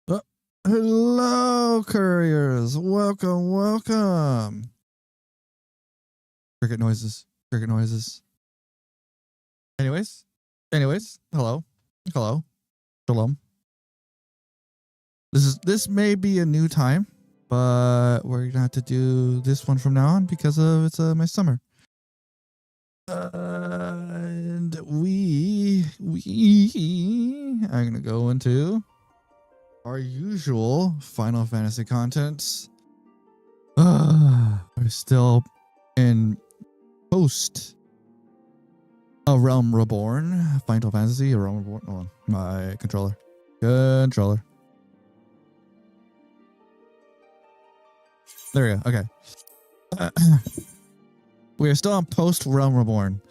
Uh, Hello, couriers. Welcome, welcome. Cricket noises. Cricket noises. Anyways. Hello. Shalom. This may be a new time, but we're gonna have to do this one from now on because of it's my summer. And we are gonna go into our usual Final Fantasy contents. We're still in post A Realm Reborn. Final Fantasy, A Realm Reborn. Hold on. My controller. Controller. There we go. Okay. We are still on post Realm Reborn.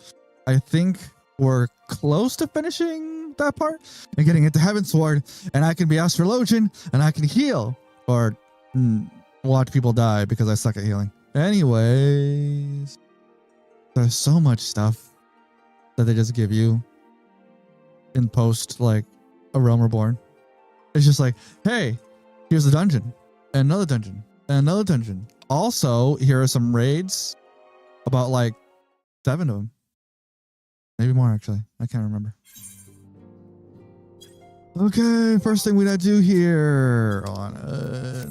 I think we're close to finishing that part and getting into Heavensward, and I can be Astrologian and I can heal or watch people die because I suck at healing. Anyways, there's so much stuff that they just give you in post like A Realm Reborn. It's just like, hey, here's a dungeon, and another dungeon, and another dungeon. Also, here are some raids, about like 7 of them. Maybe more, actually. I can't remember. Okay, first thing we gotta do here on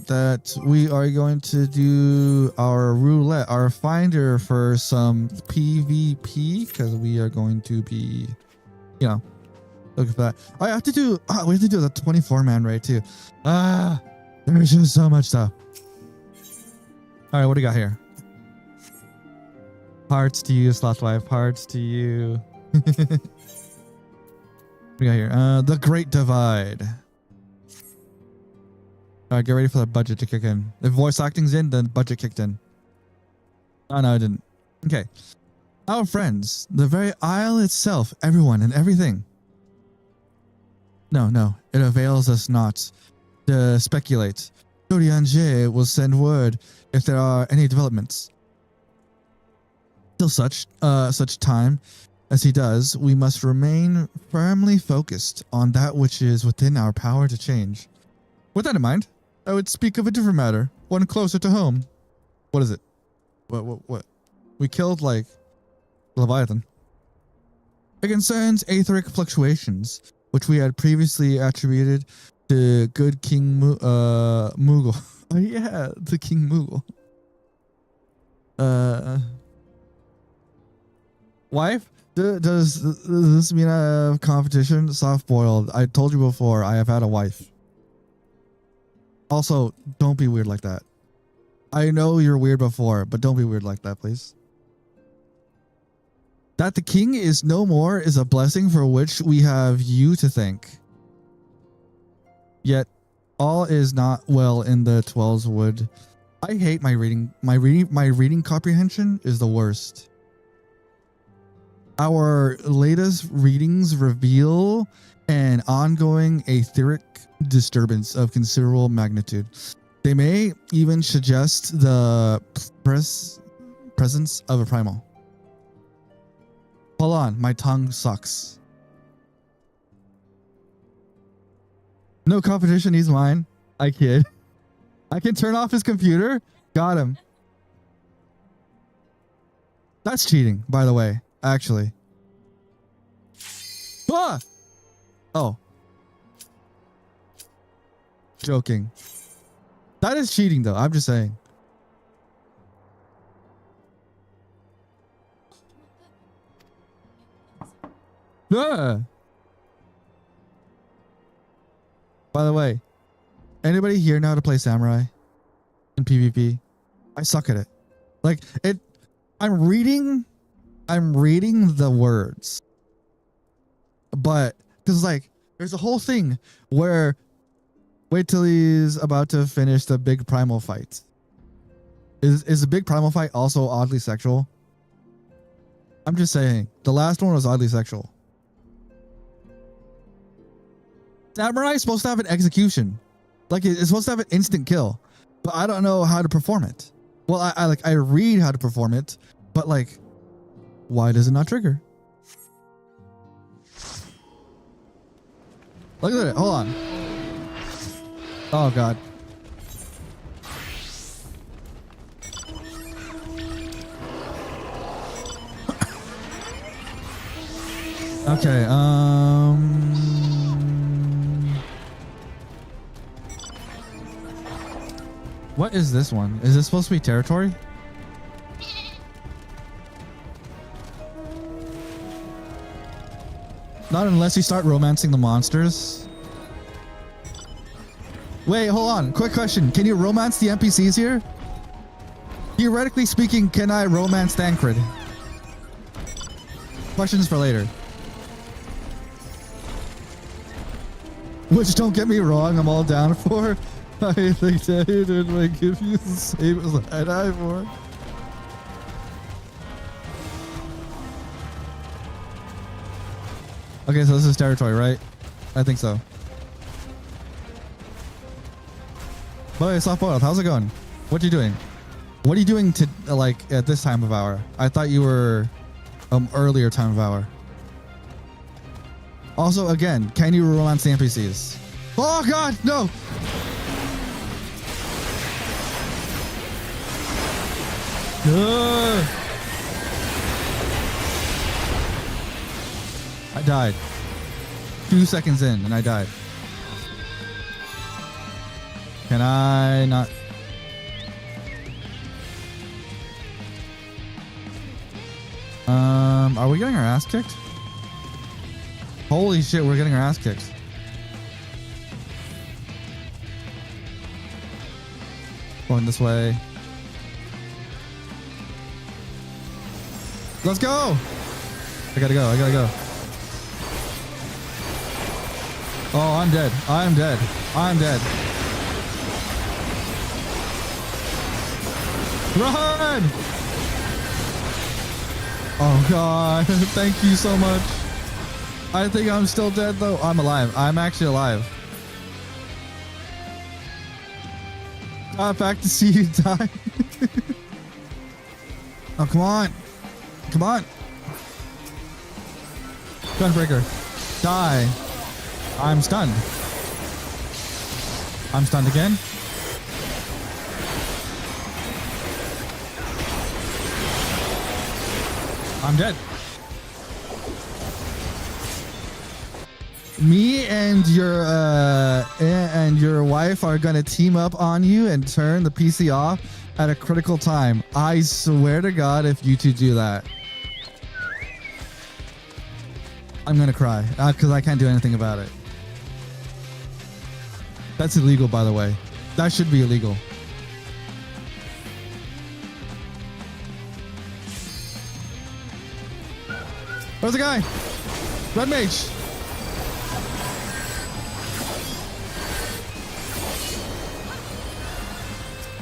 that we are going to do our roulette, our finder for some PvP, because we are going to be, you know, looking for that. I have to do, we have to do the 24-man raid too. There's just so much stuff. All right, what do you got here? Hearts to you, Slothwife. Hearts to you. What we got here? The Great Divide. All right, get ready for the budget to kick in. If voice acting's in, then budget kicked in. Oh, no, I didn't. Okay. Our friends, the very isle itself, everyone and everything. No, it avails us not to speculate. Dorianje will send word if there are any developments. Till such time as he does, we must remain firmly focused on that which is within our power to change. With that in mind, I would speak of a different matter, one closer to home. What is it? What? We killed, like, Leviathan. It concerns aetheric fluctuations, which we had previously attributed to good King Moogle. Oh yeah, the King Moogle. Wife? Does this mean I have competition? Soft-boiled. I told you before, I have had a wife. Also, don't be weird like that. I know you're weird before, but don't be weird like that, please. That the king is no more is a blessing for which we have you to thank. Yet, all is not well in the Twelveswood. I hate my reading. My reading comprehension is the worst. Our latest readings reveal an ongoing etheric disturbance of considerable magnitude. They may even suggest the presence of a primal. Hold on, my tongue sucks. No competition, he's mine. I kid. I can turn off his computer. Got him. That's cheating, by the way. Actually. Ah! Oh. Joking. That is cheating, though. I'm just saying. Ah! By the way, anybody here know how to play Samurai in PvP? I suck at it. Like, I'm reading the words, but because like there's a whole thing where wait till he's about to finish the big primal fight. Is the big primal fight also oddly sexual? I'm just saying the last one was oddly sexual. Samurai is supposed to have an execution, like it's supposed to have an instant kill, but I don't know how to perform it. Well, I read how to perform it, but like, why does it not trigger? Look at it. Hold on. Oh god. Okay, what is this one? Is this supposed to be territory? Not unless you start romancing the monsters. Wait, hold on. Quick question. Can you romance the NPCs here? Theoretically speaking, can I romance Thancred? Questions for later. Which, don't get me wrong, I'm all down for. I think David might give you the same as I for. Okay, so this is territory, right? I think so. By the way, Soft Boiled, how's it going? What you doing? What are you doing to like at this time of hour? I thought you were earlier time of hour. Also, again, can you romance the NPCs? Oh god, no! I died. 2 seconds in and I died. Can I not? Are we getting our ass kicked? Holy shit, we're getting our ass kicked. Going this way. Let's go! I gotta go, I gotta go. Oh, I'm dead. I'm dead. I'm dead. Run! Oh god, thank you so much. I think I'm still dead though. I'm alive. I'm actually alive. Back to see you die. Oh, come on. Come on. Gunbreaker. Die. I'm stunned. I'm stunned again. I'm dead. Me and your wife are gonna team up on you and turn the PC off at a critical time. I swear to God, if you two do that, I'm gonna cry because I can't do anything about it. That's illegal, by the way. That should be illegal. Where's the guy? Red Mage.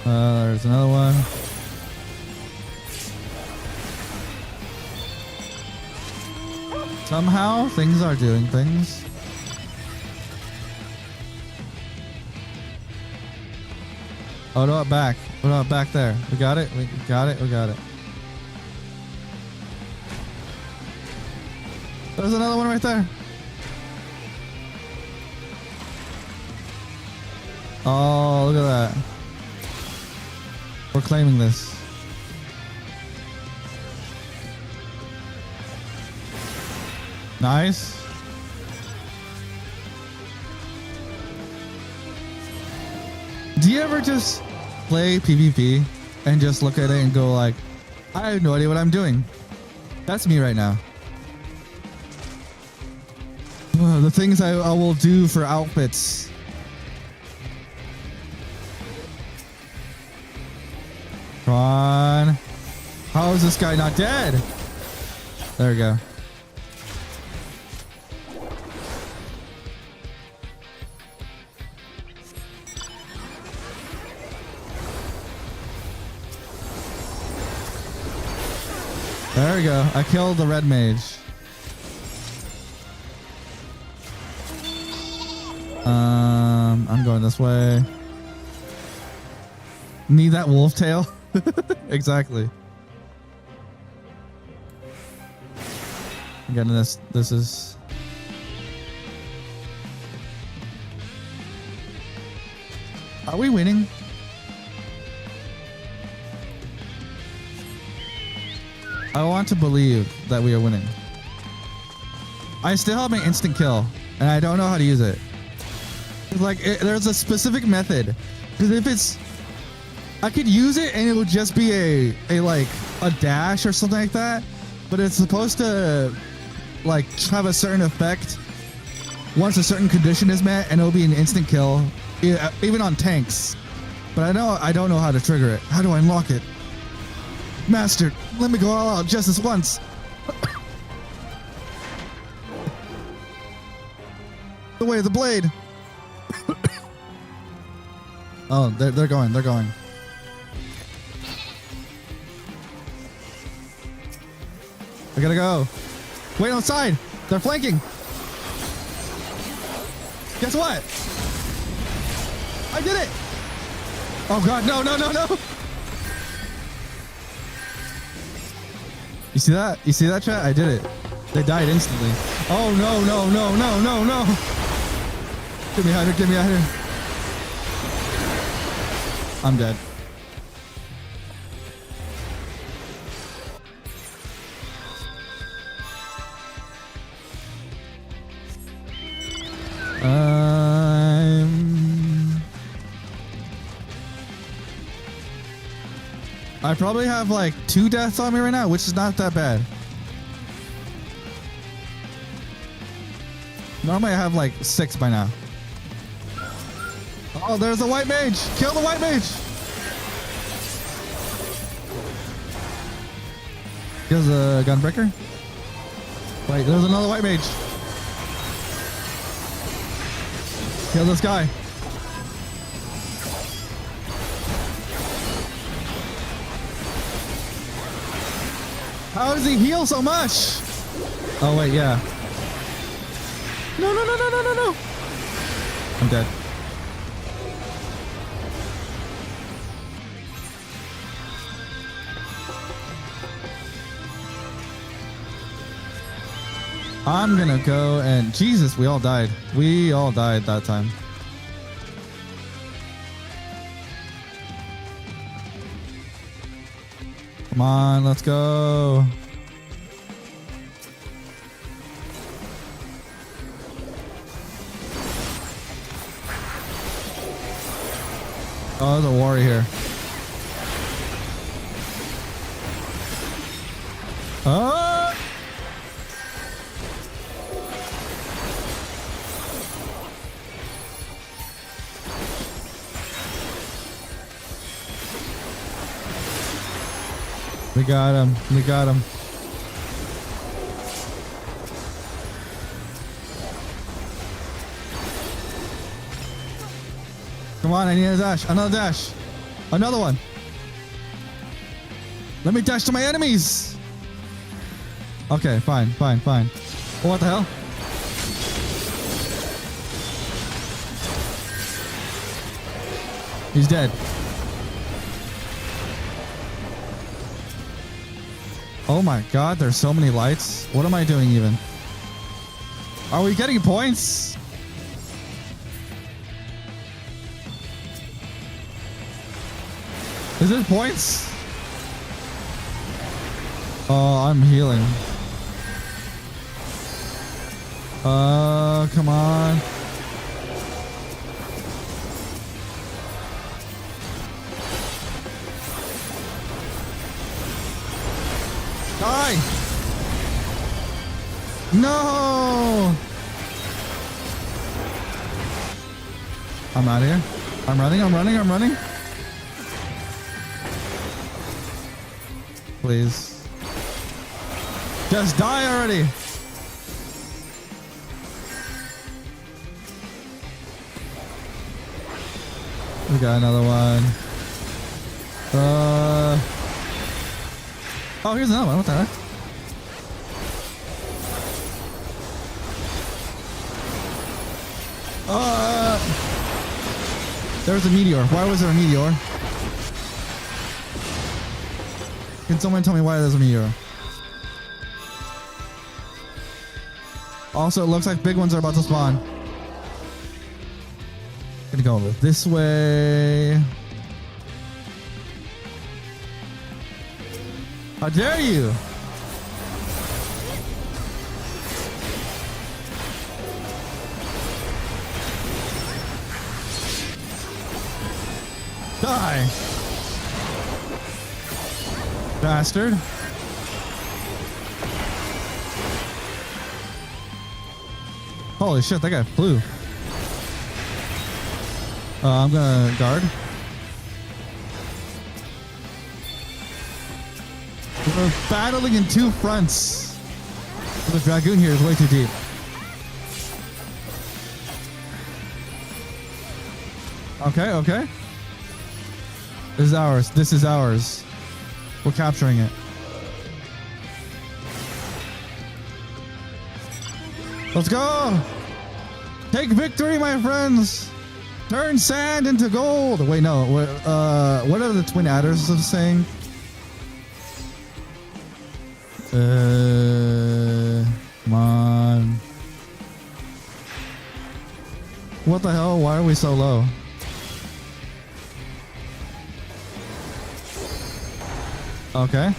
There's another one. Somehow things are doing things. Oh no, back. Oh no, back there. We got it. We got it. We got it. There's another one right there. Oh, look at that. We're claiming this. Nice. Do you ever just play PvP and just look at it and go like, I have no idea what I'm doing? That's me right now. The things I will do for outfits. Come on. How is this guy not dead? There we go. There we go. I killed the red mage. I'm going this way. Need that wolf tail? Exactly. Again, this is Are we winning? I want to believe that we are winning. I still have my instant kill, and I don't know how to use it. It's like there's a specific method, because if it's, I could use it and it would just be a like a dash or something like that, but it's supposed to like have a certain effect once a certain condition is met, and it'll be an instant kill, even on tanks. But I don't know how to trigger it. How do I unlock it? Master, let me go all out just this once. The way of the blade. Oh, they're going. They're going. I gotta go. Wait outside. They're flanking. Guess what? I did it. Oh God, no, no, no, no. You see that? You see that, chat? I did it. They died instantly. Oh no, no, no, no, no, no. Get me out of here, get me out of here. I'm dead. I probably have like 2 deaths on me right now, which is not that bad. Normally I have like 6 by now. Oh, there's a white mage. Kill the white mage. There's a gunbreaker. Wait, there's another white mage. Kill this guy. How does he heal so much? Oh wait, yeah. No, no, no, no, no, no, no. I'm dead. I'm gonna go and Jesus, we all died. We all died that time. Come on, let's go. Oh, there's a warrior here. Oh! We got him. We got him. Come on, I need a dash. Another dash. Another one. Let me dash to my enemies. Okay, fine, fine, fine. Oh, what the hell? He's dead. Oh my God, there's so many lights. What am I doing even? Are we getting points? Is it points? Oh, I'm healing. Come on. Die! No! I'm out of here. I'm running, I'm running, I'm running. Please. Just die already! We got another one. Oh, here's another one. What the heck? There's a meteor. Why was there a meteor? Can someone tell me why there's a meteor? Also, it looks like big ones are about to spawn. Gonna go this way. How dare you? Die. Bastard. Holy shit, that guy flew. I'm gonna guard. We're battling in two fronts. The Dragoon here is way too deep. Okay, okay. This is ours. This is ours. We're capturing it. Let's go! Take victory, my friends! Turn sand into gold! Wait, no. What are the twin adders saying? Come on. What the hell? Why are we so low? Okay.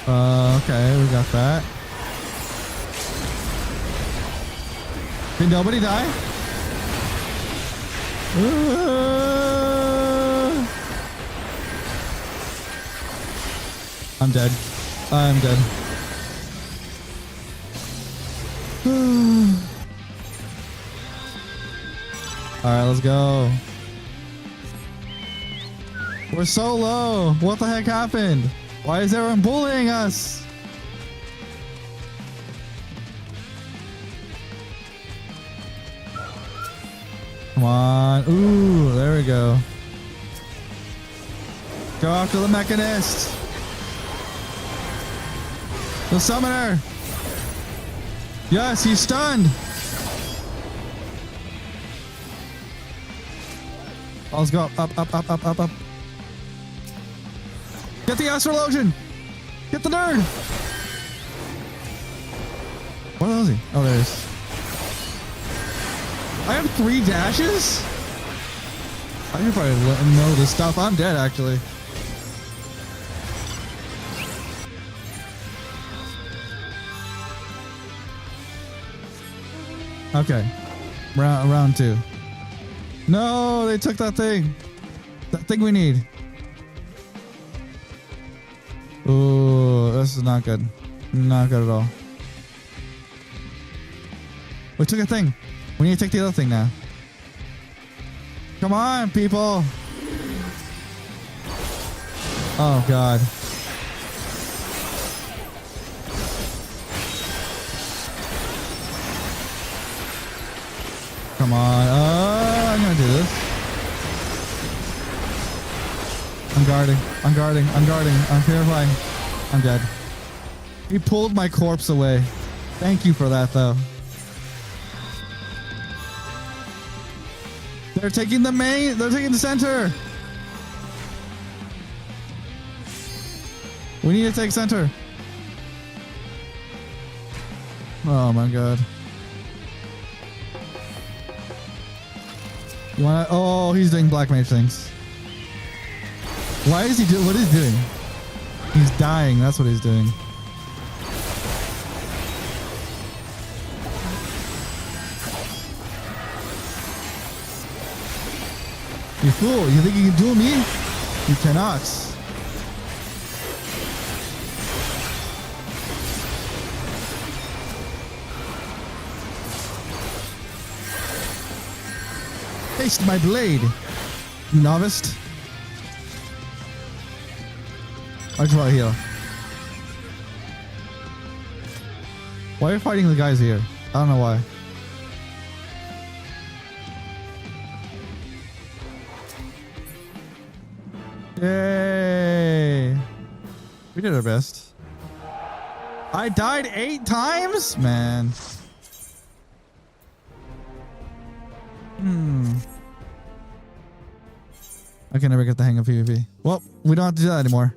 Okay, we got that. Did nobody die? I'm dead. I'm dead. Alright, let's go. We're so low. What the heck happened? Why is everyone bullying us? Come on. Ooh, there we go. Go after the mechanist. The summoner. Yes, he's stunned. Let's go up, up, up, up, up, up. Get the astrologian. Get the nerd. Where was he? Oh, there he is. I have 3 dashes? I should probably let him know this stuff. I'm dead, actually. Okay. Round 2. No, they took that thing. That thing we need. Ooh, this is not good. Not good at all. We took a thing. We need to take the other thing now. Come on, people. Oh, God. Come on. I'm going to do this. I'm guarding. I'm guarding. I'm guarding. I'm purifying. I'm dead. He pulled my corpse away. Thank you for that, though. They're taking the main. They're taking the center. We need to take center. Oh my God. You wanna? Oh, he's doing black mage things. Why is he doing? What is he doing? He's dying. That's what he's doing. You fool! You think you can duel me? You cannot. Taste my blade, you novice. I try here. Why are you fighting the guys here? I don't know why. Yay! We did our best. I died 8 times? Man. I can never get the hang of PvP. Well, we don't have to do that anymore.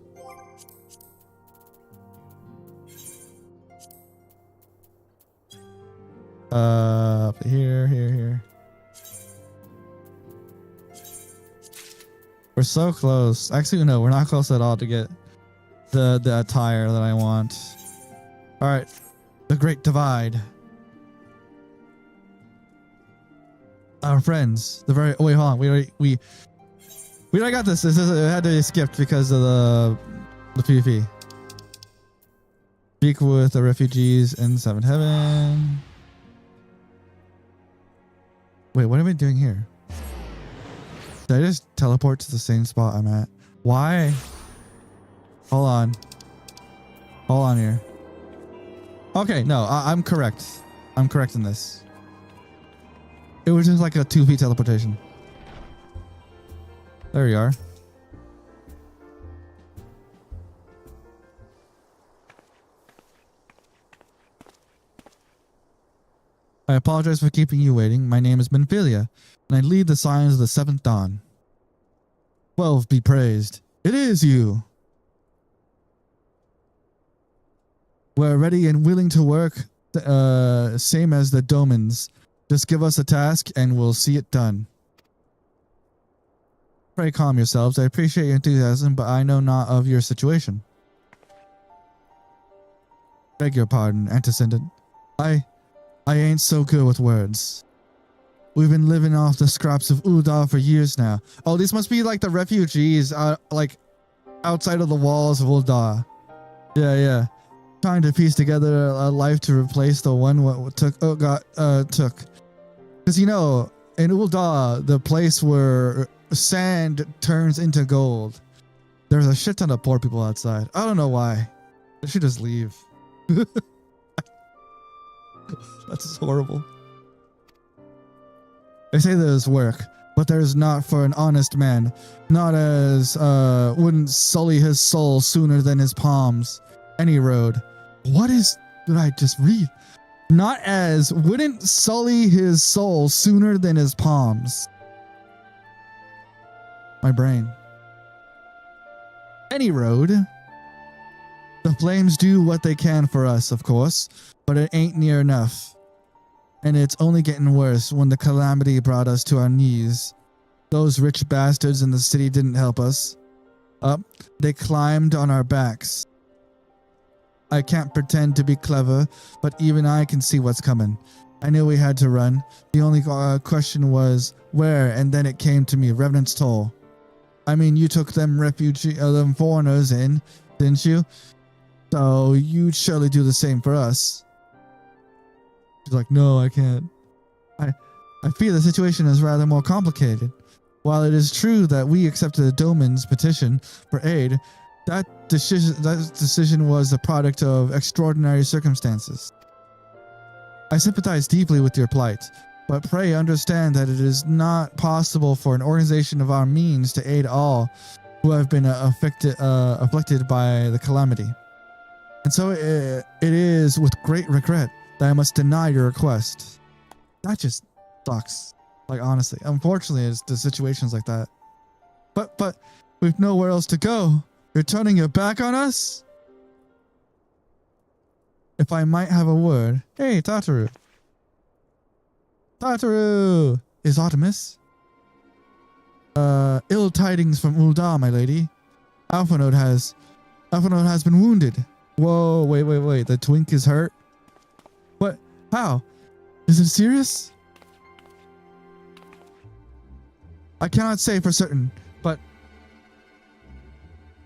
Here. We're so close. Actually, no, we're not close at all to get the attire that I want. All right, the Great Divide. Our friends, the very wait, hold on, we already got this. It had to be skipped because of the PvP. Speak with the refugees in Seventh Heaven. Wait, what am I doing here? Did I just teleport to the same spot I'm at? Why? Hold on here. Okay, no, I'm correct. I'm correct in this. It was just like a 2 feet teleportation. There you are. I apologize for keeping you waiting. My name is Benphilia, and I lead the Signs of the Seventh Dawn. 12 be praised. It is you. We're ready and willing to work, same as the Domans. Just give us a task and we'll see it done. Pray calm yourselves. I appreciate your enthusiasm, but I know not of your situation. Beg your pardon, Antecedent. I ain't so good with words. We've been living off the scraps of Ul'dah for years now. Oh, these must be like the refugees, like outside of the walls of Ul'dah. Yeah. Trying to piece together a life to replace the one what took. Because you know, in Ul'dah, the place where sand turns into gold, there's a shit ton of poor people outside. I don't know why. They should just leave. That's just horrible. They say there's work, but there's not for an honest man. Not as wouldn't sully his soul sooner than his palms. Any road. What did I just read? Not as wouldn't sully his soul sooner than his palms. My brain. Any road. The flames do what they can for us, of course, but it ain't near enough. And it's only getting worse when the calamity brought us to our knees. Those rich bastards in the city didn't help us. They climbed on our backs. I can't pretend to be clever, but even I can see what's coming. I knew we had to run. The only question was where, and then it came to me, Revenant's Toll. I mean, you took them them foreigners in, didn't you? So you'd surely do the same for us. She's like, no, I can't. I fear the situation is rather more complicated. While it is true that we accepted the Doman's petition for aid, that decision was the product of extraordinary circumstances. I sympathize deeply with your plight, but pray understand that it is not possible for an organization of our means to aid all who have been afflicted by the calamity. And so it is with great regret that I must deny your request. That just sucks. Like, honestly. Unfortunately, it's the situations like that. But we've nowhere else to go. You're turning your back on us? If I might have a word. Hey, Tataru. Tataru! Is Artemis? Ill tidings from Ul'dah, my lady. Alphanode has been wounded. Whoa, wait. The twink is hurt? What? How? Is it serious? I cannot say for certain, but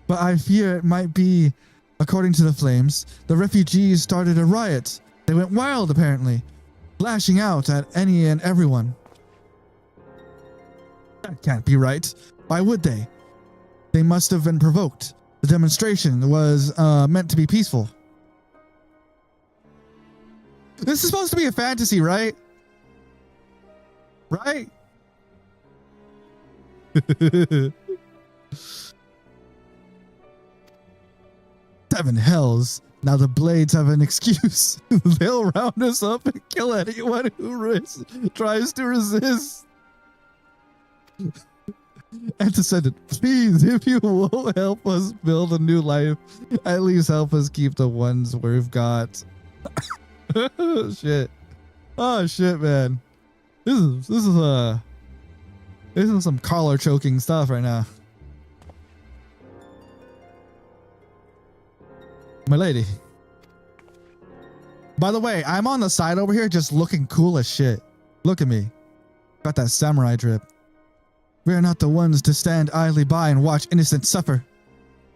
I fear it might be. According to the flames, the refugees started a riot. They went wild, apparently, lashing out at any and everyone. That can't be right. Why would they? They must have been provoked. The demonstration was meant to be peaceful. This is supposed to be a fantasy, right? Right? Seven hells. Now the blades have an excuse. They'll round us up and kill anyone who tries to resist. Antecedent, please, if you won't help us build a new life, at least help us keep the ones we've got. Shit. Oh shit, man. This is some collar choking stuff right now. My lady. By the way, I'm on the side over here just looking cool as shit. Look at me. Got that samurai drip. We are not the ones to stand idly by and watch innocents suffer.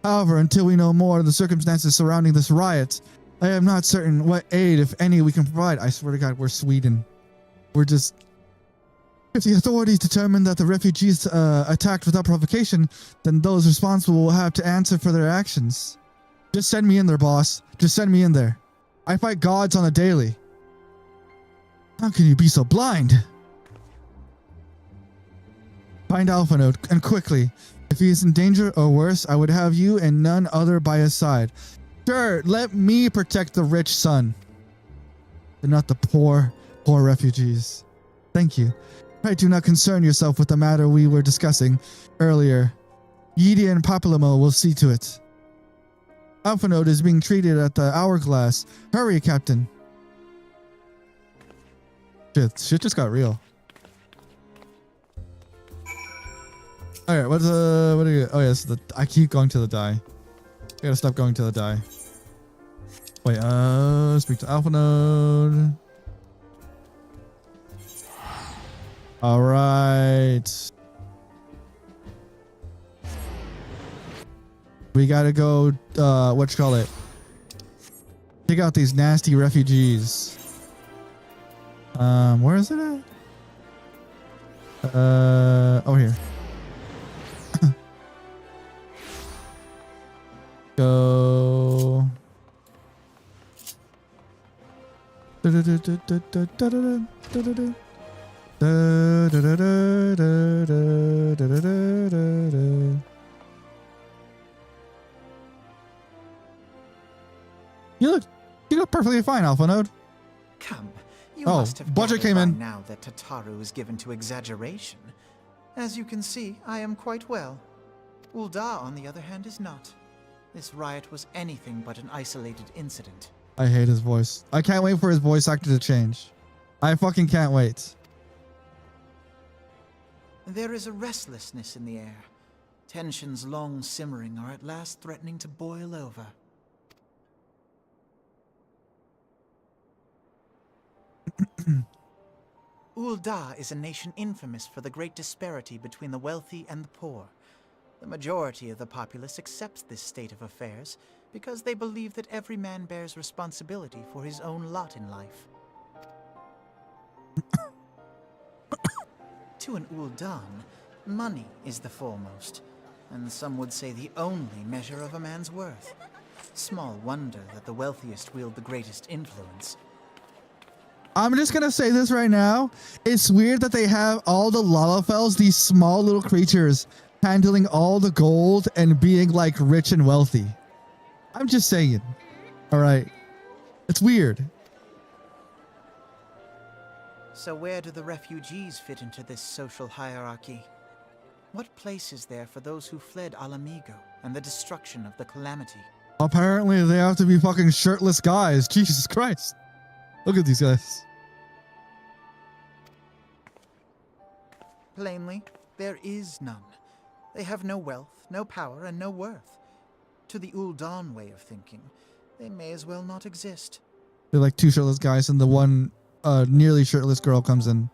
However, until we know more of the circumstances surrounding this riot, I am not certain what aid, if any, we can provide. I swear to God, we're Sweden. We're just... If the authorities determine that the refugees attacked without provocation, then those responsible will have to answer for their actions. Just send me in there, boss. Just send me in there. I fight gods on a daily. How can you be so blind? Find Alpha Node, and quickly. If he is in danger or worse, I would have you and none other by his side. Sure, let me protect the rich son, and not the poor refugees. Thank you. Try do not concern yourself with the matter we were discussing earlier. Yidi and Papillamo will see to it. Alpha Node is being treated at the Hourglass. Hurry, Captain. Shit just got real. Alright, what do you... Oh, yes, I keep going to the die. I gotta stop going to the die. Wait, speak to Alpha Node. Alright. We gotta go, take out these nasty refugees. Where is it at? Over here. Go. You look perfectly fine, Alpha Node. Come, you must have budget gathered came by in. now that Tataru is given to exaggeration. As you can see, I am quite well. Ul'dah, on the other hand, is not. This riot was anything but an isolated incident. I hate his voice. I can't wait for his voice actor to change. I fucking can't wait. There is a restlessness in the air. Tensions long simmering are at last threatening to boil over. Ul'dah is a nation infamous for the great disparity between the wealthy and the poor. The majority of the populace accepts this state of affairs because they believe that every man bears responsibility for his own lot in life. To an Ul'dan, money is the foremost, and some would say the only measure of a man's worth. Small wonder that the wealthiest wield the greatest influence. I'm just gonna say this right now. It's weird that they have all the Lalafels, these small little creatures, handling all the gold and being like rich and wealthy. I'm just saying. All right. It's weird. So where do the refugees fit into this social hierarchy? What place is there for those who fled Alamigo and the destruction of the Calamity? Apparently they have to be fucking shirtless guys. Jesus Christ. Look at these guys. Plainly, there is none. They have no wealth, no power, and no worth. To the Ul'dan way of thinking, they may as well not exist. They're like two shirtless guys and the one nearly shirtless girl comes in.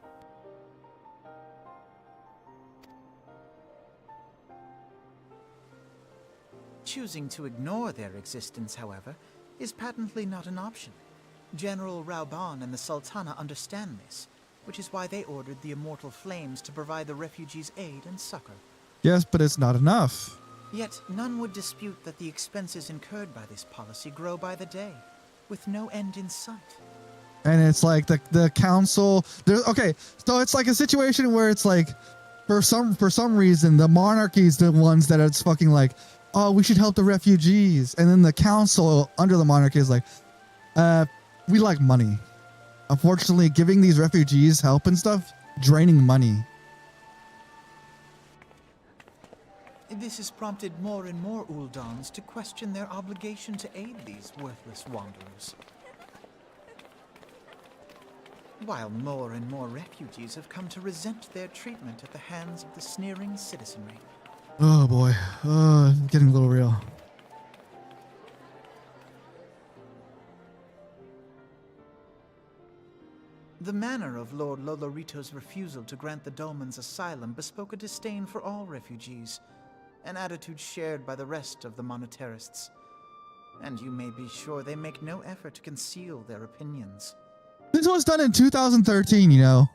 Choosing to ignore their existence, however, is patently not an option. General Rauban and the Sultana understand this, which is why they ordered the Immortal Flames to provide the refugees aid and succor. Yes, but it's not enough. Yet none would dispute that the expenses incurred by this policy grow by the day, with no end in sight. And it's like the council. Okay, so it's like a situation where it's like, for some reason, the monarchy is the ones that it's fucking like, oh, we should help the refugees, and then the council under the monarchy is like, we like money. Unfortunately, giving these refugees help and stuff, draining money. This has prompted more and more Ul'dans to question their obligation to aid these worthless wanderers. while more and more refugees have come to resent their treatment at the hands of the sneering citizenry. Oh boy. Oh, it's getting a little real. The manner of Lord Lolorito's refusal to grant the Dolmens asylum bespoke a disdain for all refugees, an attitude shared by the rest of the monetarists. And you may be sure they make no effort to conceal their opinions. This was done in 2013, you know.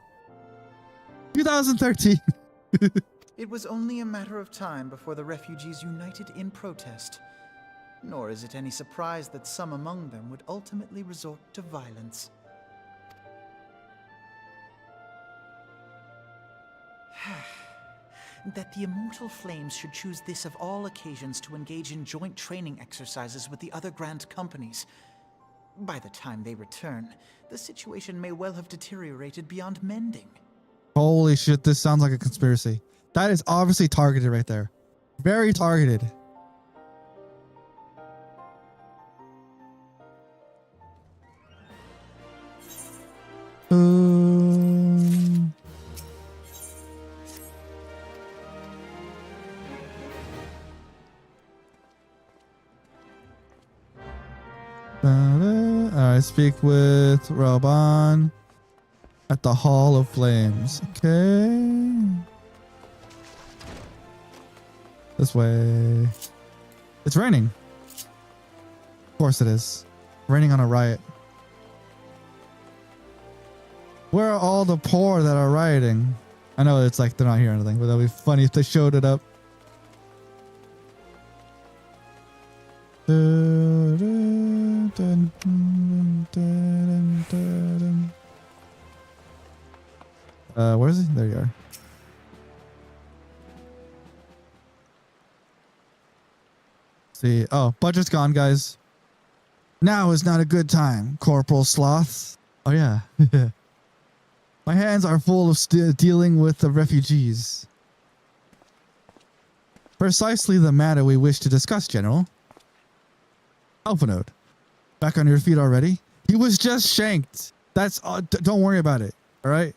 2013. It was only a matter of time before the refugees united in protest. Nor is it any surprise that some among them would ultimately resort to violence. That the immortal flames should choose this of all occasions to engage in joint training exercises with the other Grand Companies. By the time they return, the situation may well have deteriorated beyond mending. Holy shit, this sounds like a conspiracy. That is obviously targeted right there. Very targeted. Alright, speak with Roban at the Hall of Flames. Okay. This way. It's raining. Of course it is. Raining on a riot. Where are all the poor that are rioting? I know it's like they're not here or anything, but that'd be funny if they showed it up. Where is he? There you are. See, oh, budget's gone, guys. Now is not a good time, Corporal Sloth. Oh yeah. My hands are full of dealing with the refugees. Precisely the matter we wish to discuss, General. Alphanode, back on your feet already? He was just shanked. That's don't worry about it. All right.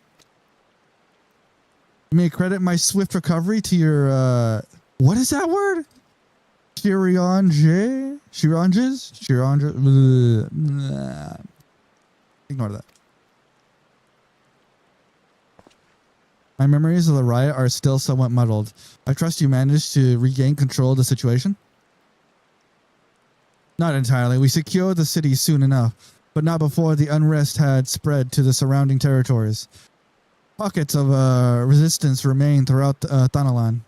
You may credit my swift recovery to your what is that word? Chironges? Ignore that. My memories of the riot are still somewhat muddled. I trust you managed to regain control of the situation? Not entirely. We secured the city soon enough, but not before the unrest had spread to the surrounding territories. Pockets of resistance remain throughout Thanalan.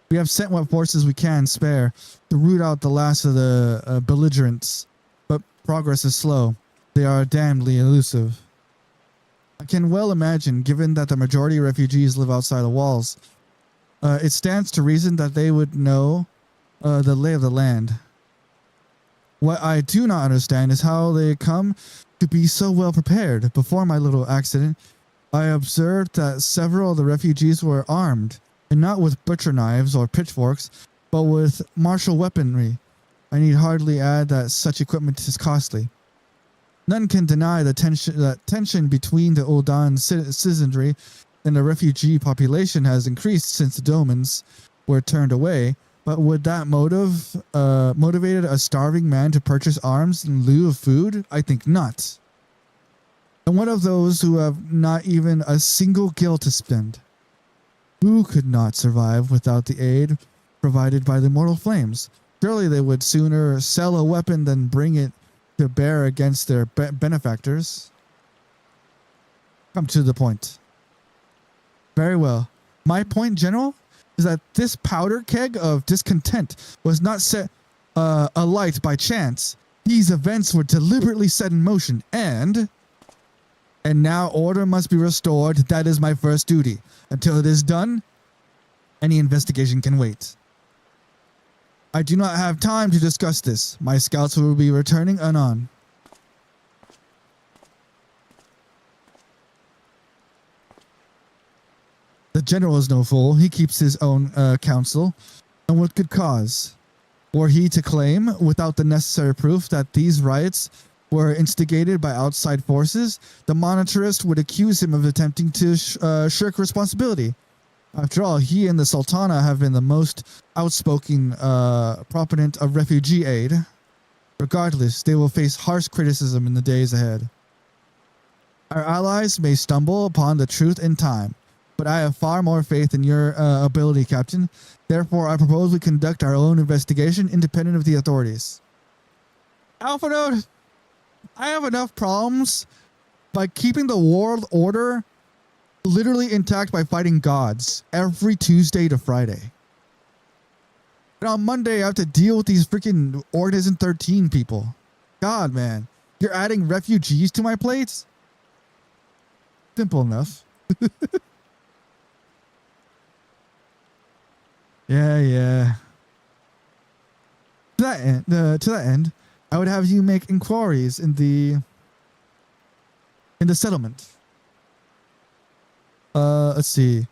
We have sent what forces we can spare to root out the last of the belligerents, but progress is slow. They are damnedly elusive. I can well imagine, given that the majority of refugees live outside the walls, it stands to reason that they would know the lay of the land. What I do not understand is how they come to be so well prepared. Before my little accident, I observed that several of the refugees were armed, and not with butcher knives or pitchforks, but with martial weaponry. I need hardly add that such equipment is costly. None can deny the tension between the Uldan citizenry and the refugee population has increased since the Domans were turned away, but would that motivated a starving man to purchase arms in lieu of food? I think not. And what of those who have not even a single gil to spend? Who could not survive without the aid provided by the mortal flames? Surely they would sooner sell a weapon than bring it to bear against their benefactors. Come to the point. Very well. My point, General, is that this powder keg of discontent was not set alight by chance. These events were deliberately set in motion, and now order must be restored. That is my first duty. Until it is done, any investigation can wait. I do not have time to discuss this. My scouts will be returning anon. The general is no fool. He keeps his own counsel, and with good cause. Were he to claim, without the necessary proof, that these riots were instigated by outside forces, the monetarist would accuse him of attempting to shirk responsibility. After all, he and the Sultana have been the most outspoken proponent of refugee aid. Regardless, they will face harsh criticism in the days ahead. Our allies may stumble upon the truth in time, but I have far more faith in your ability, Captain. Therefore, I propose we conduct our own investigation independent of the authorities. Alpha Node, I have enough problems by keeping the world order literally intact by fighting gods every Tuesday to Friday. And on Monday, I have to deal with these freaking Organism 13 people. God, man. You're adding refugees to my plates? Simple enough. Yeah. To that end, I would have you make inquiries in the settlement. Let's see.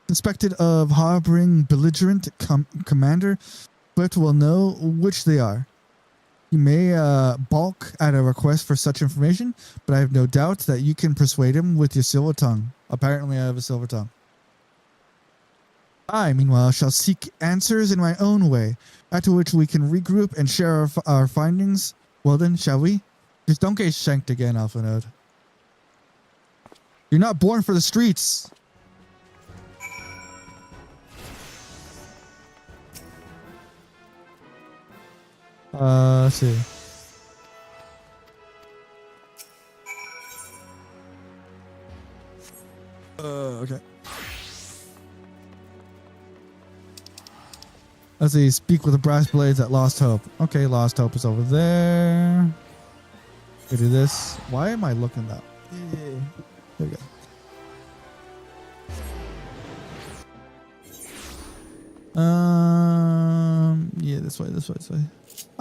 Suspected of harboring belligerent commander, but will know which they are. You may balk at a request for such information, but I have no doubt that you can persuade him with your silver tongue. Apparently, I have a silver tongue. I, meanwhile, shall seek answers in my own way, after which we can regroup and share our findings. Well then, shall we? Just don't get shanked again, Alpha Node. You're not born for the streets. Let's see. Okay. Let's see. Speak with the brass blades at Lost Hope. Okay, Lost Hope is over there. We do this. Why am I looking that? There we go. Yeah, this way.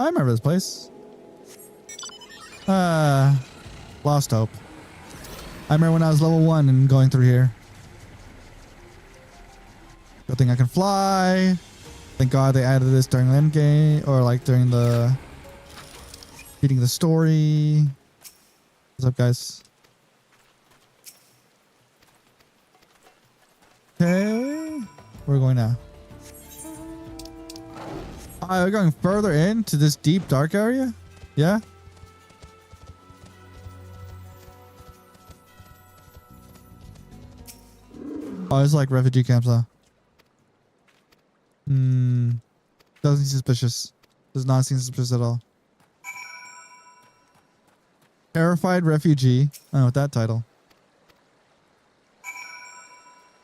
I remember this place. Lost Hope. I remember when I was level 1 and going through here. Good thing I can fly. Thank God they added this during the end game, or like during the beating the story. What's up, guys? Okay, where are we going now? We're going further into this deep, dark area? Yeah? Oh, it's like refugee camps, huh? Doesn't seem suspicious. Does not seem suspicious at all. Terrified refugee. Oh, with that title.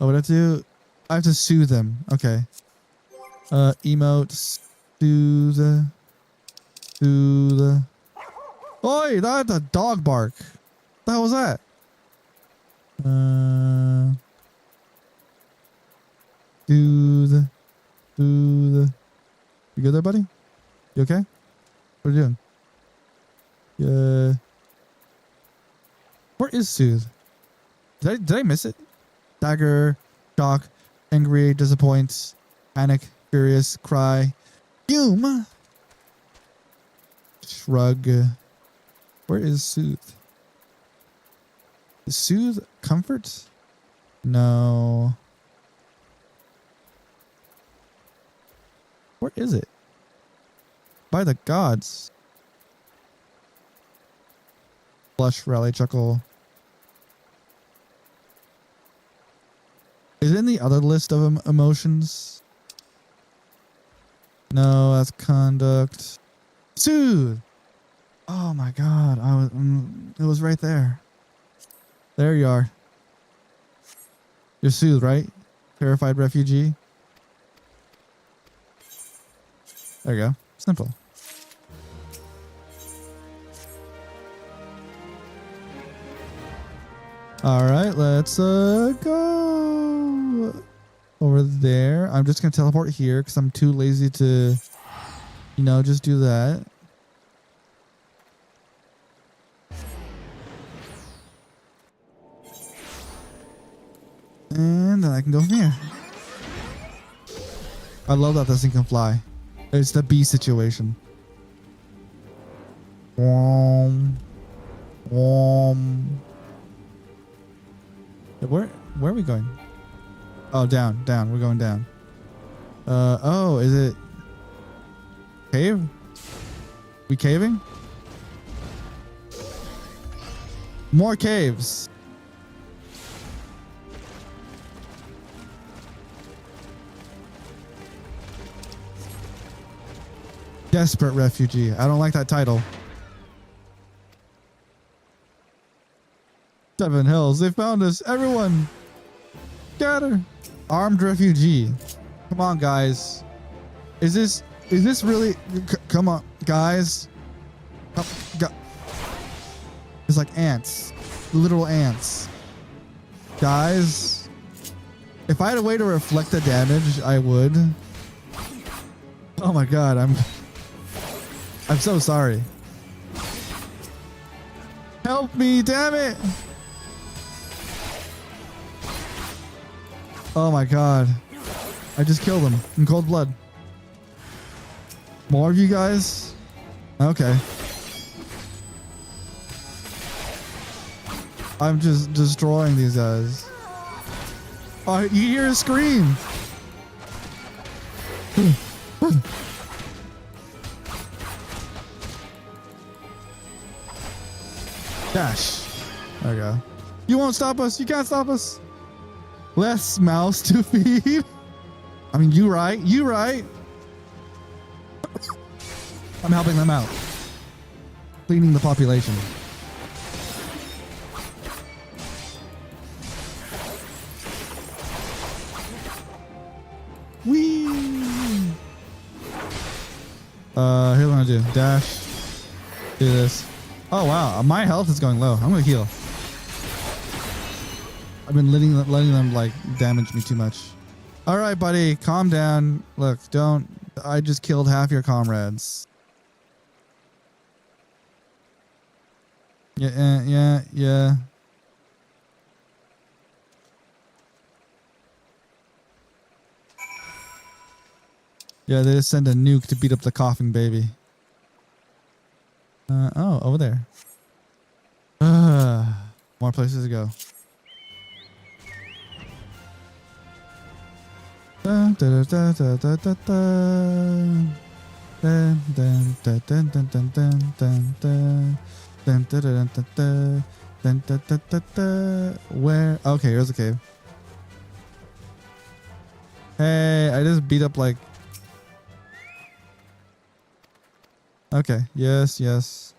Oh, what I have to do? I have to soothe them. Okay. Emote. Soothe. Oi, that's a dog bark. What the hell was that? Soothe. You good there, buddy? You okay? What are you doing? Yeah. Where is Soothe? Did I miss it? Dagger, shock, angry, disappoint, panic, furious, cry, fume, shrug. Where is Soothe? Is Soothe comfort? No. Where is it? By the gods. Blush, rally, chuckle. Is it in the other list of emotions? No, that's conduct. Soothe. Oh my god, it was right there. There you are. You're Soothe, right? Terrified refugee. There you go. Simple. All right, let's go over there. I'm just gonna teleport here because I'm too lazy to, just do that. And then I can go from here. I love that this thing can fly. It's the bee situation. Wom. Wom. Where are we going? Oh, down. We're going down. Oh, is it cave? We caving? More caves. Desperate refugee. I don't like that title. Seven Hills. They found us. Everyone. Gather. Armed refugee. Come on, guys. Is this really? Come on, guys. It's like ants. Literal ants. Guys. If I had a way to reflect the damage, I would. Oh my god, I'm so sorry. Help me, damn it. Oh my god. I just killed him in cold blood. More of you guys? Okay. I'm just destroying these guys. Oh, you hear a scream. Dash. There we go. You won't stop us. You can't stop us. Less mouths to feed. I mean, you right. You right. I'm helping them out. Cleaning the population. Whee! Here's what I'm gonna do. Dash. Do this. Oh wow, my health is going low. I'm gonna heal. I've been letting them like damage me too much. All right, buddy, calm down. Look, don't. I just killed half your comrades. Yeah. Yeah, they just send a nuke to beat up the coughing baby. Oh, over there. More places to go. Where? Okay, here's a cave. Hey, I just beat up like... Okay, yes.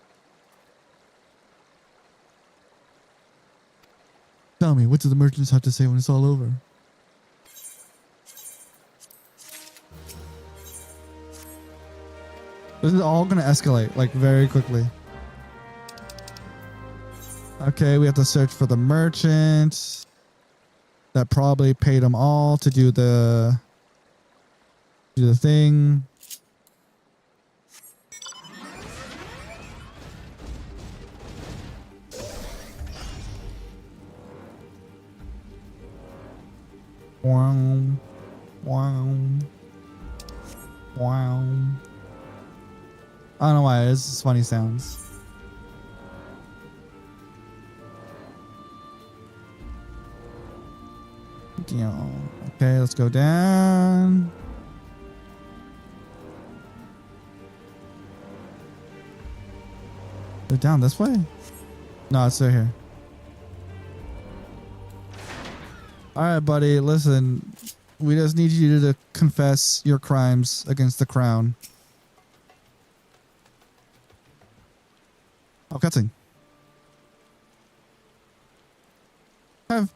Tell me, what do the merchants have to say when it's all over? This is all gonna escalate, like, very quickly. Okay, we have to search for the merchant. That probably paid them all to do the thing. Wow. I don't know why, it's just funny sounds. Okay, let's go down. They're down this way? No, it's right here. Alright, buddy, listen. We just need you to confess your crimes against the crown. Oh, cutscene. Have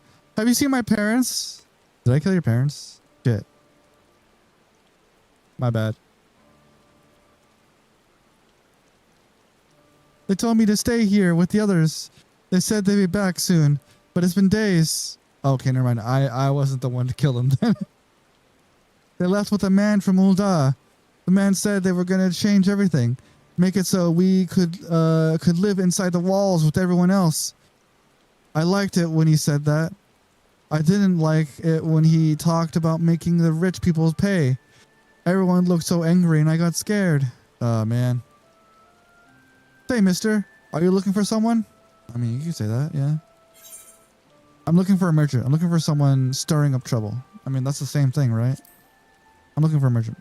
you seen my parents? Did I kill your parents? Shit. My bad. They told me to stay here with the others. They said they'd be back soon, but it's been days. Okay, never mind. I wasn't the one to kill them then. They left with a man from Ul'dah. The man said they were going to change everything. Make it so we could live inside the walls with everyone else. I liked it when he said that. I didn't like it when he talked about making the rich people pay. Everyone looked so angry and I got scared. Oh, man. Hey, mister, are you looking for someone? I mean, you can say that, yeah. I'm looking for a merchant. I'm looking for someone stirring up trouble. I mean, that's the same thing, right? I'm looking for a merchant.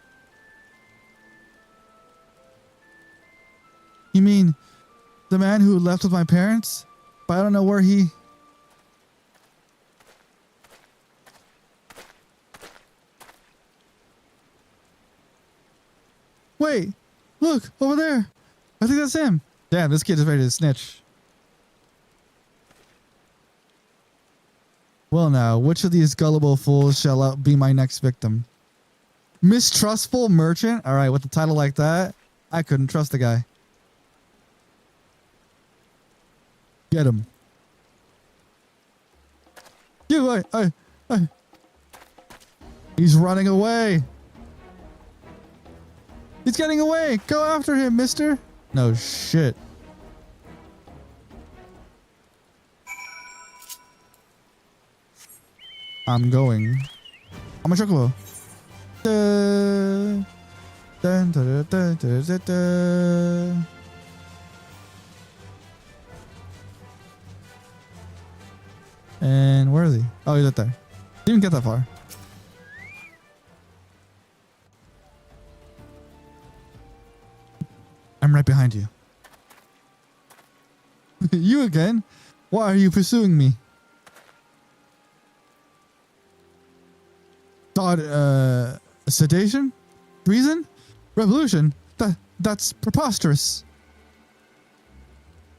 You mean the man who left with my parents? But I don't know where he... Wait, look, over there. I think that's him. Damn, this kid is ready to snitch. Well now, which of these gullible fools shall be my next victim? Mistrustful merchant? Alright, with a title like that, I couldn't trust the guy. Get him. You, He's running away. He's getting away. Go after him, mister. No shit. I'm going. I'm a chocobo. Da, da, da, da, da, da, da. And where is he? Oh, he's up there. Didn't even get that far. I'm right behind you. You again? Why are you pursuing me? Thought, sedation? Treason? Revolution? That's preposterous.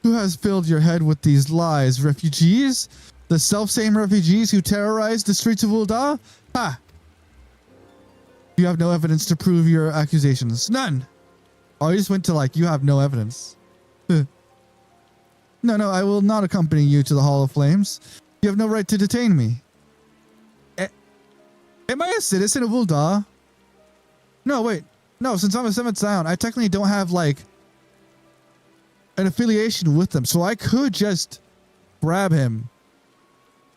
Who has filled your head with these lies? Refugees? The self-same refugees who terrorized the streets of Ul'dah? Ha! You have no evidence to prove your accusations. None! Oh, I just went to like, you have no evidence. No, I will not accompany you to the Hall of Flames. You have no right to detain me. Am I a citizen of Ul'dah? No, wait. No, since I'm a 7th Scion, I technically don't have like an affiliation with them. So I could just grab him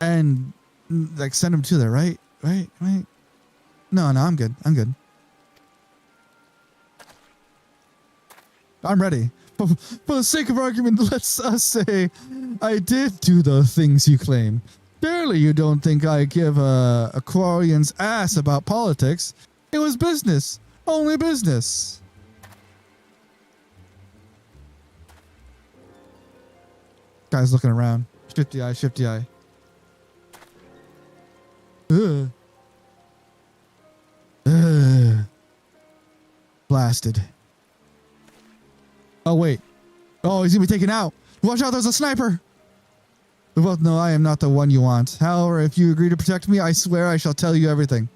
and like send him to there, right? Right? No, I'm good. I'm ready. For the sake of argument, let's say I did do the things you claim. Surely you don't think I give a Quarian's ass about politics. It was business. Only business. Guy's looking around. Shifty eye. Blasted. Oh, wait. Oh, he's gonna be taken out. Watch out, there's a sniper. We both know I am not the one you want. However, if you agree to protect me, I swear I shall tell you everything.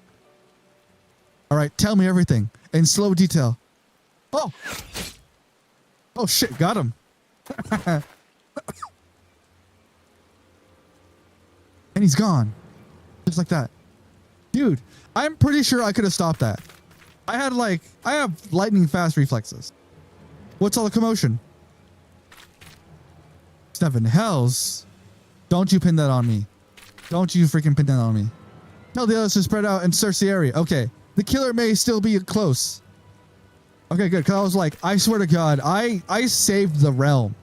Alright, tell me everything. In slow detail. Oh! Oh shit, got him. And he's gone. Just like that. Dude, I'm pretty sure I could have stopped that. I have lightning fast reflexes. What's all the commotion? 7 hells. Don't you pin that on me. Don't you freaking pin that on me. Tell the others to spread out and search the area. Okay. The killer may still be close. Okay, good. Because I was like, I swear to God, I saved the realm.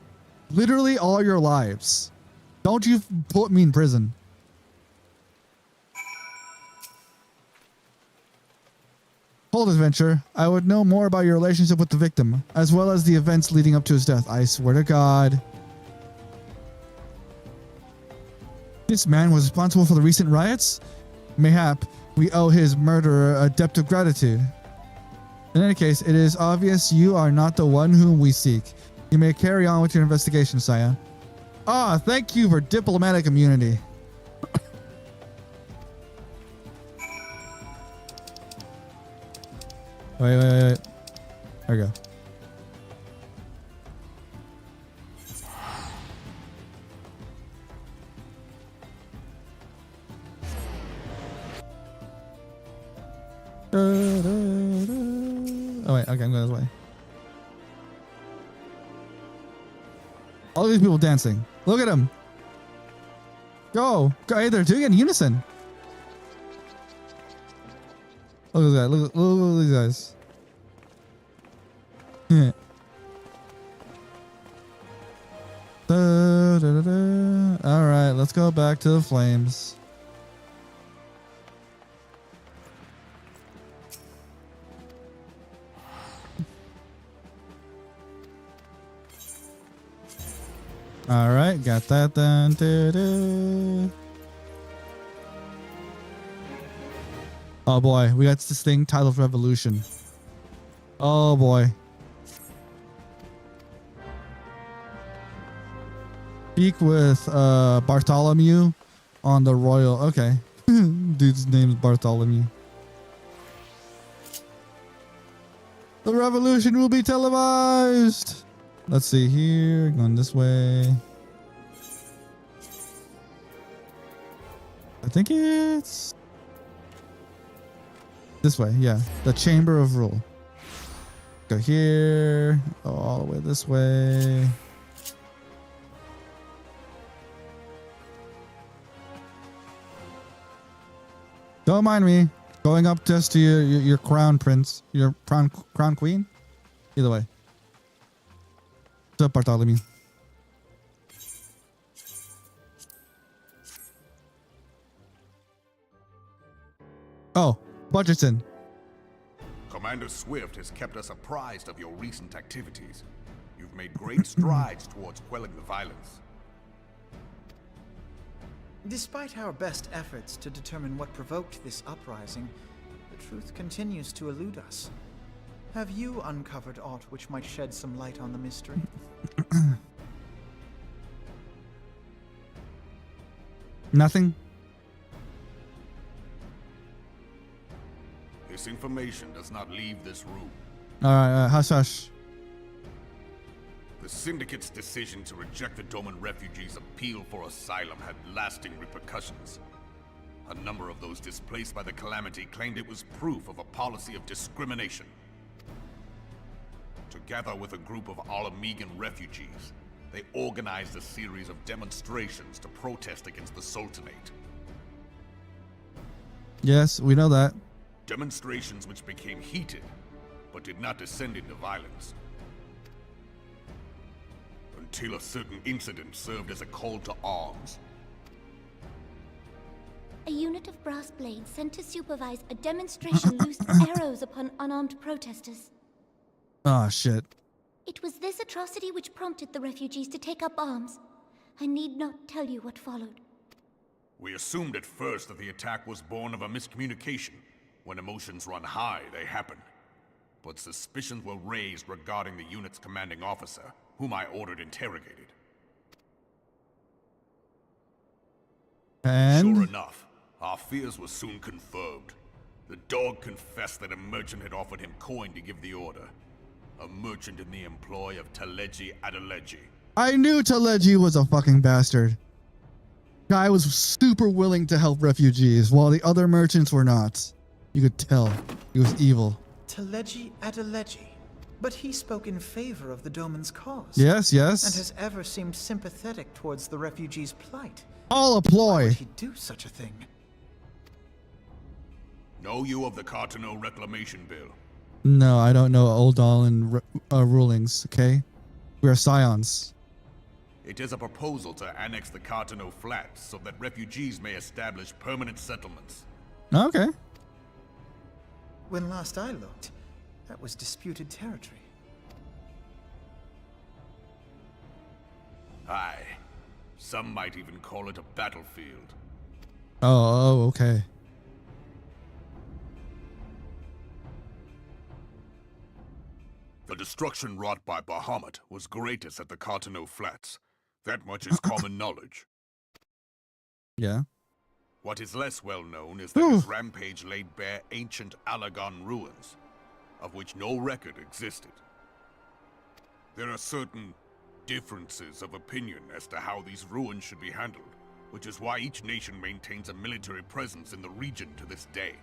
Literally all your lives. Don't you put me in prison. Hold adventure. I would know more about your relationship with the victim, as well as the events leading up to his death. I swear to God. This man was responsible for the recent riots? Mayhap we owe his murderer a debt of gratitude. In any case, it is obvious you are not the one whom we seek. You may carry on with your investigation, Scion. Ah, thank you for diplomatic immunity. Wait. There we go. Oh wait, okay, I'm going this way. All these people dancing. Look at them. Go. Hey, they're doing it in unison. Look at this guy. Look at these guys. All right, let's go back to the flames. All right, got that done. Oh boy, we got this thing titled Revolution. Oh boy. Speak with Bartholomew on the royal. Okay. Dude's name is Bartholomew. The revolution will be televised. Let's see here. Going this way. I think it's this way. Yeah. The Chamber of Rule. Go here. Go all the way this way. Don't mind me going up just to your crown prince, your crown queen. Either way. What's up, Bartholomew? Oh, Budgerton. Commander Swift has kept us apprised of your recent activities. You've made great strides towards quelling the violence. Despite our best efforts to determine what provoked this uprising, the truth continues to elude us. Have you uncovered aught which might shed some light on the mystery? Nothing. This information does not leave this room. All right, hush, hush. The Syndicate's decision to reject the Doman refugees' appeal for asylum had lasting repercussions. A number of those displaced by the calamity claimed it was proof of a policy of discrimination. Together with a group of Alamegan refugees, they organized a series of demonstrations to protest against the Sultanate. Yes, we know that. Demonstrations which became heated, but did not descend into violence. Until a certain incident served as a call to arms. A unit of brass blades sent to supervise a demonstration loosed arrows upon unarmed protesters. Oh, shit. It was this atrocity which prompted the refugees to take up arms. I need not tell you what followed. We assumed at first that the attack was born of a miscommunication. When emotions run high, they happen. But suspicions were raised regarding the unit's commanding officer, whom I ordered interrogated. And? Sure enough, our fears were soon confirmed. The dog confessed that a merchant had offered him coin to give the order. A merchant in the employ of Teleji Adeleji. I knew Teleji was a fucking bastard. Guy was super willing to help refugees, while the other merchants were not. You could tell. He was evil. Teleji Adeleji. But he spoke in favor of the Doman's cause. Yes, yes. And has ever seemed sympathetic towards the refugees' plight. All a Why ploy. would he do such a thing? Know you of the Cartano Reclamation Bill? No, I don't know Old Dolan rulings, okay? We're scions. It is a proposal to annex the Cartano Flats so that refugees may establish permanent settlements. Okay. When last I looked, that was disputed territory. Aye. Some might even call it a battlefield. Oh, okay. The destruction wrought by Bahamut was greatest at the Cartano Flats. That much is common knowledge. Yeah. What is less well known is that his rampage laid bare ancient Alagon ruins, of which no record existed. There are certain differences of opinion as to how these ruins should be handled, which is why each nation maintains a military presence in the region to this day.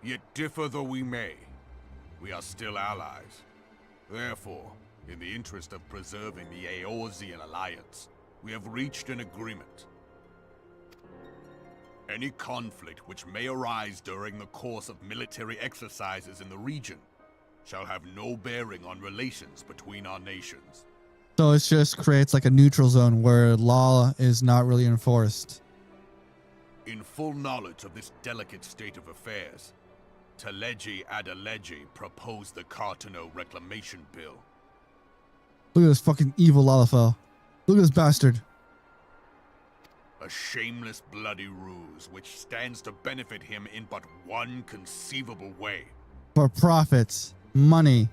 Yet differ though we may, we are still allies. Therefore, in the interest of preserving the Eorzean alliance, we have reached an agreement. Any conflict which may arise during the course of military exercises in the region shall have no bearing on relations between our nations. So it just creates like a neutral zone where law is not really enforced. In full knowledge of this delicate state of affairs, Teleji Adeleji proposed the Cartano Reclamation Bill. Look at this fucking evil Lalafell. Look at this bastard. A shameless bloody ruse which stands to benefit him in but one conceivable way. For profits. Money.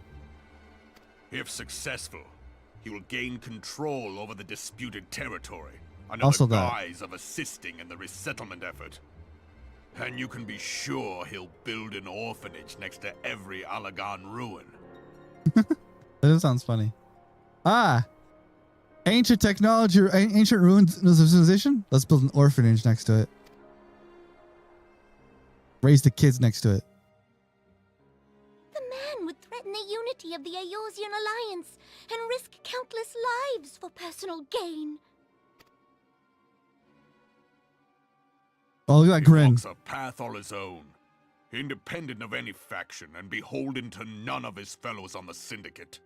If successful, he will gain control over the disputed territory under Also the that. guise of assisting in the resettlement effort. And you can be sure he'll build an orphanage next to every Alagan ruin. That sounds funny. Ah! Ancient technology, ancient ruins of civilization? Let's build an orphanage next to it. Raise the kids next to it. The man would threaten the unity of the Eorzean Alliance and risk countless lives for personal gain. Oh, look at that He grin. walks a path all his own, independent of any faction and beholden to none of his fellows on the Syndicate.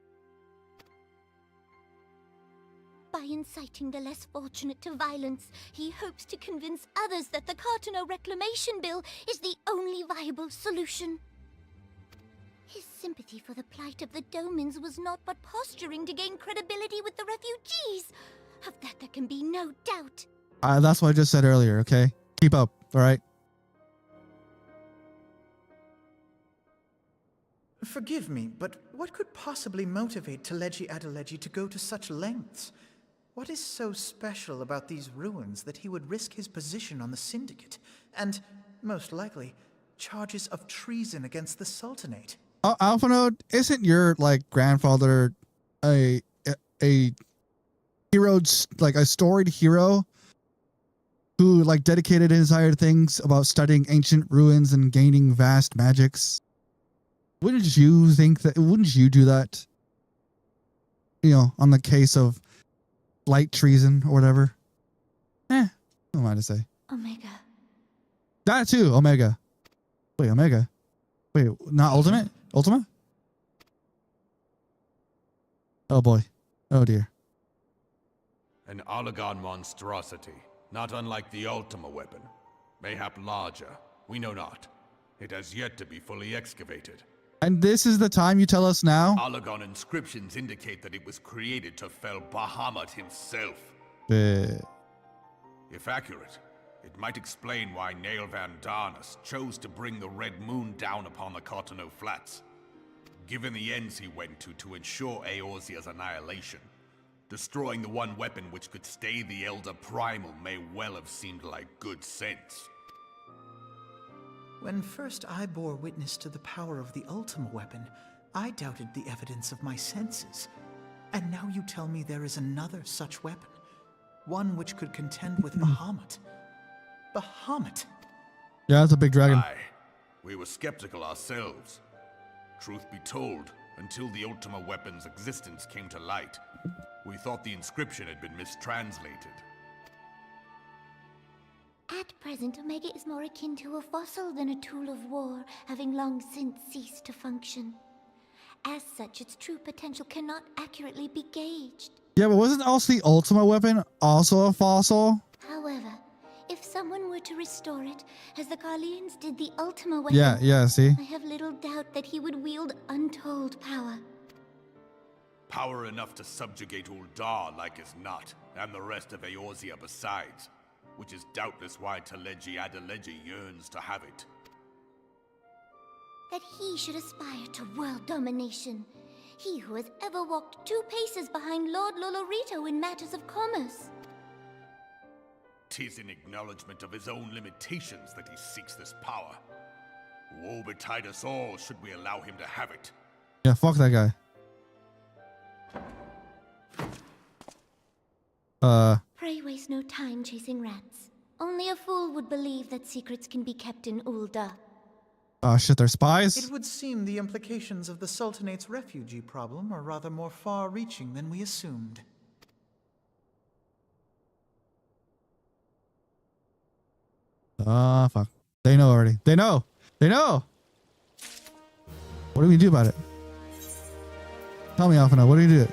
By inciting the less fortunate to violence, he hopes to convince others that the Cartano Reclamation Bill is the only viable solution. His sympathy for the plight of the Domans was not but posturing to gain credibility with the refugees. Of that there can be no doubt. That's what I just said earlier, okay? Keep up, alright? Forgive me, but what could possibly motivate Teleji Adeleji to go to such lengths? What is so special about these ruins that he would risk his position on the Syndicate, and, most likely, charges of treason against the Sultanate? Alphanode, isn't your, like, grandfather a hero, like a storied hero who, like, dedicated his entire things about studying ancient ruins and gaining vast magics? Wouldn't you do that? You know, on the case of light treason or whatever? What am I to say? Omega. That too, Omega. Wait, Omega? Wait, not Ultimate? Ultima? Oh boy. Oh dear. An Alagan monstrosity, not unlike the Ultima weapon. Mayhap larger, we know not. It has yet to be fully excavated. And this is the time you tell us now? Alagan inscriptions indicate that it was created to fell Bahamut himself. If accurate, it might explain why Nail Van Darnus chose to bring the Red Moon down upon the Cartano Flats. Given the ends he went to ensure Eorzea's annihilation, destroying the one weapon which could stay the Elder Primal may well have seemed like good sense. When first I bore witness to the power of the Ultima weapon, I doubted the evidence of my senses. And now you tell me there is another such weapon. One which could contend with Bahamut. Bahamut! Yeah, that's a big dragon. Aye, we were skeptical ourselves. Truth be told, until the Ultima weapon's existence came to light, we thought the inscription had been mistranslated. At present, Omega is more akin to a fossil than a tool of war, having long since ceased to function. As such, its true potential cannot accurately be gauged. Yeah, but wasn't also the Ultima weapon also a fossil? However, if someone were to restore it, as the Garleans did the Ultima weapon, Yeah, see? I have little doubt that he would wield untold power. Power enough to subjugate Uldar like as not, and the rest of Eorzea besides, which is doubtless why Teleji Adeleji yearns to have it. That he should aspire to world domination. He who has ever walked 2 paces behind Lord Lolorito in matters of commerce. 'Tis in acknowledgement of his own limitations that he seeks this power. Woe betide us all should we allow him to have it. Yeah, fuck that guy. Pray waste no time chasing rats. Only a fool would believe that secrets can be kept in Ulda. Oh shit, they're spies? It would seem the implications of the Sultanate's refugee problem are rather more far-reaching than we assumed. Ah, fuck. They know already. They know! They know! What do we do about it? Tell me, Alphana, what do you do?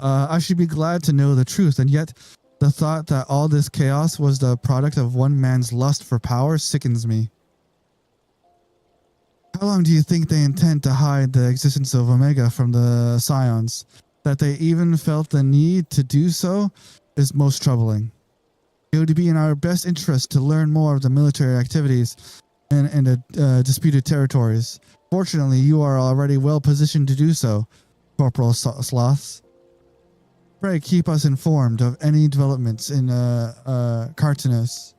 I should be glad to know the truth, and yet the thought that all this chaos was the product of one man's lust for power sickens me. How long do you think they intend to hide the existence of Omega from the Scions? That they even felt the need to do so is most troubling. It would be in our best interest to learn more of the military activities in the disputed territories. Fortunately, you are already well positioned to do so, Corporal Sloths. Pray keep us informed of any developments in Cartoonus.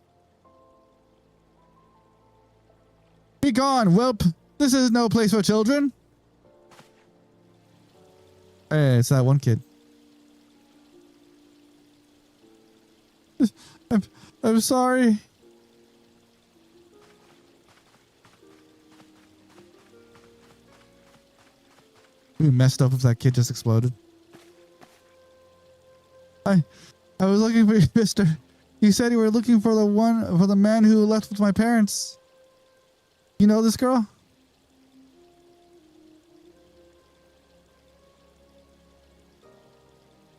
Be gone, whelp! This is no place for children. Hey, it's that one kid. I'm sorry. We messed up if that kid just exploded. I was looking for you, mister. You said you were looking for the man who left with my parents. You know this girl?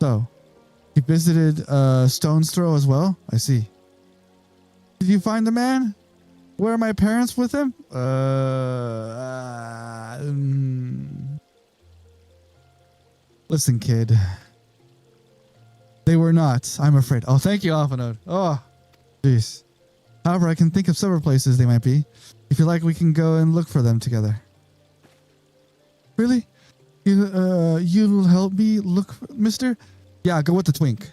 So, you visited Stone's Throw as well? I see. Did you find the man? Where are my parents with him? Listen, kid. They were not, I'm afraid. Oh, thank you, Alphanode. Oh, jeez. However, I can think of several places they might be. If you like, we can go and look for them together. Really? You'll help me look, mister? Yeah, go with the twink.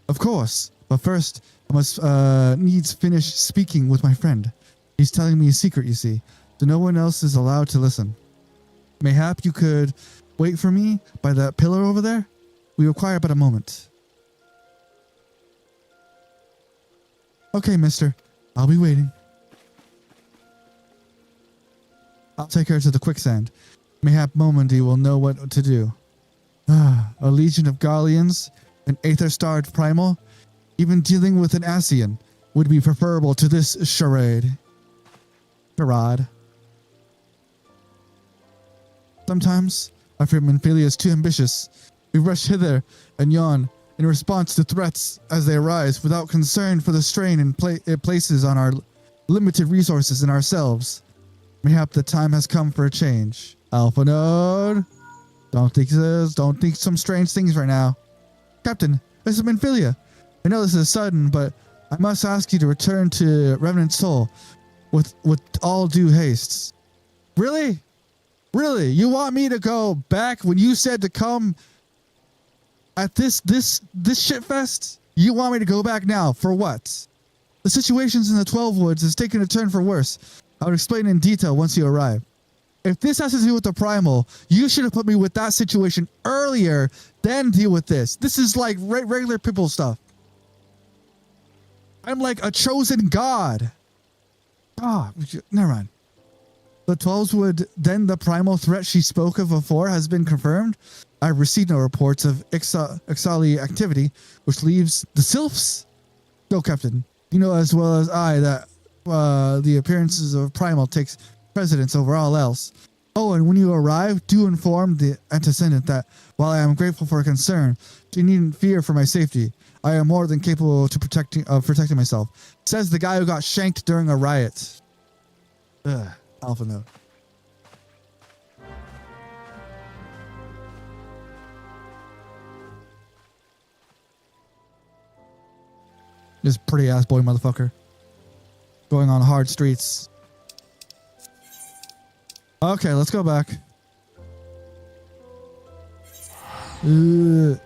Of course. But first, I must needs finish speaking with my friend. He's telling me a secret, you see. So no one else is allowed to listen. Mayhap you could wait for me by that pillar over there? We require but a moment. Okay, mister. I'll be waiting. I'll take her to the quicksand. Mayhap Momendy will know what to do. A legion of Garleans, an aether-starved primal, even dealing with an Asian would be preferable to this charade. Charade. Sometimes, I fear Menphilia is too ambitious. We rush hither and yon in response to threats as they arise without concern for the strain it places on our limited resources and ourselves. Mayhap the time has come for a change. Alpha Node, don't think some strange things right now. Captain, this is Menphilia. I know this is sudden, but I must ask you to return to Revenant Soul with all due haste. Really? Really? You want me to go back when you said to come at this shit fest? You want me to go back now for what? The situations in the 12 Woods is taking a turn for worse. I would explain in detail once you arrive. If this has to do with the primal, you should have put me with that situation earlier, then deal with this. This is like regular people stuff. I'm like a chosen god. Never mind. The 12s would then the primal threat she spoke of before has been confirmed. I've received no reports of Ixali activity, which leaves the Sylphs. Go, Captain. You know as well as I that the appearances of primal takes precedence over all else. Oh, and when you arrive, do inform the antecedent that while I am grateful for her concern, she needn't fear for my safety. I am more than capable of protecting myself. Says the guy who got shanked during a riot. Alpha Node. This pretty ass boy motherfucker. Going on hard streets. Okay, let's go back. Going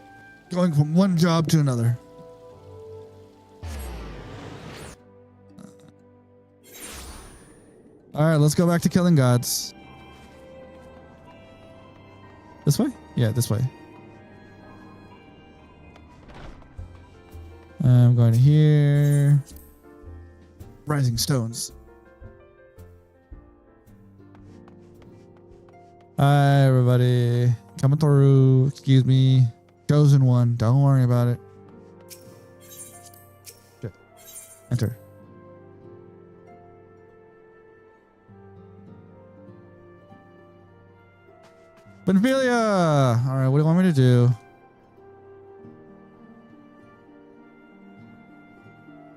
from one job to another. Alright, let's go back to killing gods. This way? Yeah, this way. I'm going to here. Rising Stones. Hi, everybody. Coming through. Excuse me. Chosen one. Don't worry about it. Shit. Enter. Benfilia! Alright, what do you want me to do?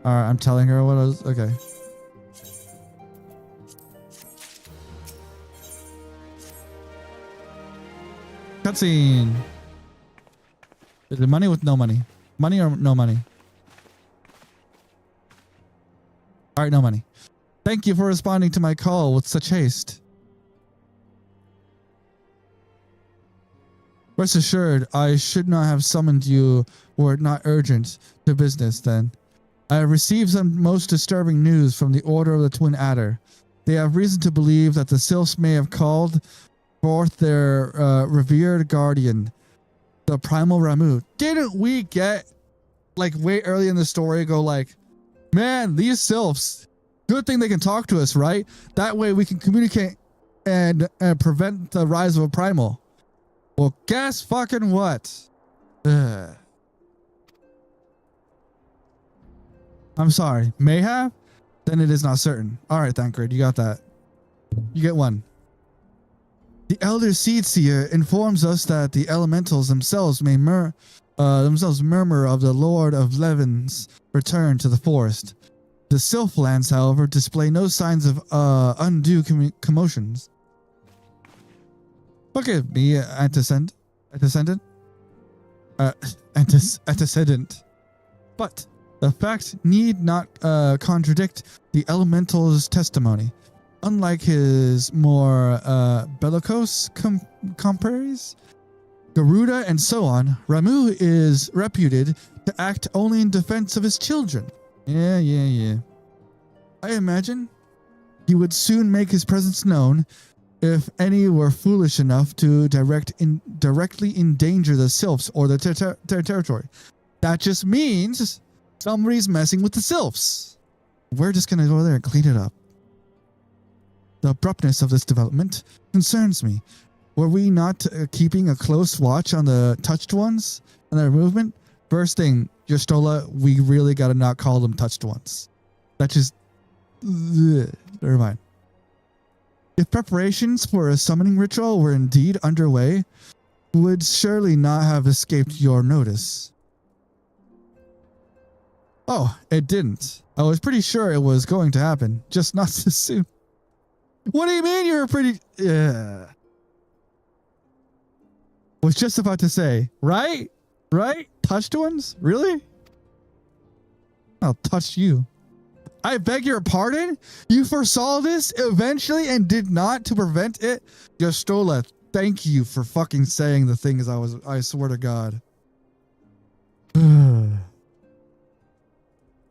Alright, I'm telling her what I was... Okay. Cutscene! Is it money with no money? Money or no money? Alright, no money. Thank you for responding to my call with such haste. Rest assured, I should not have summoned you were it not urgent to business then. I have received some most disturbing news from the Order of the Twin Adder. They have reason to believe that the Sylphs may have called forth their revered guardian, the Primal Ramu. Didn't we get, like, way early in the story go like, man, these Sylphs, good thing they can talk to us, right? That way we can communicate and prevent the rise of a Primal. Well, guess fucking what? Ugh. I'm sorry. May have? Then it is not certain. Alright, Thancred, you got that. You get one. The Elder Seedseer informs us that the elementals themselves may murmur of the Lord of Levin's return to the forest. The Sylphlands, however, display no signs of undue commotions. Forgive me, antecedent. But the fact need not contradict the elemental's testimony. Unlike his more bellicose compeers, Garuda and so on, Ramu is reputed to act only in defense of his children. Yeah. I imagine he would soon make his presence known if any were foolish enough to directly endanger the Sylphs or their territory. That just means somebody's messing with the Sylphs. We're just going to go there and clean it up. The abruptness of this development concerns me. Were we not keeping a close watch on the touched ones and their movement? First thing, Jostola, we really got to not call them touched ones. That just... Never mind. If preparations for a summoning ritual were indeed underway, would surely not have escaped your notice. Oh, it didn't. I was pretty sure it was going to happen, just not so soon. What do you mean you were pretty... Yeah. Was just about to say, right? Right? Touched ones? Really? I'll touch you. I beg your pardon? You foresaw this eventually and did not to prevent it? Jostola, thank you for fucking saying the things I swear to God.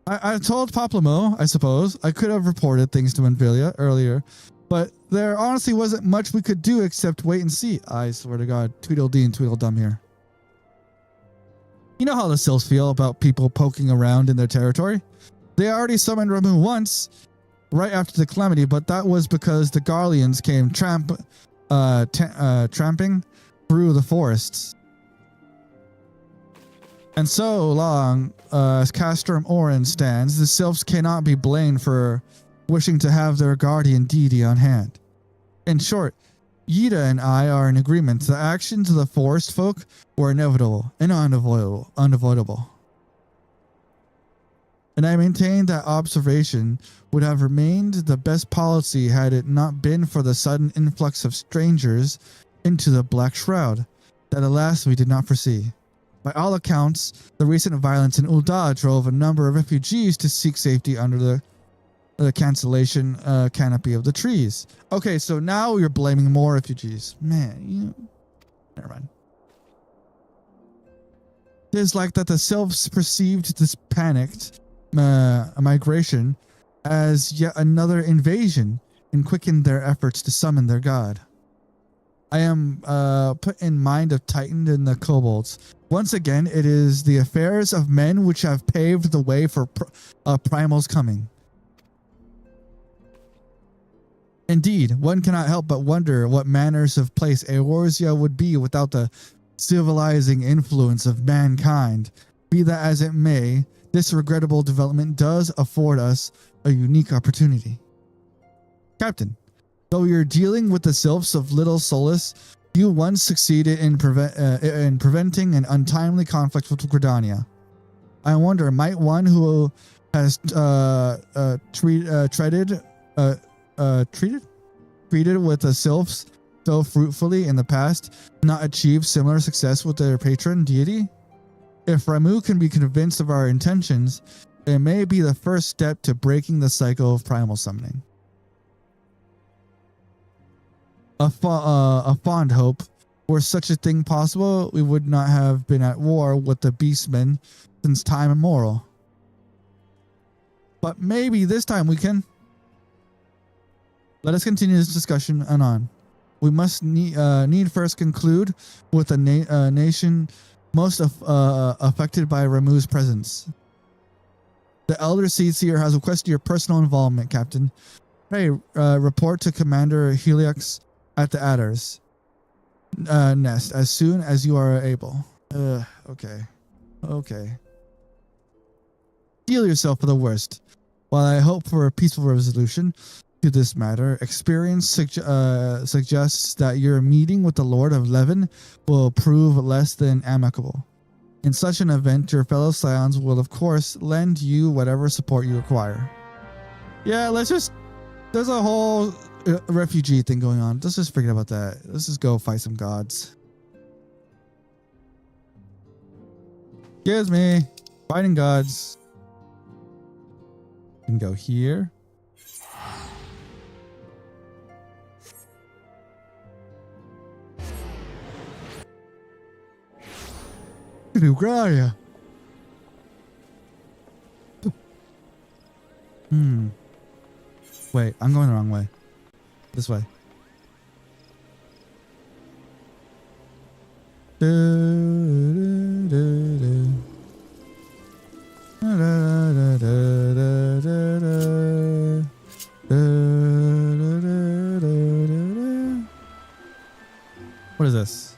I told Paplamo, I suppose. I could have reported things to Menfilia earlier, but there honestly wasn't much we could do except wait and see. I swear to God, Tweedledee and Tweedledum here. You know how the Sylphs feel about people poking around in their territory? They already summoned Ramu once, right after the calamity, but that was because the Garleans came tramping through the forests. And so long as Castrum Orin stands, the Sylphs cannot be blamed for wishing to have their guardian deity on hand. In short, Yida and I are in agreement. The actions of the forest folk were inevitable and unavoidable. And I maintain that observation would have remained the best policy had it not been for the sudden influx of strangers into the Black Shroud that alas we did not foresee. By all accounts, the recent violence in Ul'dah drove a number of refugees to seek safety under the cancellation canopy of the trees. Okay, so now you're blaming more refugees. Man, never mind. It is like that the Sylphs perceived this panicked migration as yet another invasion and quickened their efforts to summon their god. I am put in mind of Titan and the kobolds. Once again, it is the affairs of men which have paved the way for Primal's coming. Indeed, one cannot help but wonder what manners of place Eorzea would be without the civilizing influence of mankind. Be that as it may, this regrettable development does afford us a unique opportunity. Captain, though you're dealing with the Sylphs of little solace, You once succeeded in preventing an untimely conflict with Gridania. I wonder, might one who has treated with the sylphs so fruitfully in the past not achieve similar success with their patron deity? If Ramuh can be convinced of our intentions, it may be the first step to breaking the cycle of primal summoning. A fond hope. Were such a thing possible, we would not have been at war with the beastmen since time immemorial. But maybe this time we can. Let us continue this discussion anon. We must need first conclude with the nation most affected by Ramuh's presence. The Elder Seedseer has requested your personal involvement, Captain. Hey, report to Commander Heliox at the Adders nest as soon as you are able. Okay. Steel yourself for the worst. While I hope for a peaceful resolution to this matter, experience suggests that your meeting with the Lord of Levin will prove less than amicable. In such an event, your fellow Scions will of course lend you whatever support you require. Yeah, there's a whole refugee thing going on. Let's just forget about that. Let's just go fight some gods. Excuse me. Fighting gods. Can go here. Ugraya. Wait, I'm going the wrong way. This way. What is this?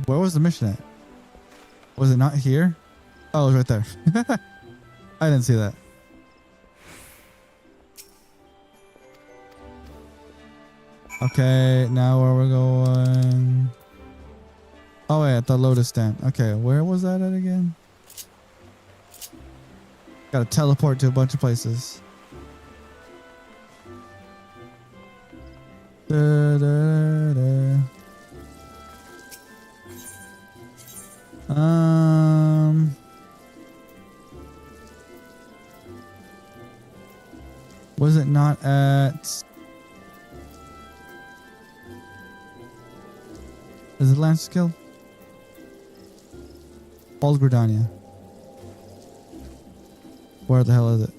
Where was the mission at? Was it not here? Oh, it was right there. I didn't see that. Okay, now where we're going? Oh wait, at the Lotus stand. Okay, where was that at again? Gotta teleport to a bunch of places. Was it not at... Is it Lance Skill? Old Gridania. Where the hell is it?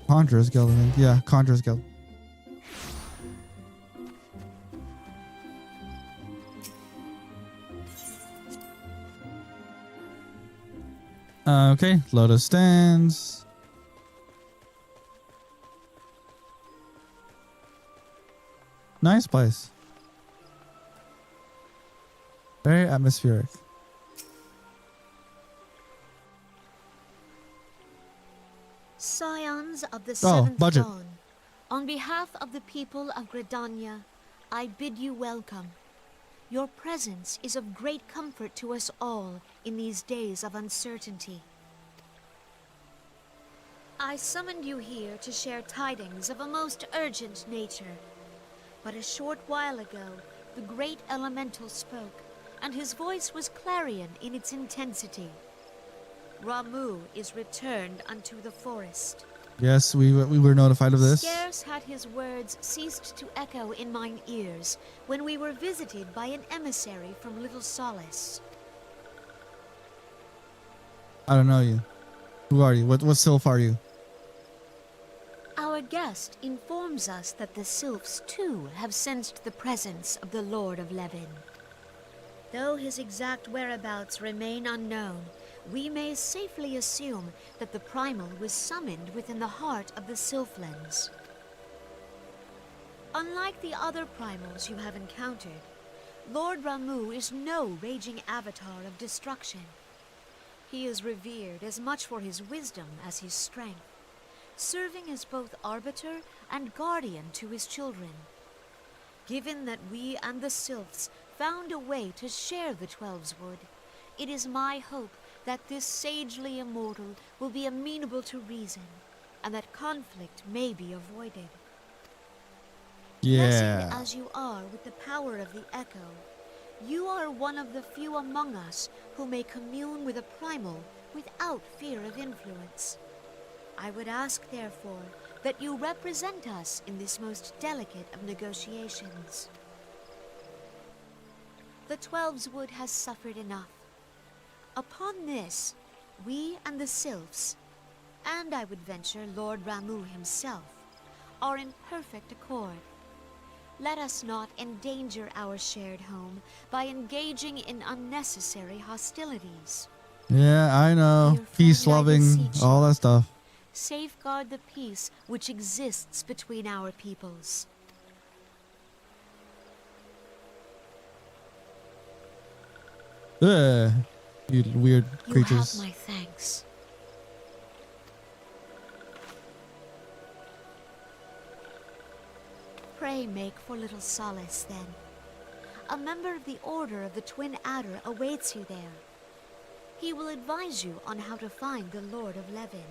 Conjurer's Guild, I think. Yeah, Conjurer's Guild. Okay, Lotus stands. Nice place. Very atmospheric. Scions of the Seventh budget. Dawn, on behalf of the people of Gridania, I bid you welcome. Your presence is of great comfort to us all in these days of uncertainty. I summoned you here to share tidings of a most urgent nature. But a short while ago, the great elemental spoke, and his voice was clarion in its intensity. Ramuh is returned unto the forest. Yes, we were notified of this. Scarce had his words ceased to echo in mine ears when we were visited by an emissary from Little Solace. I don't know you. Who are you? What sylph are you? Our guest informs us that the sylphs too have sensed the presence of the Lord of Levin. Though his exact whereabouts remain unknown, we may safely assume that the primal was summoned within the heart of the Sylphlands. Unlike the other primals you have encountered, Lord Ramuh is no raging avatar of destruction. He is revered as much for his wisdom as his strength, serving as both arbiter and guardian to his children. Given that we and the Sylphs found a way to share the Twelveswood, it is my hope that this sagely immortal will be amenable to reason, and that conflict may be avoided. Yeah. Blessed as you are with the power of the Echo, you are one of the few among us who may commune with a primal without fear of influence. I would ask, therefore, that you represent us in this most delicate of negotiations. The Twelveswood has suffered enough. Upon this, we and the Sylphs, and I would venture Lord Ramu himself, are in perfect accord. Let us not endanger our shared home by engaging in unnecessary hostilities. Yeah, I know. Dear friend, Peace I loving, beseech all you. that stuff. Safeguard the peace which exists between our peoples. Ugh, you weird You creatures. have my thanks. Pray make for little solace, then. A member of the Order of the Twin Adder awaits you there. He will advise you on how to find the Lord of Levin.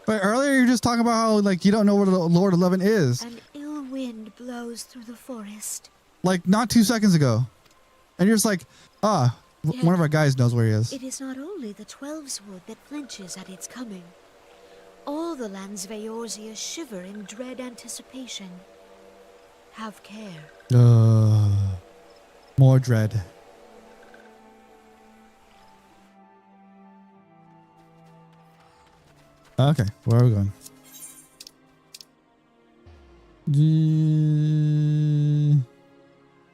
But earlier you were just talking about how like you don't know where the Lord of Levin is. An ill wind blows through the forest. Like not 2 seconds ago. And you're just like, one of our guys knows where he is. It is not only the Twelveswood that flinches at its coming. All the lands Veorzia shiver in dread anticipation. Have care. More dread. Okay, where are we going?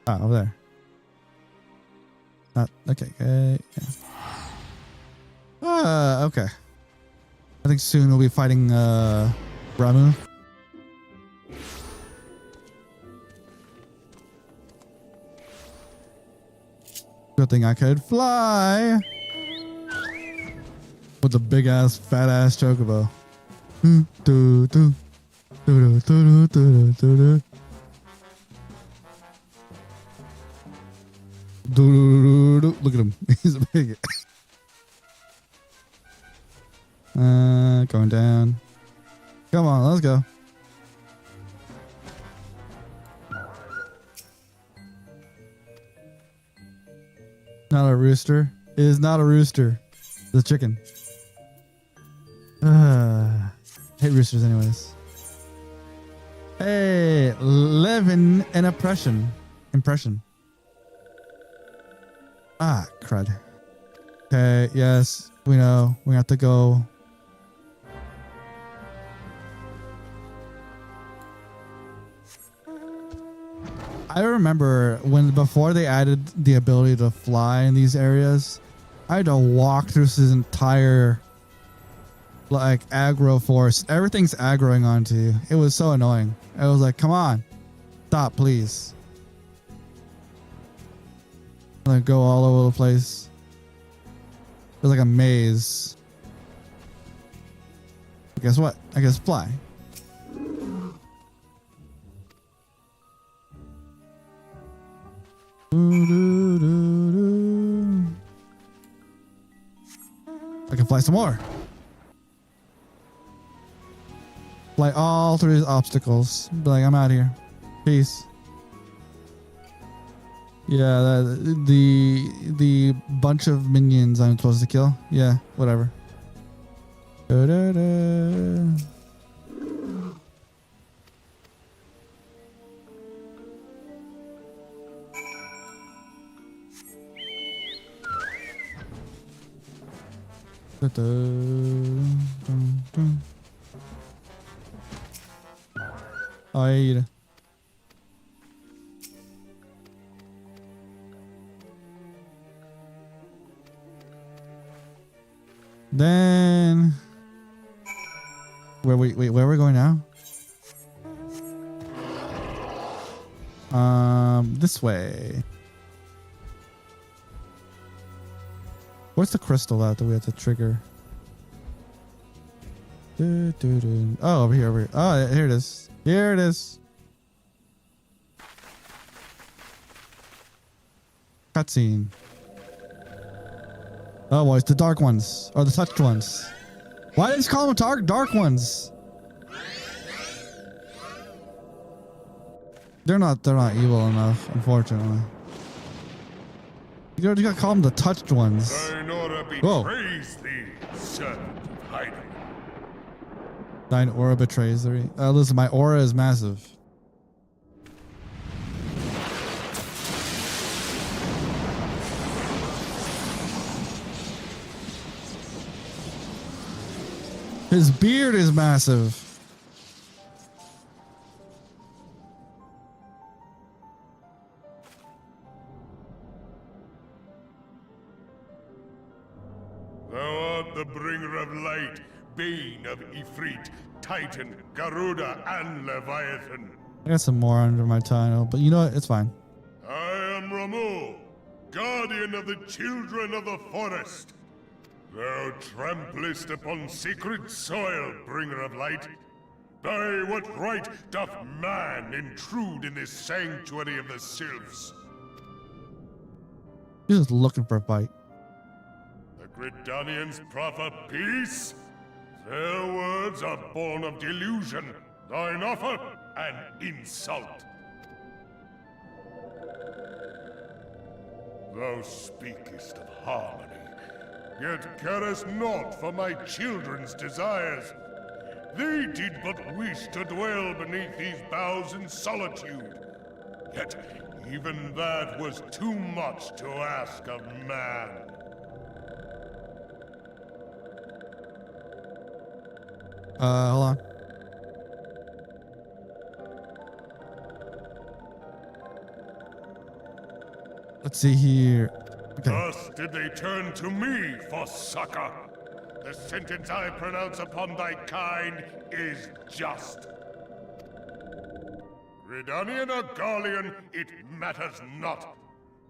Over there. Okay. Yeah. Okay. I think soon we'll be fighting Ramu. Good thing I could fly with a big ass, fat ass chocobo. Look at him. He's a big. Going down. Come on, let's go. Not a rooster. It is not a rooster. It's a chicken. Hate roosters anyways. Hey, Levin and impression. Crud. Okay, yes, we know. We have to go. I remember before they added the ability to fly in these areas, I had to walk through this entire like aggro forest. Everything's aggroing onto you. It was so annoying. I was like, come on, stop, please. Like go all over the place. It was like a maze. Guess what? I guess fly. I can fly some more. Fly all through these obstacles. Be like, I'm out here. Peace. Yeah, the bunch of minions I'm supposed to kill. Yeah, whatever. Da-da-da. Ay. Then where where are we going now? This way. Where's the crystal at that we have to trigger? Oh, over here, over here. Oh, here it is. Here it is. Cutscene. Oh, well, it's the dark ones. Or the touched ones. Why did they call them dark ones? They're not evil enough, unfortunately. You gotta call them the touched ones. Whoa. Thine aura betrays thee. Listen, my aura is massive. His beard is massive. Thou art the bringer of light, bane of Ifrit, Titan, Garuda, and Leviathan. I got some more under my title, but you know what? It's fine. I am Ramu, guardian of the children of the forest. Thou tramplest upon sacred soil, bringer of light. By what right doth man intrude in this sanctuary of the sylphs? He's just looking for a fight. The Gridanians proffer peace? Their words are born of delusion, thine offer an insult. Thou speakest of harmony, yet carest naught for my children's desires. They did but wish to dwell beneath these boughs in solitude. Yet even that was too much to ask of man. Hold on. Let's see here. Okay. Thus did they turn to me for succor. The sentence I pronounce upon thy kind is just. Gridanian or Garlean, it matters not.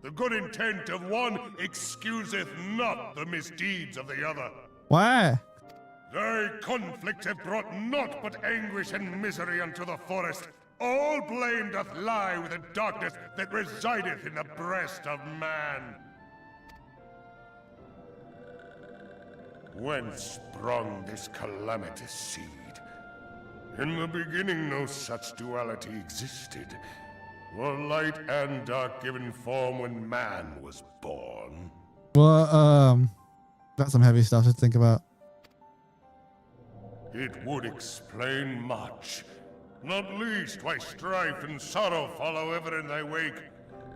The good intent of one excuseth not the misdeeds of the other. Why? Thy conflicts have brought naught but anguish and misery unto the forest. All blame doth lie with the darkness that resideth in the breast of man. Whence sprung this calamitous seed? In the beginning no such duality existed. Were light and dark given form when man was born? Well, got some heavy stuff to think about. It would explain much. Not least why strife and sorrow follow ever in thy wake.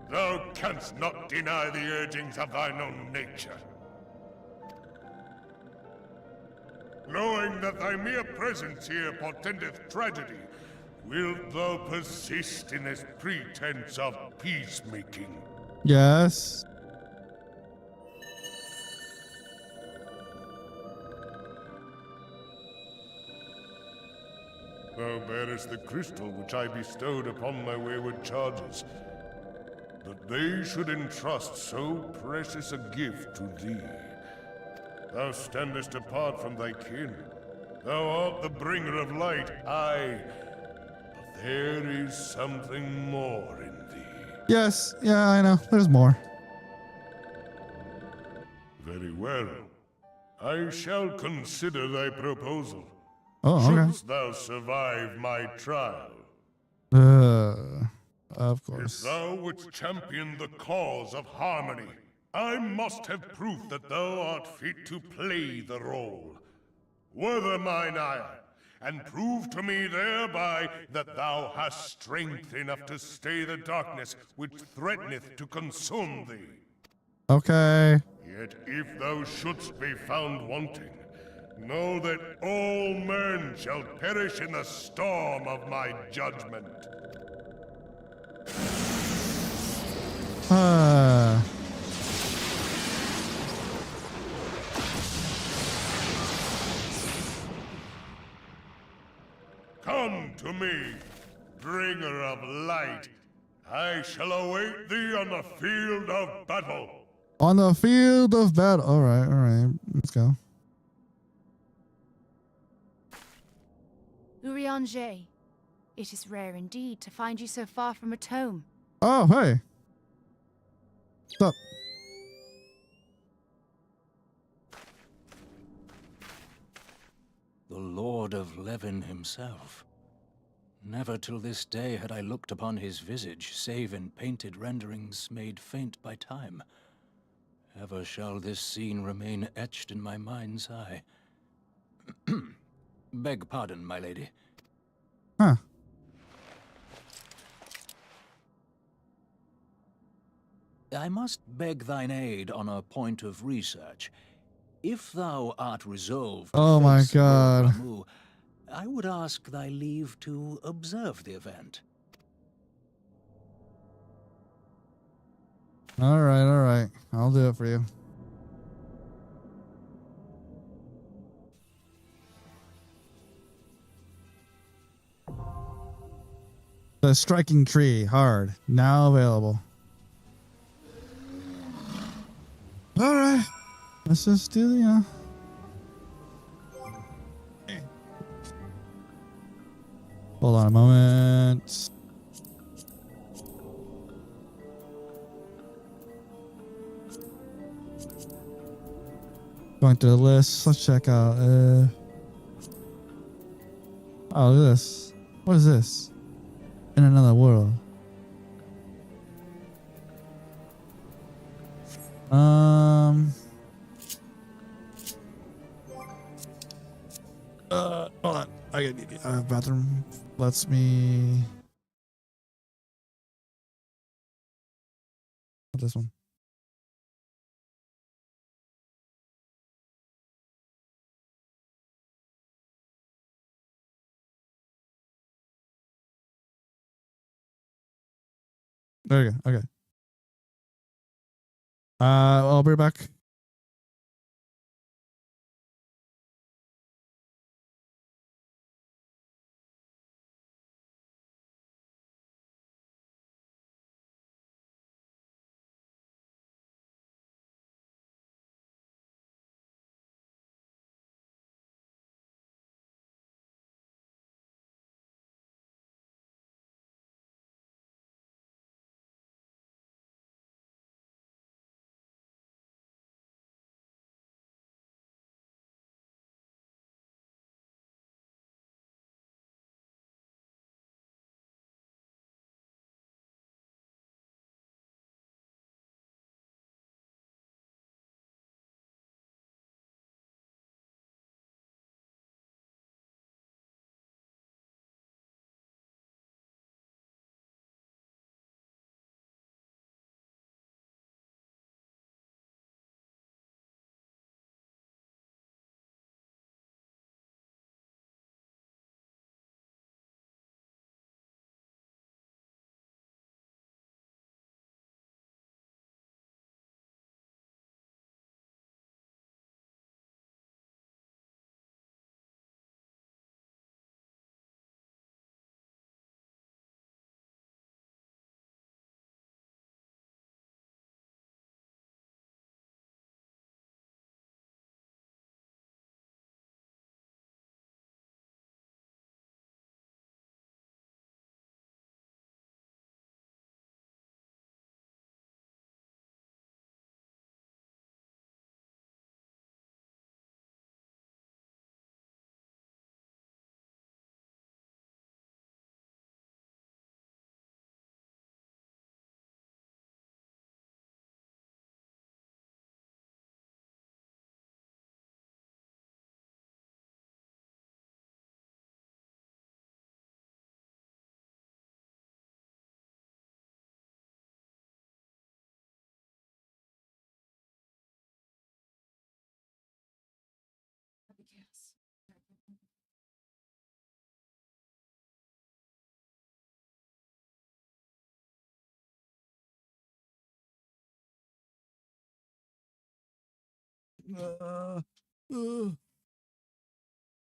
Thou canst not deny the urgings of thine own nature. Knowing that thy mere presence here portendeth tragedy, wilt thou persist in this pretense of peacemaking? Yes. Thou bearest the crystal which I bestowed upon my wayward charges. That they should entrust so precious a gift to thee. Thou standest apart from thy kin. Thou art the bringer of light, aye. But there is something more in thee. Yes. Yeah, I know. There's more. Very well. I shall consider thy proposal. Oh, okay. Shouldst thou survive my trial. Of If course. thou wouldst champion the cause of harmony, I must have proof that thou art fit to play the role. Wither mine ire, and prove to me thereby that thou hast strength enough to stay the darkness which threateneth to consume thee. Okay. Yet if thou shouldst be found wanting, know that all men shall perish in the storm of my judgment. Come to me, bringer of light. I shall await thee on the field of battle. On the field of battle. All right. Let's go. Urianger, it is rare indeed to find you so far from a tome. Oh, hey. What's up? The Lord of Levin himself. Never till this day had I looked upon his visage, save in painted renderings made faint by time. Ever shall this scene remain etched in my mind's eye. Beg pardon, my lady. Huh. I must beg thine aid on a point of research. If thou art resolved to Oh my face Lord God. Ramu, I would ask thy leave to observe the event. All right. I'll do it for you. The striking tree, hard, now available. All right, let's just do the. Hold on a moment. Going through the list. Let's check out. Oh, look at this. What is this? In another world. Hold on. I gotta need bathroom. Lets me. This one. There you go. Okay. I'll be back.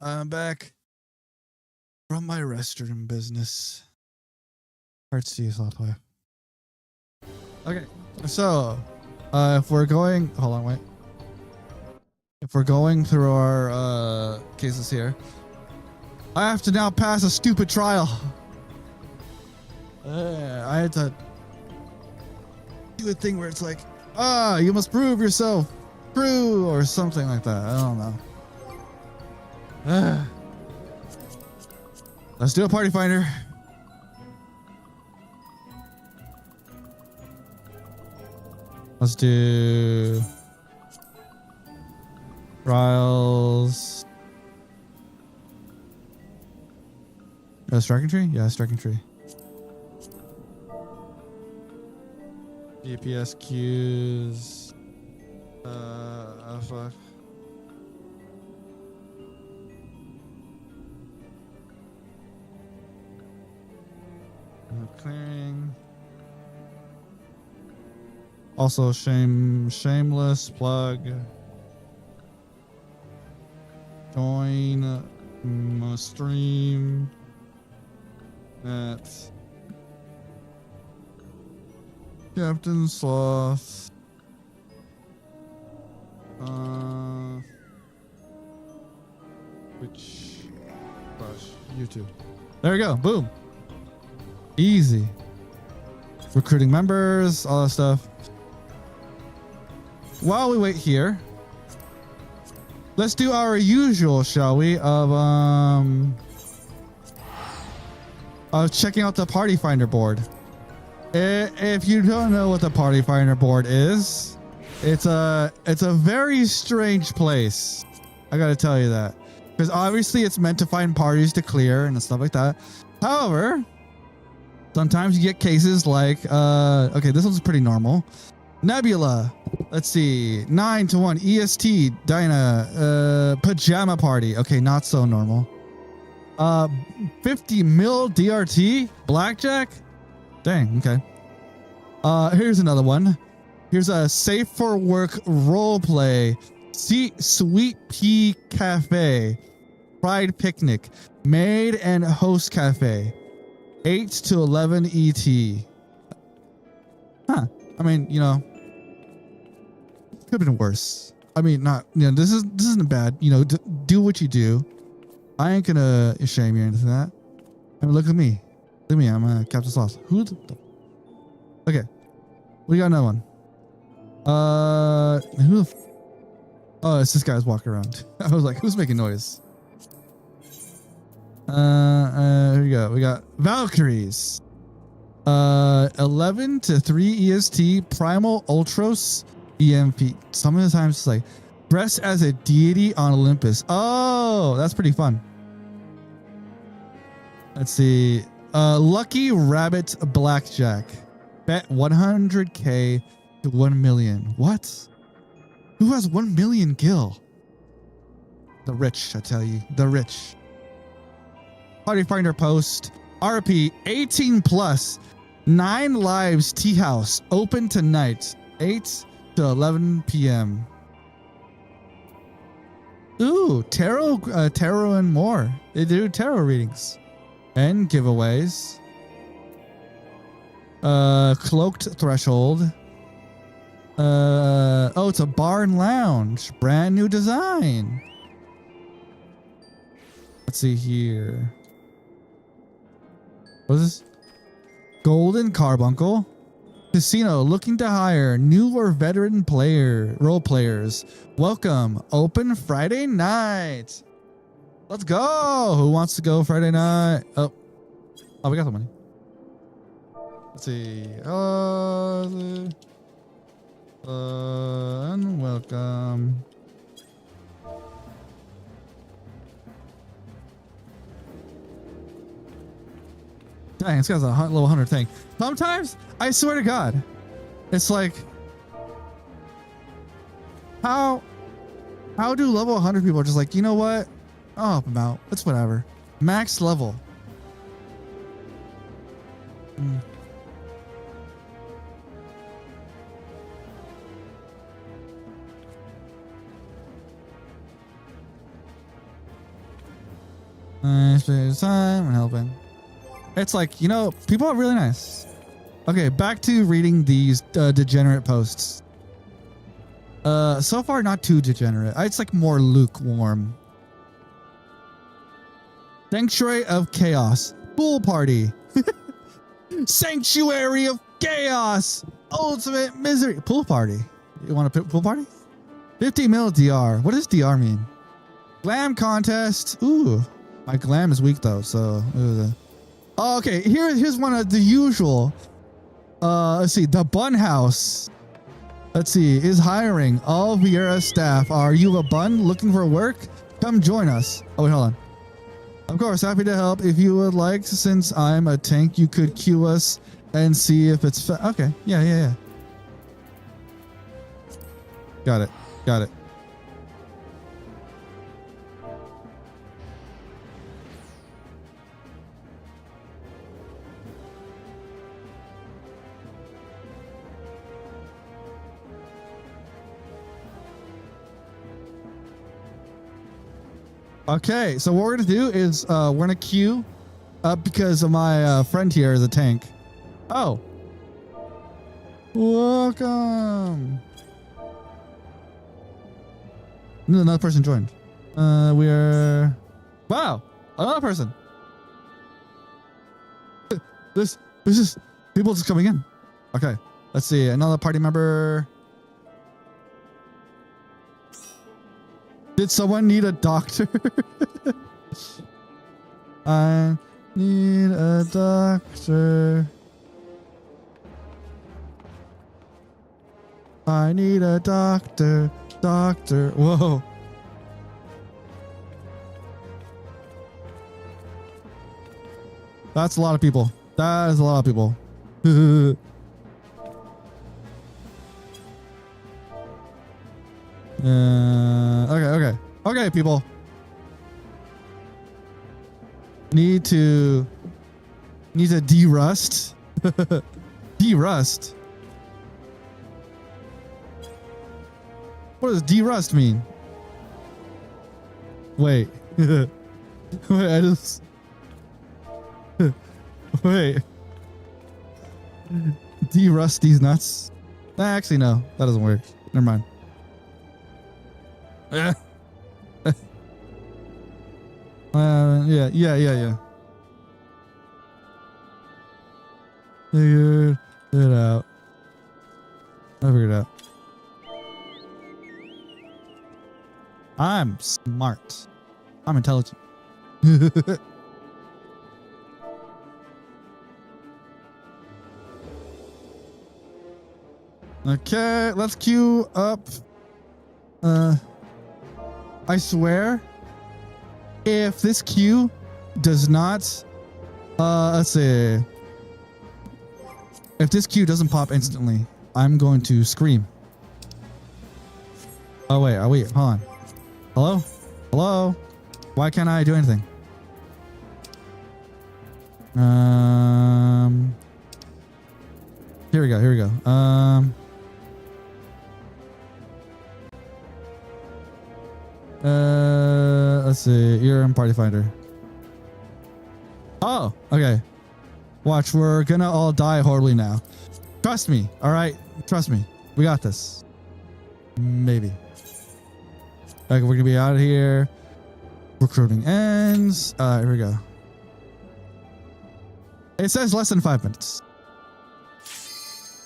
I'm back from my restroom business. Hearts to you, Slapway. Okay, so If we're going, hold on, wait. If we're going through our cases here, I have to now pass a stupid trial. I had to do a thing where it's like, you must prove yourself true or something like that. I don't know. Let's do a party finder. Let's do trials. Striking tree? Yeah, striking tree. GPS cues. Fuck. Clearing. Also, shameless plug. Join my stream at Captain Sloth. Which YouTube. There we go. Boom. Easy. Recruiting members, all that stuff. While we wait here, let's do our usual, shall we? Of checking out the party finder board. If you don't know what the party finder board is, it's a very strange place. I gotta tell you that, because obviously it's meant to find parties to clear and stuff like that. However, sometimes you get cases like okay, this one's pretty normal. Nebula. Let's see. 9 to 1 EST Dinah pajama party. Okay, not so normal. 50 mil DRT blackjack. Dang, okay. Here's another one. Here's a safe for work role play. Sweet Pea Cafe. Pride picnic. Maid and host cafe. 8 to 11 ET. Huh. I mean, you know, could have been worse. I mean, not, you know, this isn't bad. You know, do what you do. I ain't gonna shame you into that. I mean, look at me. Look at me. I'm a Captain Sauce. Who the okay. We got another one. Who the oh, it's this guy's walking around. I was like, who's making noise? Here we go. We got Valkyries. 11 to 3 EST Primal Ultros EMP. Sometimes it's like dress as a deity on Olympus. Oh, that's pretty fun. Let's see. Lucky Rabbit Blackjack. Bet 100k to 1 million. What? Who has 1 million gil? The rich, I tell you. The rich. Party Finder post. RP 18 plus. 9 lives tea house. Open tonight. 8 to 11 p.m. Ooh, tarot and more. They do tarot readings and giveaways. Cloaked threshold. Oh, it's a bar and lounge. Brand new design. Let's see here. What is this? Golden Carbuncle. Casino looking to hire new or veteran role players. Welcome. Open Friday night. Let's go. Who wants to go Friday night? Oh, we got the money. Let's see. And welcome. Dang, this guy's a level 100 thing. Sometimes, I swear to God, it's like, how do level 100 people are just like, you know what? I'll help him out. It's whatever. Max level. Spend time and helping. It's like, you know, people are really nice. Okay, back to reading these degenerate posts. So far not too degenerate. It's like more lukewarm. Sanctuary of Chaos. Pool party. Sanctuary of Chaos. Ultimate misery. Pool party. You want a pool party? 50 mil DR. What does DR mean? Glam contest. Ooh. My glam is weak though, so. Oh, okay, here's one of the usual. Let's see. The Bun House. Let's see. Is hiring. All Viera staff. Are you a bun looking for work? Come join us. Oh, wait, hold on. Of course, happy to help. If you would like, since I'm a tank, you could queue us and see if it's okay. Yeah. Got it. Okay, so what we're gonna do is we're gonna queue up because of my friend here is a tank. Oh, welcome. Another person joined. We're wow, another person. This is people just coming in. Okay, let's see another party member. Did someone need a doctor? I need a doctor. I need a doctor. Doctor. Whoa. That's a lot of people. That is a lot of people. Okay, people. Need to derust. Derust. What does derust mean? Wait. Wait, I just wait. Derust these nuts. Actually, no, that doesn't work. Never mind. Yeah. Yeah. Figured it out. I figured it out. I'm smart. I'm intelligent. Okay, let's queue up. I swear, if this queue does not, let's see, if this queue doesn't pop instantly, I'm going to scream. Oh wait, hold on. Hello? Why can't I do anything? Here we go. Let's see. You're in Party Finder. Oh, okay. Watch, we're gonna all die horribly now. Trust me, all right? Trust me. We got this. Maybe. Okay, we're gonna be out of here. Recruiting ends. Here we go. It says less than 5 minutes.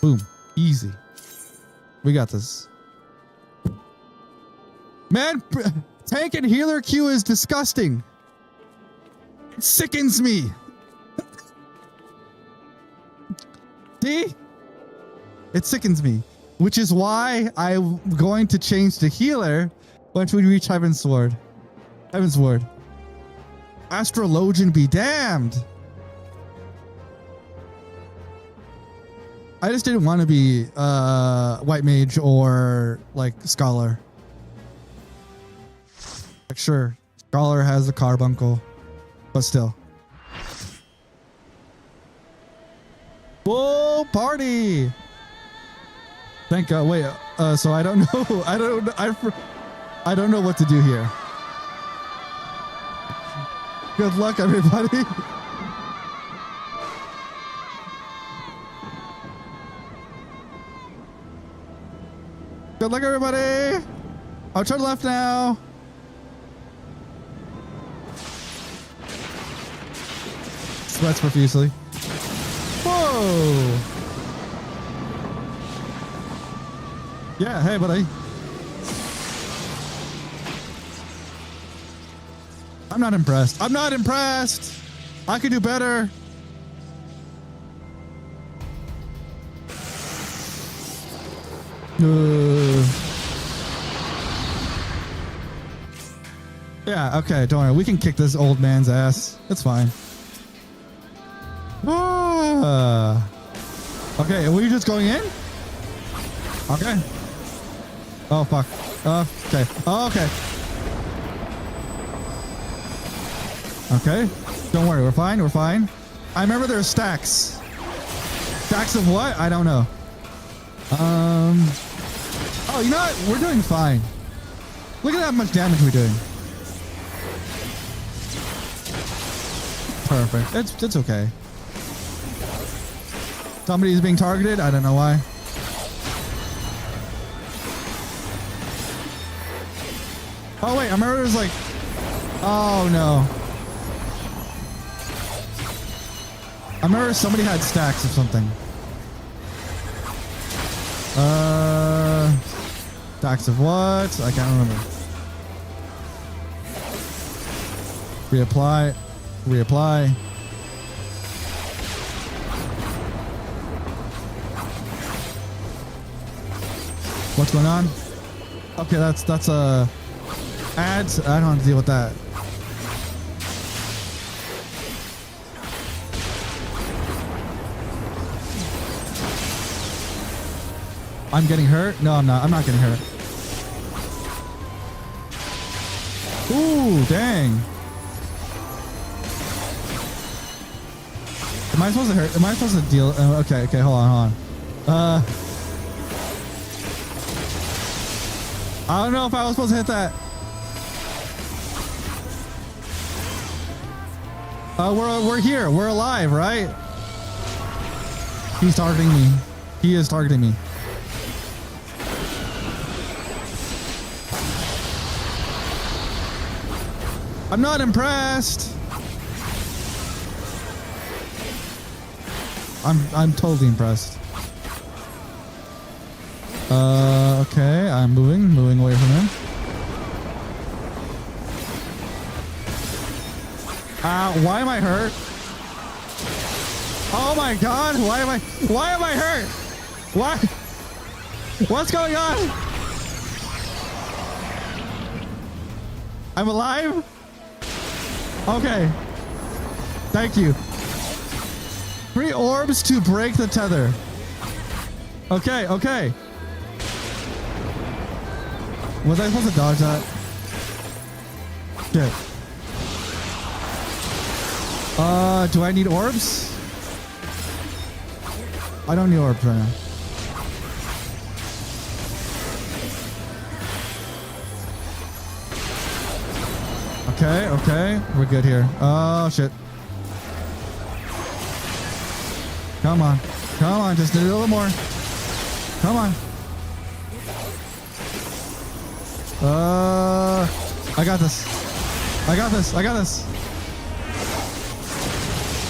Boom. Easy. We got this. Man, tank and healer queue is disgusting. It sickens me. See? It sickens me. Which is why I'm going to change to healer once we reach Heaven's Ward. Heaven's Ward. Astrologian be damned. I just didn't want to be white mage or like scholar. Like sure, scholar has a carbuncle, but still. Whoa, party! Thank God. Wait, so I don't know. I don't know what to do here. Good luck, everybody. Good Good luck, everybody. I'll turn left now. Sweats profusely. Whoa. Yeah, hey, buddy. I'm not impressed. I'm not impressed. I could do better. Yeah, okay, don't worry. We can kick this old man's ass. It's fine. Okay, were you just going in? Okay. Oh, fuck. Okay. Okay. Okay. Don't worry, we're fine, we're fine. I remember there's stacks. Stacks of what? I don't know. Oh, you know what? We're doing fine. Look at how much damage we're doing. Perfect. It's okay. Somebody's being targeted. I don't know why. Oh wait, I remember it was like, oh no. I remember somebody had stacks of something. Stacks of what? I can't remember. Reapply. Reapply. What's going on? Okay, that's ads. I don't have to deal with that. I'm getting hurt? No, I'm not. I'm not getting hurt. Ooh, dang. Am I supposed to hurt? Am I supposed to deal? Okay, okay, hold on, hold on. I don't know if I was supposed to hit that. We're here. We're alive, right? He's targeting me. He is targeting me. I'm not impressed. I'm totally impressed. Okay, I'm moving away from him. Why am I hurt? Oh my god, why am I hurt? Why? What's going on? I'm alive? Okay. Thank you. 3 orbs to break the tether. Okay, okay. Was I supposed to dodge that? Shit. Do I need orbs? I don't need orbs right now. Okay, okay. We're good here. Oh, shit. Come on. Come on, just do a little more. Come on. I got this. I got this. I got this.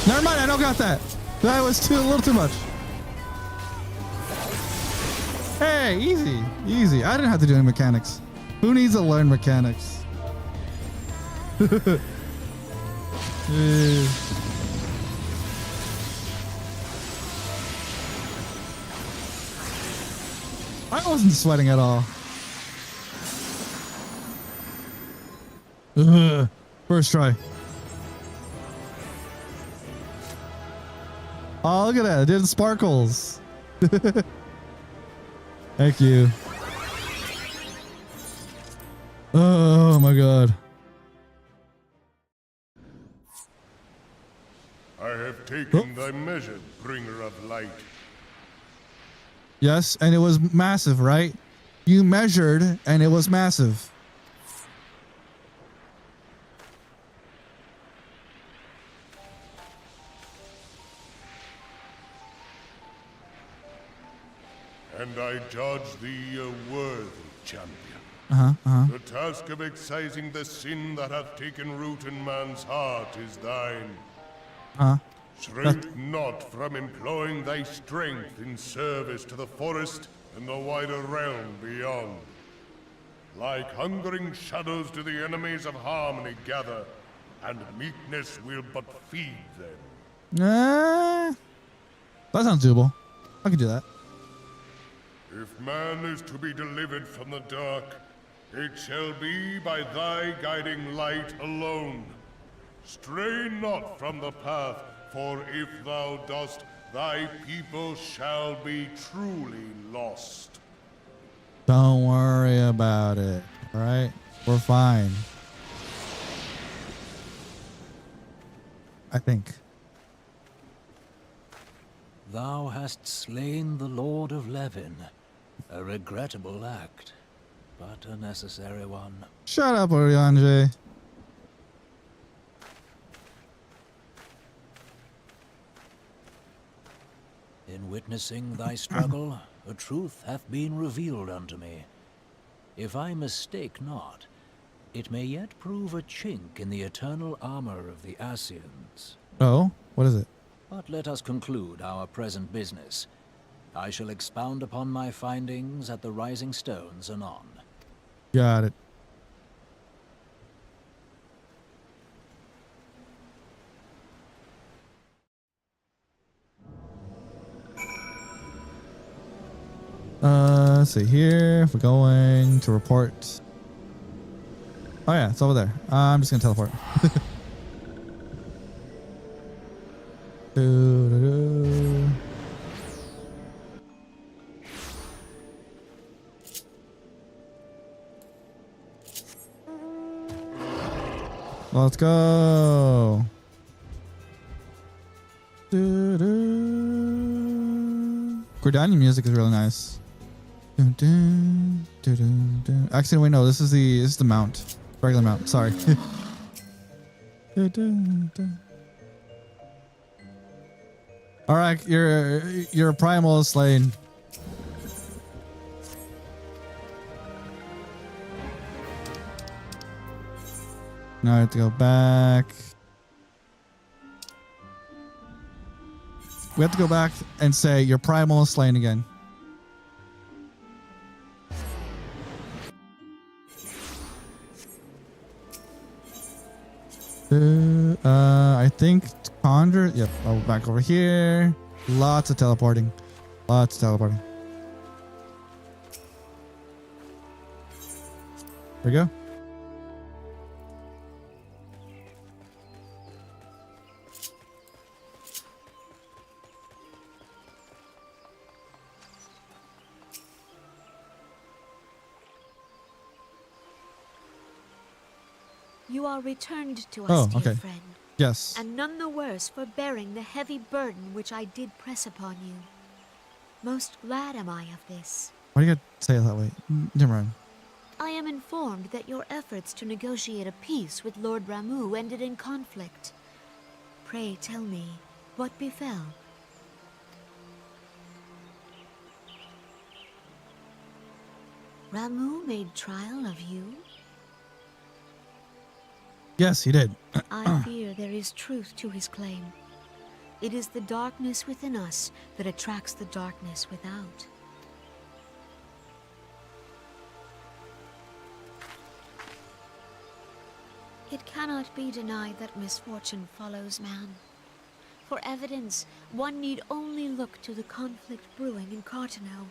Never mind, I don't got that. That was a little too much. Hey, easy. Easy. I didn't have to do any mechanics. Who needs to learn mechanics? I wasn't sweating at all. First try. Oh, look at that. It did sparkles. Thank you. Oh my god. I have taken thy measure, bringer of light. Yes, and it was massive, right? You measured and it was massive. And I judge thee a worthy champion. The task of excising the sin that hath taken root in man's heart is thine. Shrink not from employing thy strength in service to the forest and the wider realm beyond. Like hungering shadows do the enemies of harmony gather, and meekness will but feed them. That sounds doable. I can do that. If man is to be delivered from the dark, it shall be by thy guiding light alone. Stray not from the path, for if thou dost, thy people shall be truly lost. Don't worry about it. All right? We're fine. I think. Thou hast slain the Lord of Levin. A regrettable act, but a necessary one. Shut up, Oriange. In witnessing thy struggle, a truth hath been revealed unto me. If I mistake not, it may yet prove a chink in the eternal armor of the Ascians. Oh, what is it? But let us conclude our present business. I shall expound upon my findings at the Rising Stones anon. Got it. Let's see here. If we're going to report. Oh yeah, it's over there. I'm just gonna teleport. Doo-doo-doo. Let's go. Gordanian music is really nice. Actually, wait, no. This is the mount, regular mount. Sorry. All right, your primal is slain. Now I have to go back. We have to go back and say your primal is slain again. I think conjure. Yep, I'll back over here. Lots of teleporting. Lots of teleporting. There we go. You are returned to us, dear friend. Yes. And none the worse for bearing the heavy burden which I did press upon you. Most glad am I of this. Why do you gotta say it that way? Never mind. I am informed that your efforts to negotiate a peace with Lord Ramuh ended in conflict. Pray tell me, what befell? Ramuh made trial of you? Yes, he did. I fear there is truth to his claim. It is the darkness within us that attracts the darkness without. It cannot be denied that misfortune follows man. For evidence, one need only look to the conflict brewing in Cartano,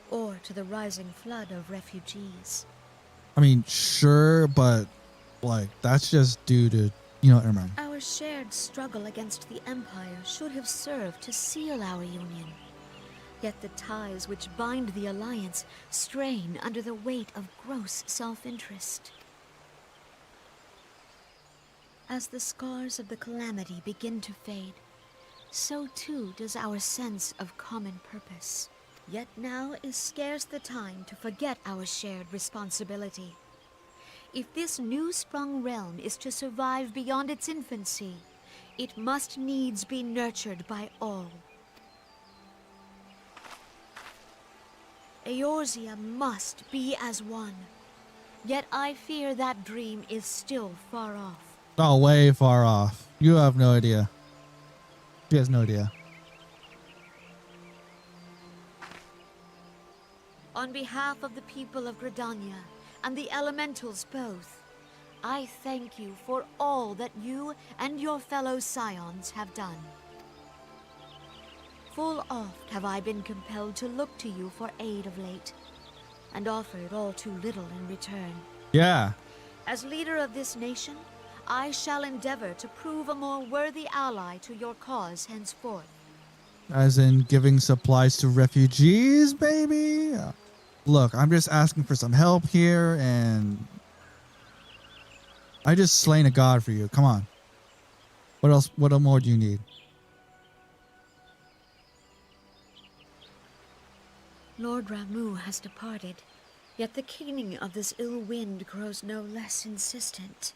or to the rising flood of refugees. I mean, sure, but like that's just due to, never mind. Our shared struggle against the Empire should have served to seal our union. Yet the ties which bind the Alliance strain under the weight of gross self-interest. As the scars of the calamity begin to fade, so too does our sense of common purpose. Yet now is scarce the time to forget our shared responsibility. If this new-sprung realm is to survive beyond its infancy, it must needs be nurtured by all. Eorzea must be as one. Yet I fear that dream is still far off. Oh, way far off. You have no idea. She has no idea. On behalf of the people of Gridania and the elementals both, I thank you for all that you and your fellow scions have done. Full oft have I been compelled to look to you for aid of late, and offered all too little in return. Yeah. As leader of this nation, I shall endeavor to prove a more worthy ally to your cause henceforth. As in giving supplies to refugees, baby? Look, I'm just asking for some help here, and I just slain a god for you. Come on. What else? What more do you need? Lord Ramu has departed, yet the keening of this ill wind grows no less insistent.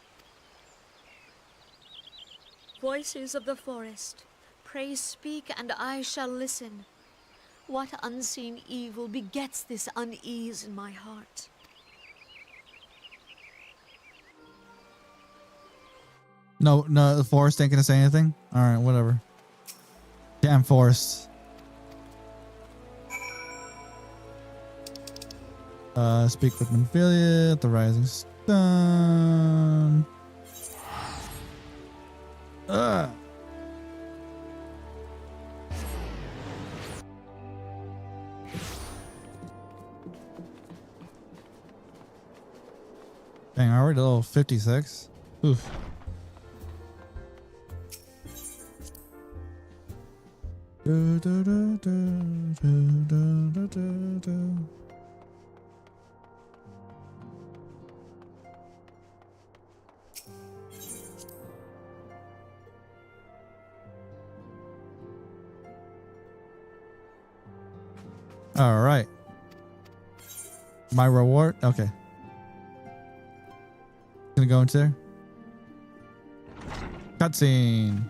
Voices of the forest, pray speak and I shall listen. What unseen evil begets this unease in my heart? No, the forest ain't gonna say anything? Alright, whatever. Damn forest. Speak with an affiliate, the rising sun. Dang, I already level 56. Oof. Do, do, do, do, do, do, do, do. All right. My reward. Okay. Gonna go into there. Cutscene.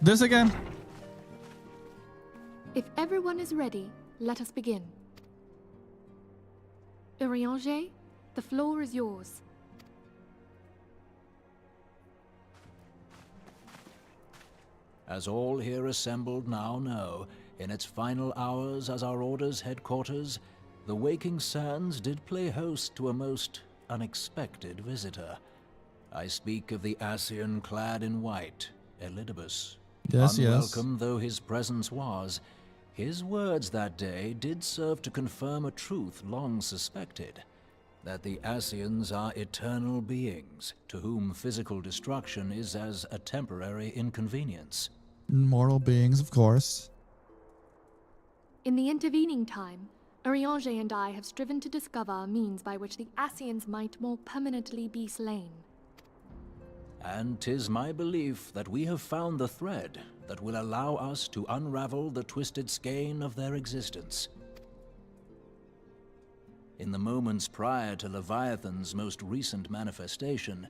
This again. If everyone is ready, let us begin. Urianger, the floor is yours. As all here assembled now know, in its final hours as our Order's headquarters, the waking sands did play host to a most unexpected visitor. I speak of the Ascian clad in white, Elidibus. Yes, Unwelcome though his presence was, his words that day did serve to confirm a truth long suspected, that the Ascians are eternal beings, to whom physical destruction is as a temporary inconvenience. Mortal beings, of course. In the intervening time, Urianger and I have striven to discover a means by which the Ascians might more permanently be slain. And 'tis my belief that we have found the thread that will allow us to unravel the twisted skein of their existence. In the moments prior to Leviathan's most recent manifestation,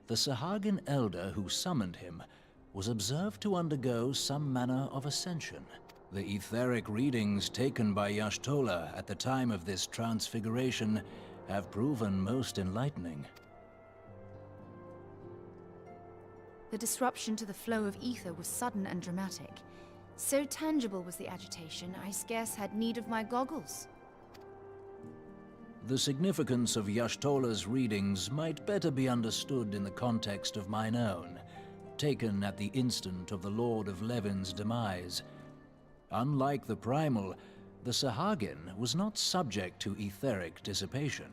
the Sahagin elder who summoned him was observed to undergo some manner of ascension. The etheric readings taken by Y'ashtola at the time of this transfiguration have proven most enlightening. The disruption to the flow of ether was sudden and dramatic. So tangible was the agitation, I scarce had need of my goggles. The significance of Y'ashtola's readings might better be understood in the context of mine own, taken at the instant of the Lord of Levin's demise. Unlike the Primal, the Sahagin was not subject to etheric dissipation.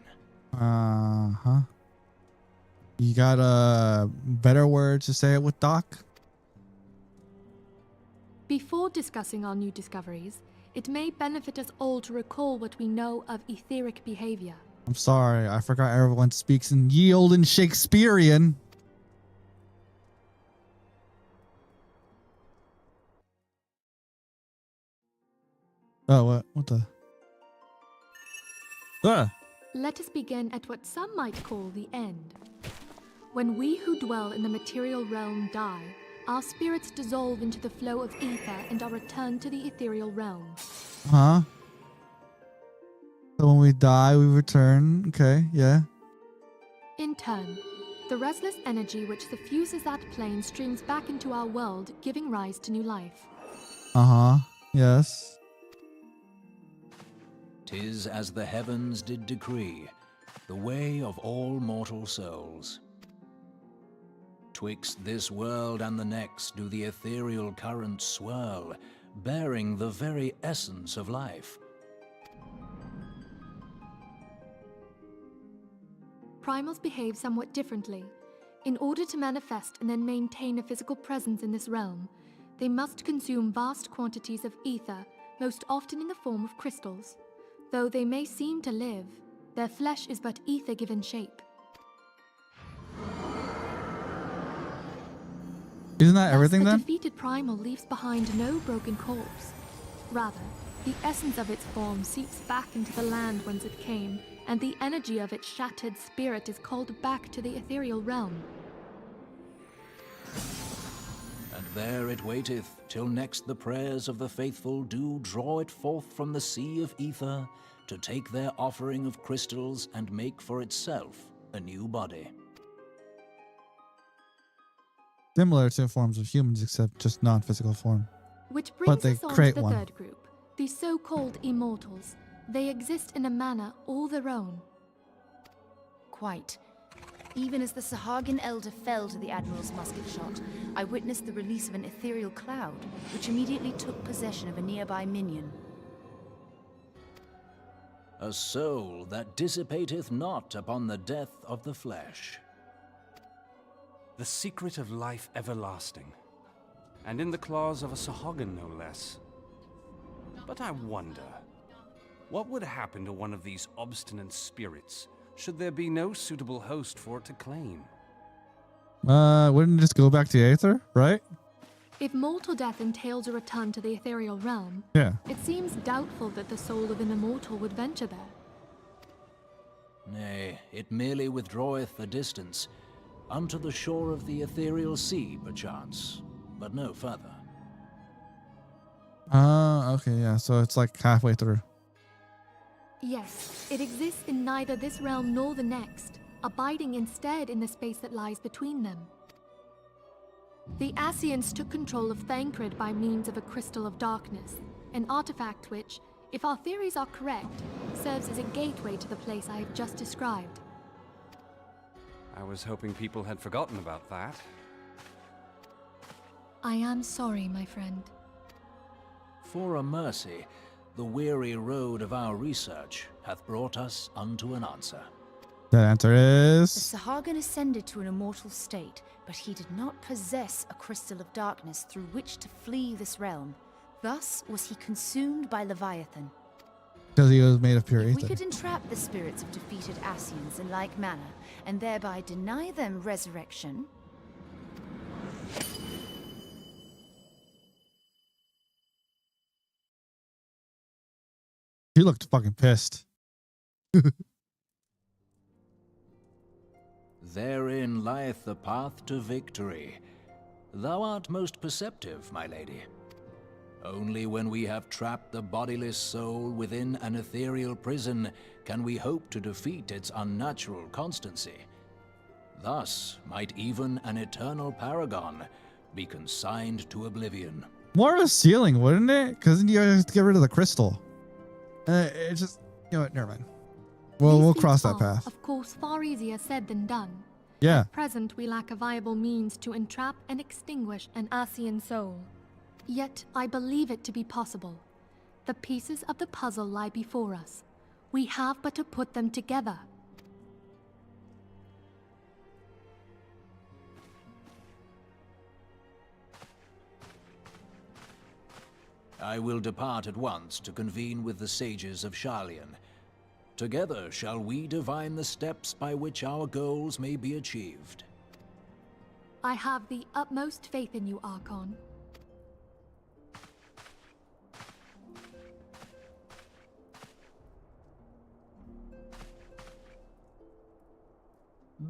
Uh-huh. You got a better word to say it with, Doc? Before discussing our new discoveries, it may benefit us all to recall what we know of etheric behavior. I'm sorry, I forgot everyone speaks in ye olden Shakespearean. Oh, what? What the? Ah! Let us begin at what some might call the end. When we who dwell in the material realm die, our spirits dissolve into the flow of ether and are returned to the ethereal realm. Huh? So when we die, we return. Okay, yeah. In turn, the restless energy which suffuses that plane streams back into our world, giving rise to new life. Uh-huh. Yes. 'Tis as the heavens did decree, the way of all mortal souls. Twixt this world and the next do the ethereal currents swirl, bearing the very essence of life. Primals behave somewhat differently. In order to manifest and then maintain a physical presence in this realm, they must consume vast quantities of ether, most often in the form of crystals. Though they may seem to live, their flesh is but ether given shape. Isn't that everything Thus, a then? defeated primal leaves behind no broken corpse. Rather, the essence of its form seeps back into the land whence it came, and the energy of its shattered spirit is called back to the ethereal realm. And there it waiteth, till next the prayers of the faithful do draw it forth from the sea of ether, to take their offering of crystals and make for itself a new body. Similar to forms of humans, except just non-physical form. Which But brings they us on to create the one. third group, the so-called immortals. They exist in a manner all their own. Quite. Even as the Sahagin Elder fell to the Admiral's musket shot, I witnessed the release of an ethereal cloud, which immediately took possession of a nearby minion. A soul that dissipateth not upon the death of the flesh. The secret of life everlasting, and in the claws of a Sahagin no less. But I wonder, what would happen to one of these obstinate spirits should there be no suitable host for it to claim? Wouldn't it just go back to the Aether, right? If mortal death entails a return to the ethereal realm, Yeah. it seems doubtful that the soul of an immortal would venture there. Nay, it merely withdraweth a distance, unto the shore of the ethereal sea, perchance, but no further. Okay, yeah. So it's like halfway through. Yes, it exists in neither this realm nor the next, abiding instead in the space that lies between them. The Asians took control of Thancred by means of a crystal of darkness, an artifact which, if our theories are correct, serves as a gateway to the place I have just described. I was hoping people had forgotten about that. I am sorry, my friend. For a mercy, the weary road of our research hath brought us unto an answer. The answer The is... Sahagin ascended to an immortal state, but he did not possess a crystal of darkness through which to flee this realm. Thus was he consumed by Leviathan. Because he was made of pure If we ether. could entrap the spirits of defeated Asians in like manner, and thereby deny them resurrection, He looked fucking pissed. Therein lieth the path to victory. Thou art most perceptive, my lady. Only when we have trapped the bodiless soul within an ethereal prison can we hope to defeat its unnatural constancy. Thus might even an eternal paragon be consigned to oblivion. More of a ceiling, wouldn't it? Because then you have to get rid of the crystal. It just... You know what? Never mind. Well, These we'll feats cross that are, path. of course, far easier said than done. Yeah. At present, we lack a viable means to entrap and extinguish an Asian soul. Yet, I believe it to be possible. The pieces of the puzzle lie before us. We have but to put them together. I will depart at once to convene with the sages of Sharlayan. Together shall we divine the steps by which our goals may be achieved. I have the utmost faith in you, Archon.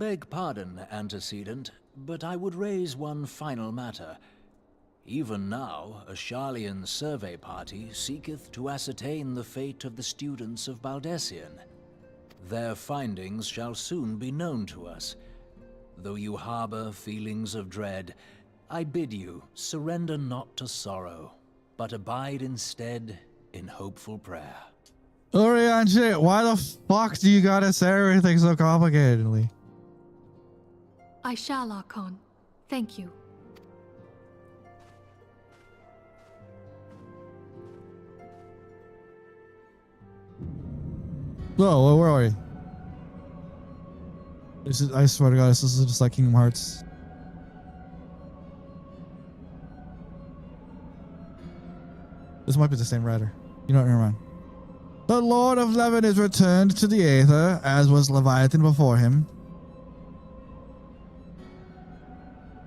Beg pardon, antecedent, but I would raise one final matter. Even now, a Sharlayan survey party seeketh to ascertain the fate of the students of Baldessian. Their findings shall soon be known to us. Though you harbor feelings of dread, I bid you surrender not to sorrow, but abide instead in hopeful prayer. Orion shit, why the fuck do you gotta say everything so complicatedly? I shall, Archon. Thank you. Whoa, where are we? This is, I swear to God, this is just like Kingdom Hearts. This might be the same writer. You know what, never mind. The Lord of Levin is returned to the Aether, as was Leviathan before him.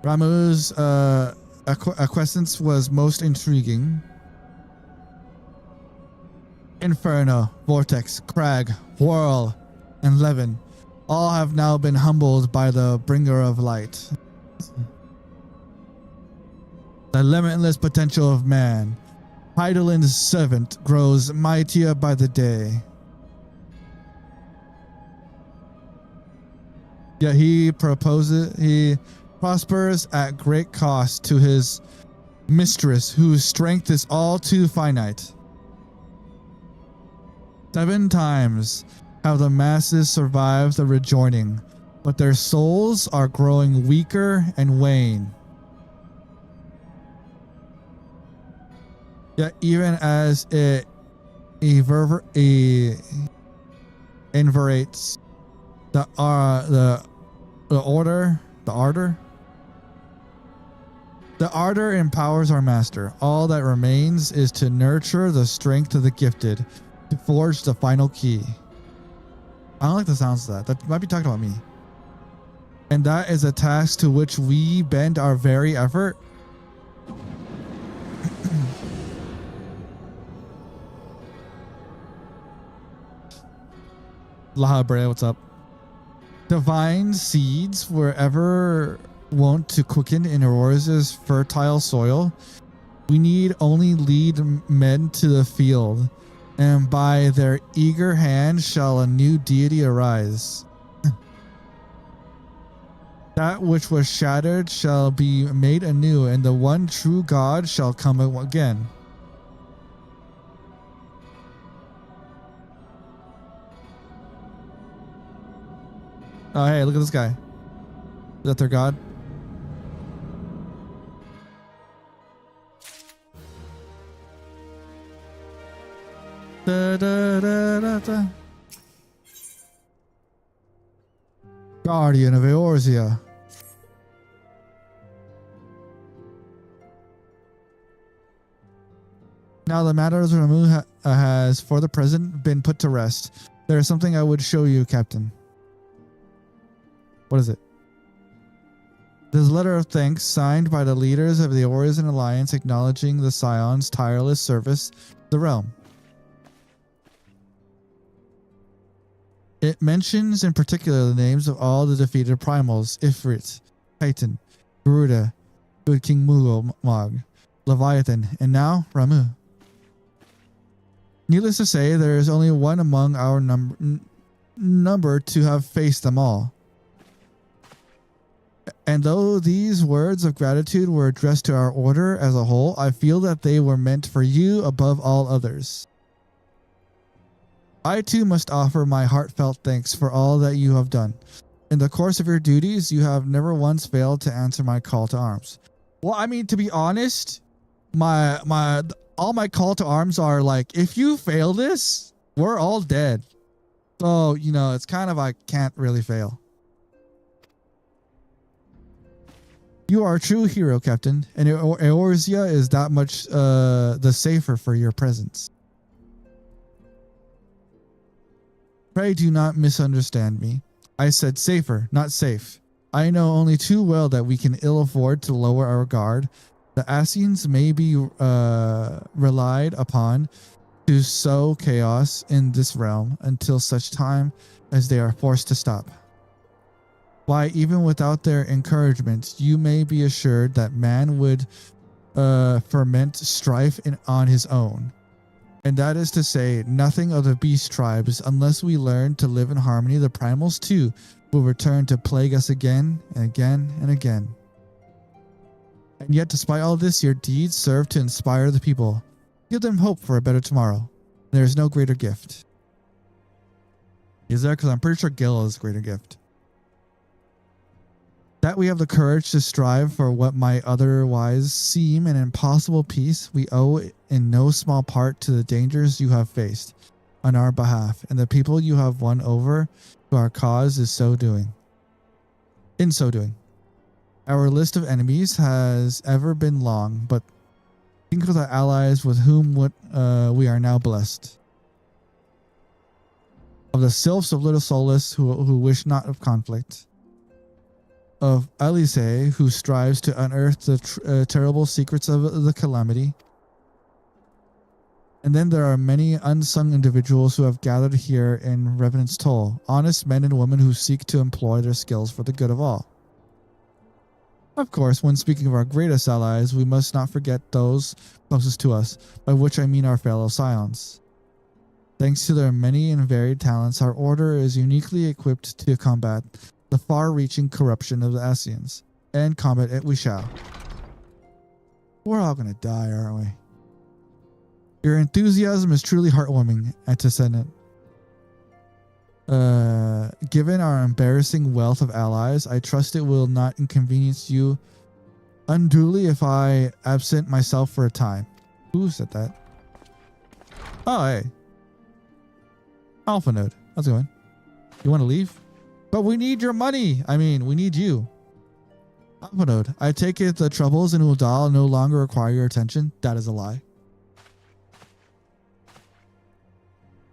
Ramuh's acquiescence was most intriguing. Inferno, Vortex, Crag, Whirl, and Levin all have now been humbled by the bringer of light. The limitless potential of man, Heidelin's servant, grows mightier by the day. Yet he prospers at great cost to his mistress, whose strength is all too finite. 7 times have the masses survived the rejoining, but their souls are growing weaker and wane. Yet even as it inverts the ardor empowers our master. All that remains is to nurture the strength of the gifted, to forge the final key. I don't like the sounds of that. That might be talking about me. And that is a task to which we bend our very effort. Laha Brea, what's up? Divine seeds wherever wont to quicken in Aurora's fertile soil. We need only lead men to the field, and by their eager hand shall a new deity arise. That which was shattered shall be made anew, and the one true God shall come again. Oh, hey, look at this guy. Is that their god? Da, da, da, da, da. Guardian of Eorzea. Now the matter of Ramuh has, for the present, been put to rest. There is something I would show you, Captain. What is it? This is a letter of thanks signed by the leaders of the Orison Alliance acknowledging the Scion's tireless service to the realm. It mentions in particular the names of all the defeated primals: Ifrit, Titan, Garuda, Good King Mugog, Leviathan, and now Ramuh. Needless to say, there is only one among our number to have faced them all. And though these words of gratitude were addressed to our order as a whole, I feel that they were meant for you above all others. I too must offer my heartfelt thanks for all that you have done. In the course of your duties, you have never once failed to answer my call to arms. Well, I mean, to be honest, all my call to arms are like, if you fail this, we're all dead. So, you know, it's kind of, I can't really fail. You are a true hero, Captain, and Eorzea is that much the safer for your presence. Pray do not misunderstand me. I said safer, not safe. I know only too well that we can ill afford to lower our guard. The Ascians may be relied upon to sow chaos in this realm until such time as they are forced to stop. Why, even without their encouragement, you may be assured that man would ferment strife on his own. And that is to say, nothing of the beast tribes, unless we learn to live in harmony. The primals too will return to plague us again and again and again. And yet, despite all this, your deeds serve to inspire the people. Give them hope for a better tomorrow. There is no greater gift. Is there? Because I'm pretty sure Gil is a greater gift. That we have the courage to strive for what might otherwise seem an impossible peace, we owe in no small part to the dangers you have faced on our behalf, and the people you have won over to our cause is so doing. In so doing, our list of enemies has ever been long, but think of the allies with whom we are now blessed. Of the sylphs of Little Solus who wish not of conflict. Of Elise, who strives to unearth the terrible secrets of the calamity. And then there are many unsung individuals who have gathered here in Revenant's Toll, honest men and women who seek to employ their skills for the good of all. Of course, when speaking of our greatest allies, we must not forget those closest to us, by which I mean our fellow Scions. Thanks to their many and varied talents, our order is uniquely equipped to combat the far-reaching corruption of the Asians, and combat it we shall. We're all gonna die, aren't we? Your enthusiasm is truly heartwarming, Antecedent. Given our embarrassing wealth of allies, I trust it will not inconvenience you unduly if I absent myself for a time. Who said that? Oh, hey. Alpha Node. How's it going? You want to leave? But we need your money. I mean, we need you. Alpha Node. I take it the troubles in Uldal no longer require your attention. That is a lie.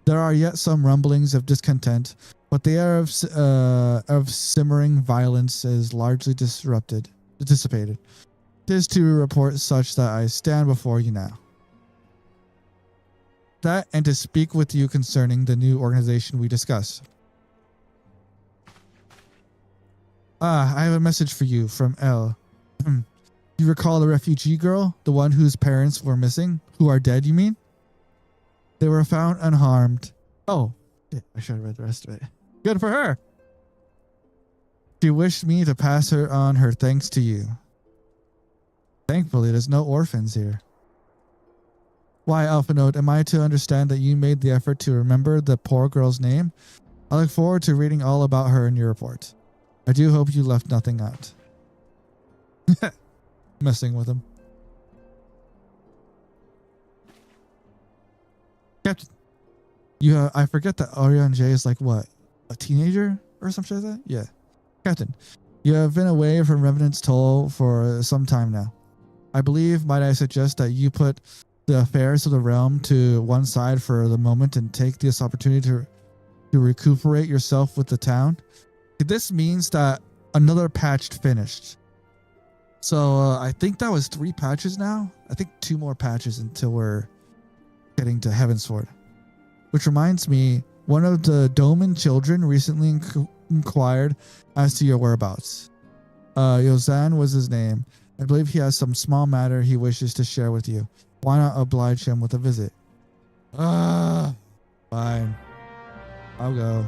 There are yet some rumblings of discontent, but the air of simmering violence is largely dissipated. It is to report such that I stand before you now. That and to speak with you concerning the new organization we discussed. I have a message for you from Elle. You recall the refugee girl? The one whose parents were missing? Who are dead, you mean? They were found unharmed. Oh, I should have read the rest of it. Good for her. She wished me to pass her on her thanks to you. Thankfully, there's no orphans here. Why, Alpha Note, am I to understand that you made the effort to remember the poor girl's name? I look forward to reading all about her in your report. I do hope you left nothing out. Messing with him. Captain, I forget that Ariane J is like what? A teenager or something like that? Yeah. Captain, you have been away from Revenant's Toll for some time now. I believe, might I suggest that you put the affairs of the realm to one side for the moment and take this opportunity to recuperate yourself with the town? This means that another patch finished. So I think that was 3 patches now. I think 2 more patches until we're getting to Heavensward. Which reminds me, one of the Doman children recently inquired as to your whereabouts. Yozan was his name. I believe he has some small matter he wishes to share with you. Why not oblige him with a visit? Fine. I'll go.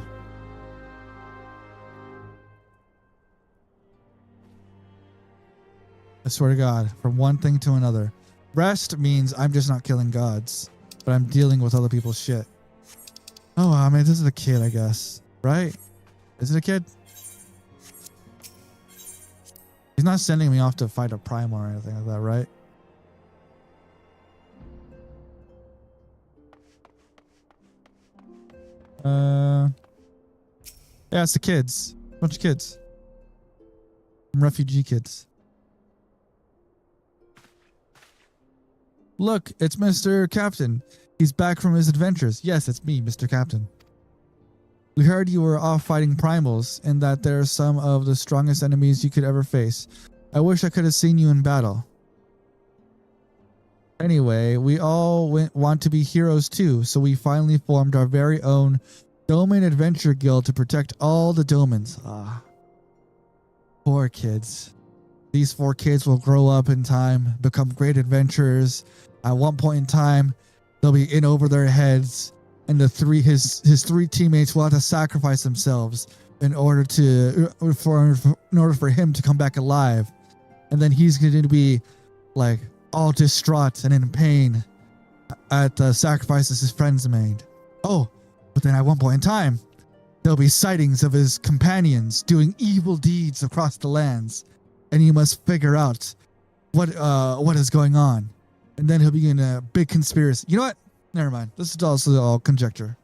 I swear to God, from one thing to another. Rest means I'm just not killing gods, but I'm dealing with other people's shit. Oh, I mean, this is a kid, I guess. Right? Is it a kid? He's not sending me off to fight a prime or anything like that, right? Yeah, it's the kids. Bunch of kids. Refugee kids. Look, it's Mr. Captain. He's back from his adventures. Yes, it's me, Mr. Captain. We heard you were off fighting primals and that they're some of the strongest enemies you could ever face. I wish I could have seen you in battle. Anyway, we all want to be heroes too, so we finally formed our very own Domain Adventure Guild to protect all the Domans. Poor kids. These 4 kids will grow up in time, become great adventurers. At one point in time, they'll be in over their heads, and his 3 teammates will have to sacrifice themselves in order for him to come back alive. And then he's going to be like all distraught and in pain at the sacrifices his friends made. Oh, but then at one point in time, there'll be sightings of his companions doing evil deeds across the lands, and he must figure out what is going on. And then he'll be in a big conspiracy. You know what? Never mind. This is also all conjecture.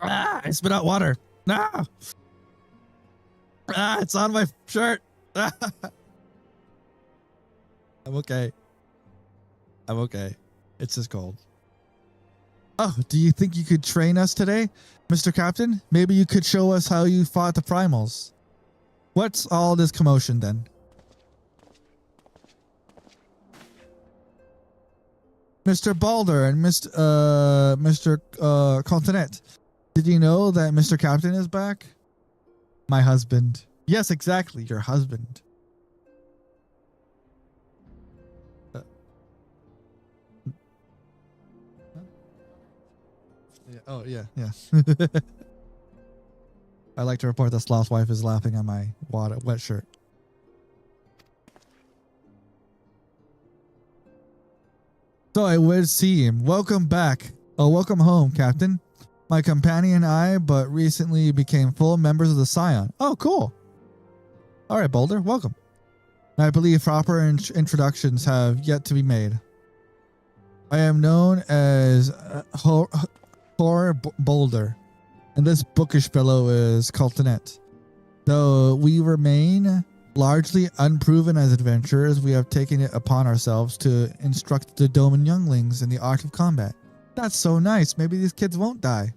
I spit out water. Ah, it's on my shirt. I'm okay. I'm okay. It's just cold. Oh, do you think you could train us today, Mr. Captain? Maybe you could show us how you fought the primals. What's all this commotion then? Mr. Balder and Mr. Continent, did you know that Mr. Captain is back? My husband. Yes, exactly, your husband. Yeah, oh, yeah. I'd like to report that Sloth's wife is laughing at my wet shirt. So I would see him. Welcome back. Oh, welcome home, Captain. My companion and I but recently became full members of the Scion. Oh, cool. All right, Boulder, welcome. I believe proper introductions have yet to be made. I am known as Boulder, and this bookish fellow is Cultinet. Though we remain largely unproven as adventurers, we have taken it upon ourselves to instruct the Doman younglings in the art of combat. That's so nice. Maybe these kids won't die.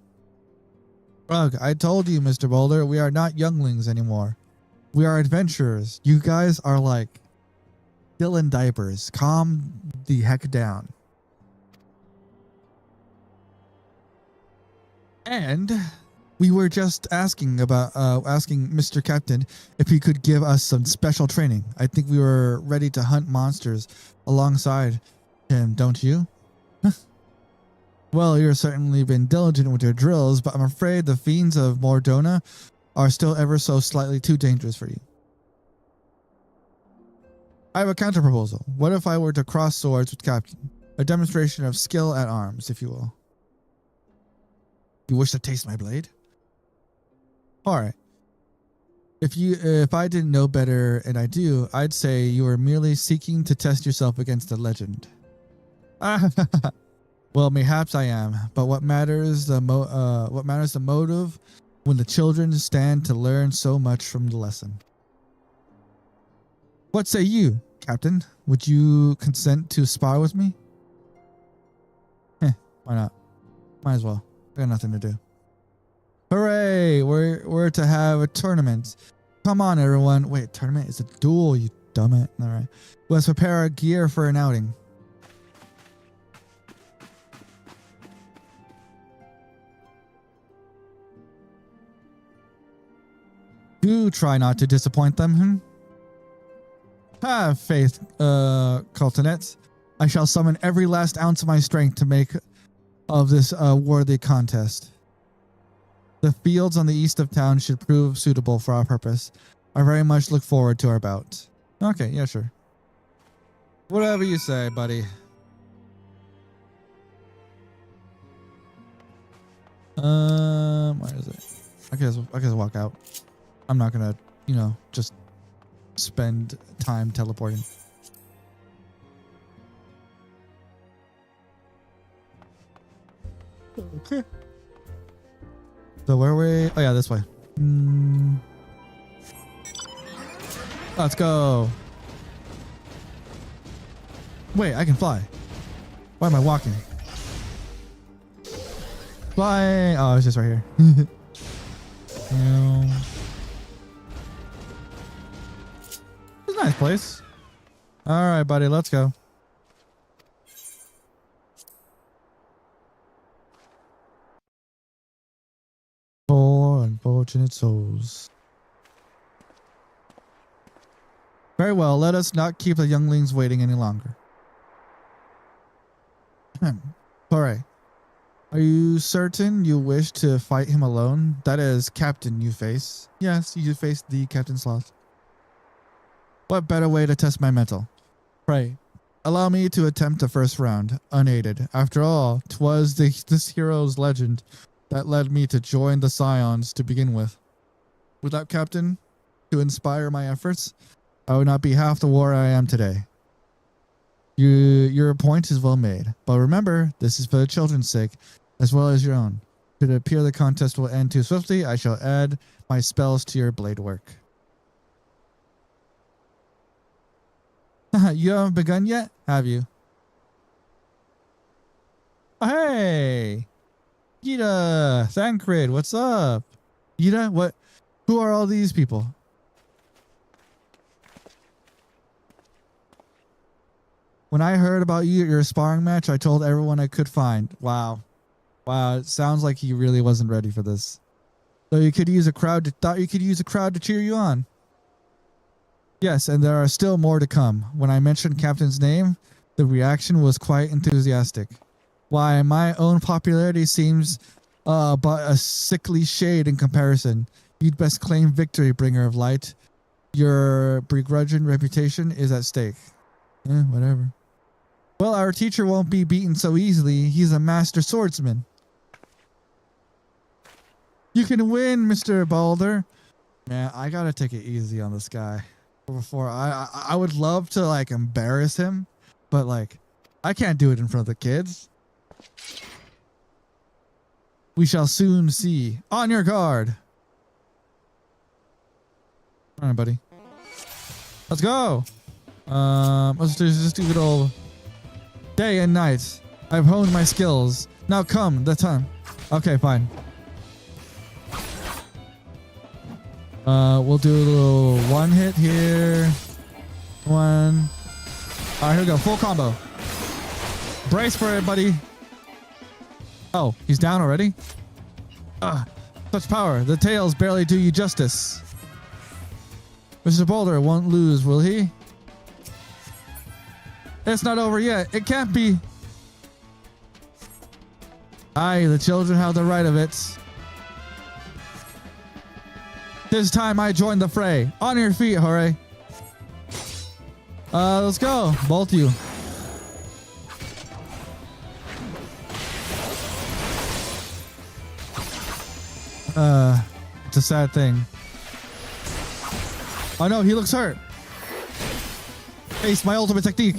Ugh, I told you, Mr. Boulder, we are not younglings anymore. We are adventurers. You guys are like still in diapers. Calm the heck down. And we were just asking Mr. Captain if he could give us some special training. I think we were ready to hunt monsters alongside him, don't you? Well, you've certainly been diligent with your drills, but I'm afraid the fiends of Mordona are still ever so slightly too dangerous for you. I have a counter proposal. What if I were to cross swords with Captain? A demonstration of skill at arms, if you will. You wish to taste my blade? Alright. If I didn't know better, and I do, I'd say you are merely seeking to test yourself against a legend. Well, mayhaps I am, but what matters the motive when the children stand to learn so much from the lesson. What say you, Captain? Would you consent to spar with me? Why not? Might as well. I got nothing to do. Hooray! We're to have a tournament. Come on, everyone. Wait, tournament is a duel, you dumbit. All right. Let's prepare our gear for an outing. Do try not to disappoint them, Have faith, Cultinets. I shall summon every last ounce of my strength to make of this worthy contest. The fields on the east of town should prove suitable for our purpose. I very much look forward to our bout. Okay, yeah, sure. Whatever you say, buddy. Where is it? I guess walk out. I'm not gonna, just spend time teleporting. Okay. So where are we? Oh yeah, this way. Let's go. Wait, I can fly. Why am I walking? Fly. Oh, it's just right here. It's a nice place. All right, buddy, let's go. unfortunate souls. Very well, let us not keep the younglings waiting any longer. Courier, are you certain you wish to fight him alone? That is Captain you face. Yes, you face the Captain Sloth. What better way to test my mettle? Pray, allow me to attempt the first round, unaided. After all, 'twas this hero's legend that led me to join the Scions to begin with. Without Captain to inspire my efforts, I would not be half the warrior I am today. Your point is well made, but remember, this is for the children's sake, as well as your own. Should it appear the contest will end too swiftly, I shall add my spells to your blade work. You haven't begun yet, have you? Oh, hey! Yida! Thancred, what's up? Yida, what? Who are all these people? When I heard about you at your sparring match, I told everyone I could find. Wow. Wow, it sounds like he really wasn't ready for this. So you could use a crowd to cheer you on. Yes, and there are still more to come. When I mentioned Captain's name, the reaction was quite enthusiastic. Why, my own popularity seems but a sickly shade in comparison. You'd best claim victory, bringer of light. Your begrudging reputation is at stake. Whatever. Well, our teacher won't be beaten so easily. He's a master swordsman. You can win, Mr. Balder. Man, I gotta take it easy on this guy. Before I would love to like embarrass him, but like I can't do it in front of the kids. We shall soon see. On your guard. All right, buddy. Let's go. Let's just do good old day and night. I've honed my skills. Now come, the time. Okay, fine. We'll do a little one hit here. One. All right, here we go. Full combo. Brace for it, buddy. Oh, he's down already? Such power. The tails barely do you justice. Mr. Boulder won't lose, will he? It's not over yet. It can't be. Aye, the children have the right of it. This time I join the fray. On your feet, hooray. Let's go. Both you. It's a sad thing. Oh no, he looks hurt. Ace, my ultimate technique.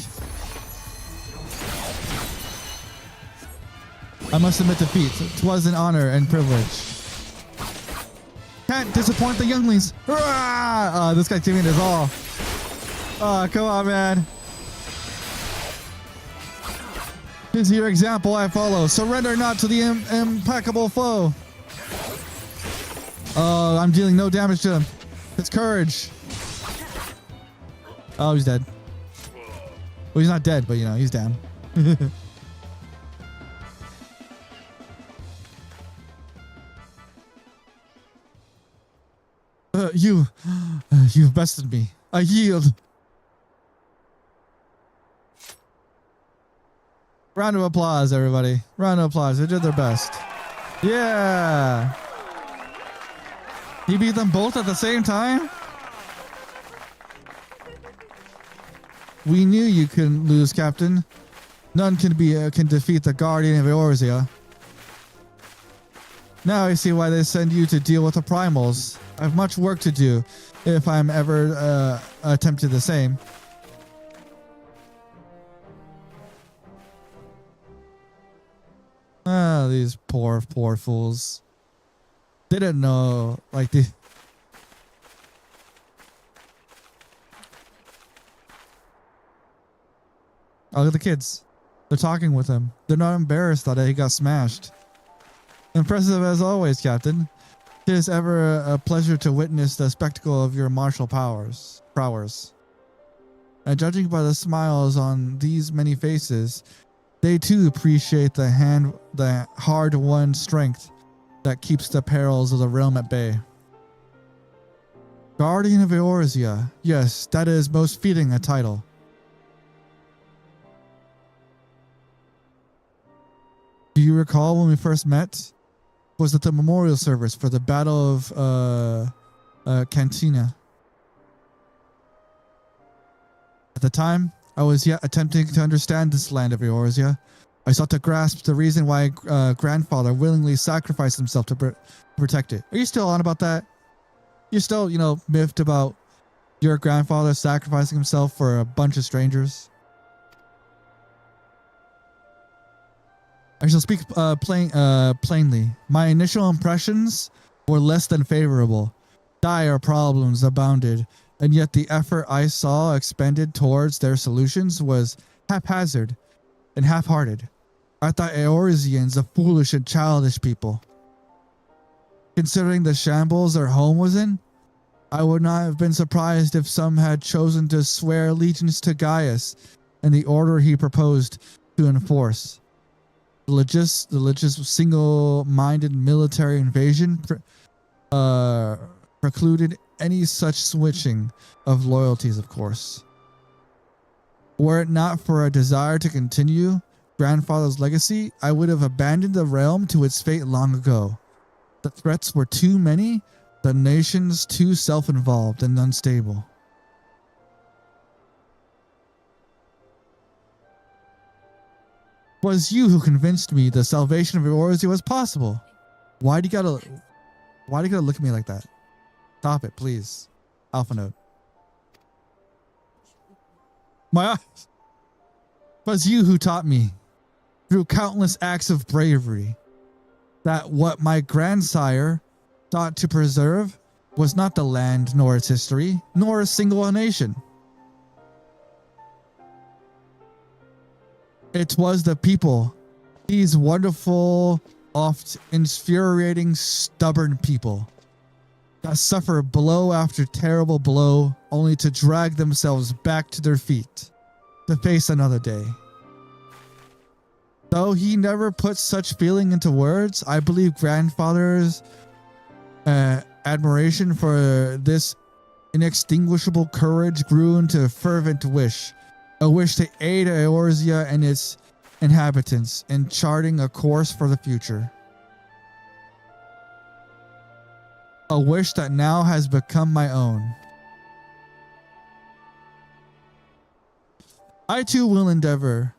I must admit defeat. 'Twas an honor and privilege. Can't disappoint the younglings. This guy's giving it his all. Come on, man. This is your example I follow. Surrender not to the implacable foe. I'm dealing no damage to him. It's courage. Oh, he's dead. Well, he's not dead, but you know, he's down. You've bested me. I yield. Round of applause, everybody. Round of applause. They did their best. Yeah. He beat them both at the same time? We knew you couldn't lose, Captain. None can defeat the Guardian of Eorzea. Now I see why they send you to deal with the primals. I have much work to do, if I'm ever attempted the same. These poor fools. They didn't know, like the... Oh, look at the kids. They're talking with him. They're not embarrassed that he got smashed. Impressive as always, Captain. It is ever a pleasure to witness the spectacle of your martial prowess. And judging by the smiles on these many faces, they too appreciate the hard-won strength that keeps the perils of the realm at bay. Guardian of Eorzea. Yes, that is most fitting a title. Do you recall when we first met? Was at the memorial service for the Battle of Cantina. At the time, I was yet attempting to understand this land of Eorzea. I sought to grasp the reason why grandfather willingly sacrificed himself to protect it. Are you still on about that? You're still, miffed about your grandfather sacrificing himself for a bunch of strangers? I shall speak plainly. My initial impressions were less than favorable. Dire problems abounded, and yet the effort I saw expended towards their solutions was haphazard and half-hearted. I thought Eorzeans a foolish and childish people. Considering the shambles their home was in, I would not have been surprised if some had chosen to swear allegiance to Gaius and the order he proposed to enforce. The single-minded military invasion precluded any such switching of loyalties, of course. Were it not for a desire to continue grandfather's legacy, I would have abandoned the realm to its fate long ago. The threats were too many, the nations too self-involved and unstable. Was you who convinced me the salvation of Eorzea was possible. Why do you gotta look at me like that? Stop it, please. Alpha Note. My eyes. Was you who taught me, through countless acts of bravery, that what my grandsire sought to preserve was not the land nor its history, nor a single nation. It was the people, these wonderful, oft infuriating, stubborn people that suffer blow after terrible blow only to drag themselves back to their feet to face another day. Though he never put such feeling into words, I believe grandfather's admiration for this inextinguishable courage grew into a fervent wish. A wish to aid Eorzea and its inhabitants in charting a course for the future. A wish that now has become my own. I too will endeavor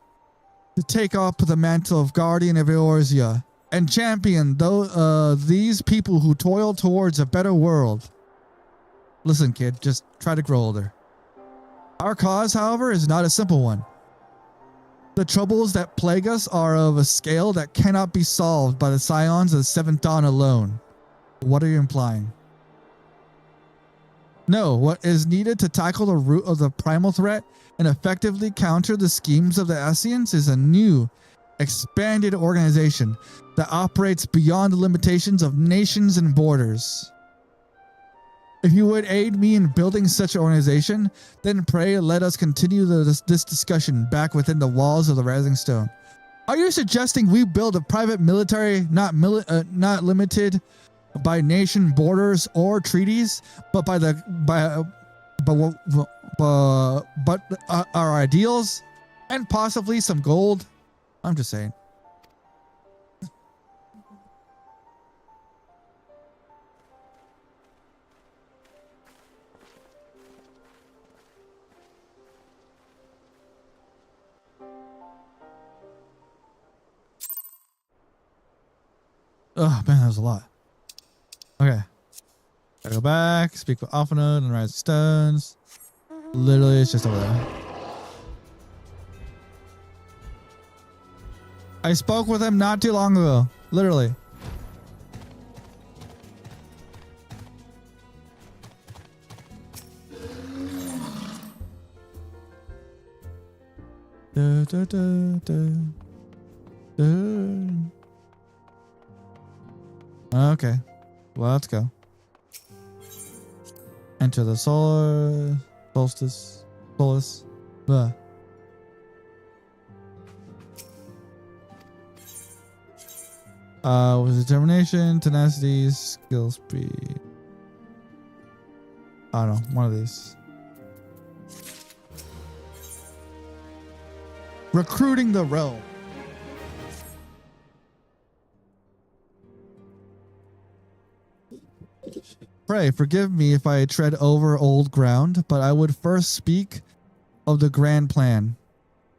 to take up the mantle of Guardian of Eorzea and champion these people who toil towards a better world. Listen, kid, just try to grow older. Our cause, however, is not a simple one. The troubles that plague us are of a scale that cannot be solved by the scions of the Seventh Dawn alone. What are you implying? No, what is needed to tackle the root of the primal threat and effectively counter the schemes of the Ascians is a new, expanded organization that operates beyond the limitations of nations and borders. If you would aid me in building such an organization, then pray let us continue this discussion back within the walls of the Rising Stone. Are you suggesting we build a private military not limited by nation borders or treaties, but our ideals and possibly some gold? I'm just saying. Oh man, that was a lot. Okay. Gotta go back, speak with Alpha Node and Rising Stones. Literally, it's just over there. I spoke with him not too long ago. Literally. Da, da, da, da. Da. Okay, well, let's go. Enter the solar solstice. Solace. Blah. With determination, tenacity, skill, speed. I don't know, one of these. Recruiting the realm. Pray, forgive me if I tread over old ground, but I would first speak of the grand plan.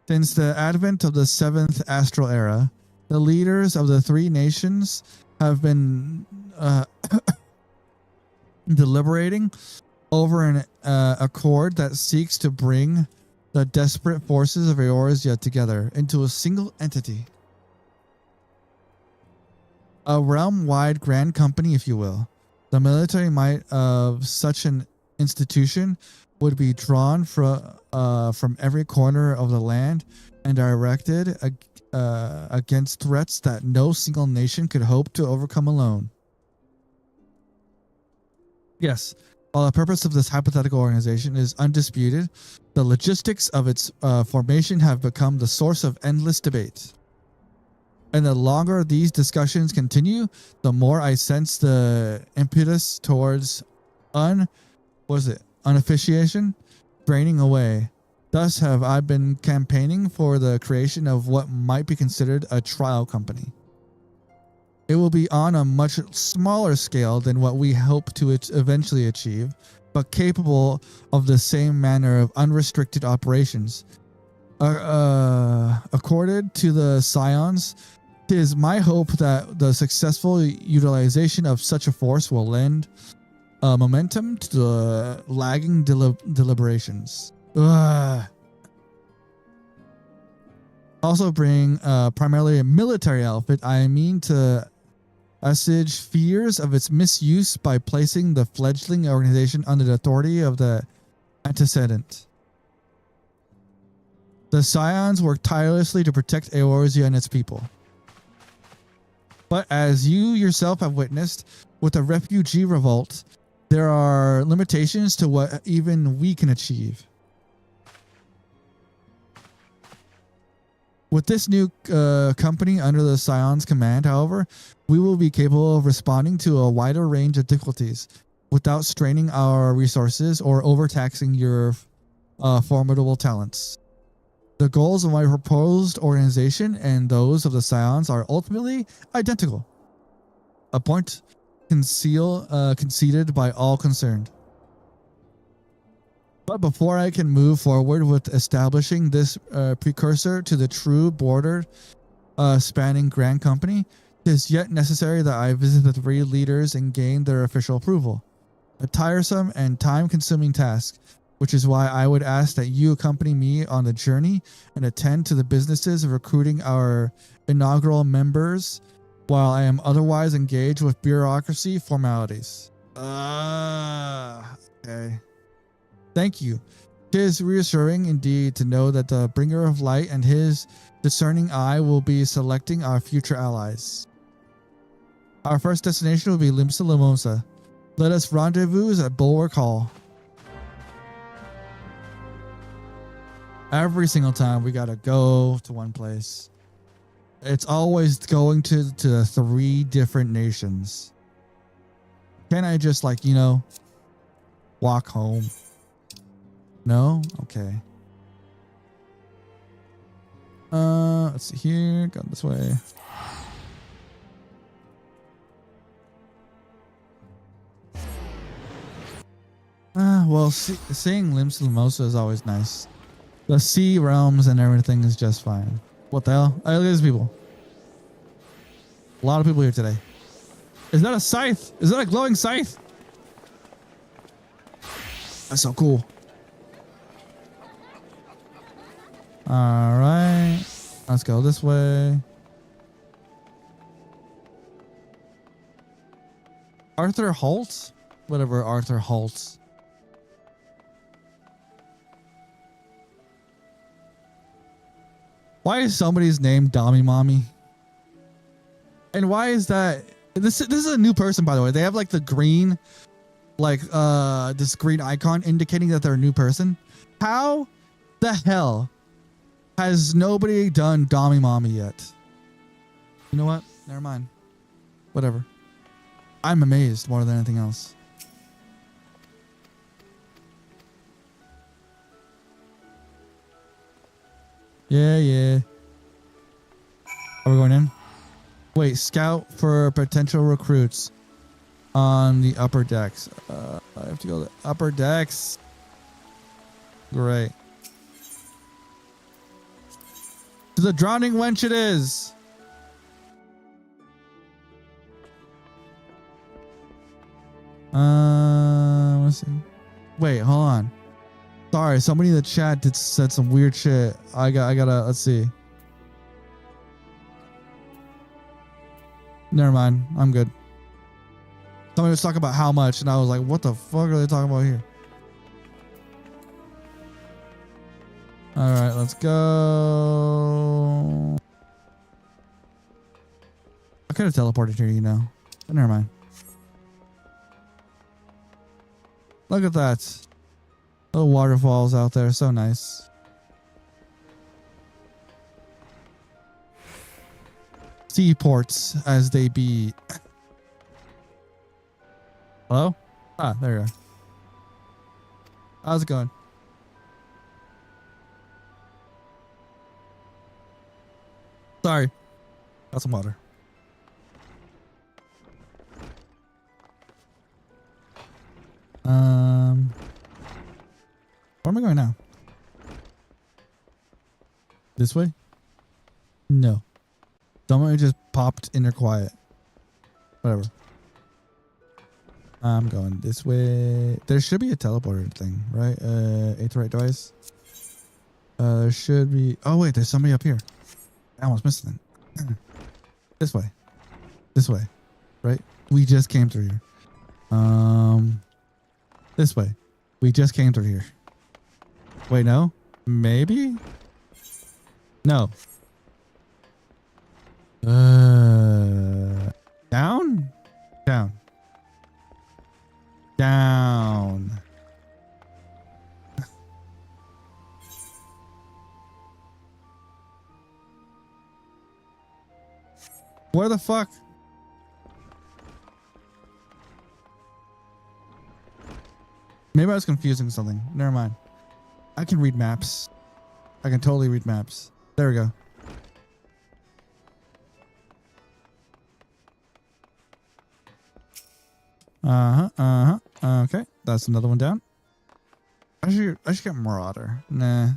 Since the advent of the 7th astral era, the leaders of the 3 nations have been deliberating over an accord that seeks to bring the desperate forces of Eorzea together into a single entity. A realm-wide grand company, if you will. The military might of such an institution would be drawn from every corner of the land and directed against threats that no single nation could hope to overcome alone. Yes, while the purpose of this hypothetical organization is undisputed, the logistics of its formation have become the source of endless debate. And the longer these discussions continue, the more I sense the impetus towards unofficiation draining away. Thus have I been campaigning for the creation of what might be considered a trial company. It will be on a much smaller scale than what we hope to eventually achieve, but capable of the same manner of unrestricted operations. Accorded to the Scions, it is my hope that the successful utilization of such a force will lend momentum to the lagging deliberations. Also bring primarily a military outfit. I mean to assuage fears of its misuse by placing the fledgling organization under the authority of the antecedent. The Scions work tirelessly to protect Eorzea and its people. But as you yourself have witnessed, with the refugee revolt, there are limitations to what even we can achieve. With this new company under the Scion's command, however, we will be capable of responding to a wider range of difficulties without straining our resources or overtaxing your formidable talents. The goals of my proposed organization and those of the Scions are ultimately identical. A point conceded by all concerned. But before I can move forward with establishing this precursor to the true border spanning Grand Company, it is yet necessary that I visit the 3 leaders and gain their official approval. A tiresome and time-consuming task, which is why I would ask that you accompany me on the journey and attend to the businesses of recruiting our inaugural members while I am otherwise engaged with bureaucracy formalities. Okay. Thank you. It is reassuring indeed to know that the bringer of light and his discerning eye will be selecting our future allies. Our first destination will be Limsa Limosa. Let us rendezvous at Bulwark Hall. Every single time we gotta go to one place. It's always going to 3 different nations. Can I just walk home? No? Okay. Let's see here. Go this way. Well, seeing Limsa Limosa is always nice. The sea realms and everything is just fine. What the hell? Hey, look at these people. A lot of people here today. Is that a scythe? Is that a glowing scythe? That's so cool. All right. Let's go this way. Arthur Holt? Whatever Arthur Holt. Why is somebody's name Dami Mommy? And why is that? This is a new person, by the way. They have the green, this green icon indicating that they're a new person. How the hell has nobody done Dami Mommy yet? You know what? Never mind. Whatever. I'm amazed more than anything else. Yeah, yeah. Are we going in? Wait, scout for potential recruits on the upper decks. I have to go to the upper decks. Great. To the drowning wench it is. Let's see. Wait, hold on. Sorry, somebody in the chat said some weird shit. I gotta, let's see. Never mind. I'm good. Somebody was talking about how much, and I was like, what the fuck are they talking about here? All right, let's go. I could have teleported here, you know. But never mind. Look at that. Little waterfalls out there. So nice. Seaports as they be. Hello? Ah, there you are. How's it going? Sorry. Got some water. Where am I going now? This way? No. Somebody just popped in there quiet. Whatever. I'm going this way. There should be a teleporter thing, right? Aetheryte device. There should be. Oh wait, there's somebody up here. I almost missed it. This way. This way. Right? We just came through here. This way. We just came through here. Wait, no? Maybe? No. Down? Down. Down. Where the fuck? Maybe I was confusing something. Never mind. I can read maps. I can totally read maps. There we go. Okay, that's another one down. I should get Marauder. Nah.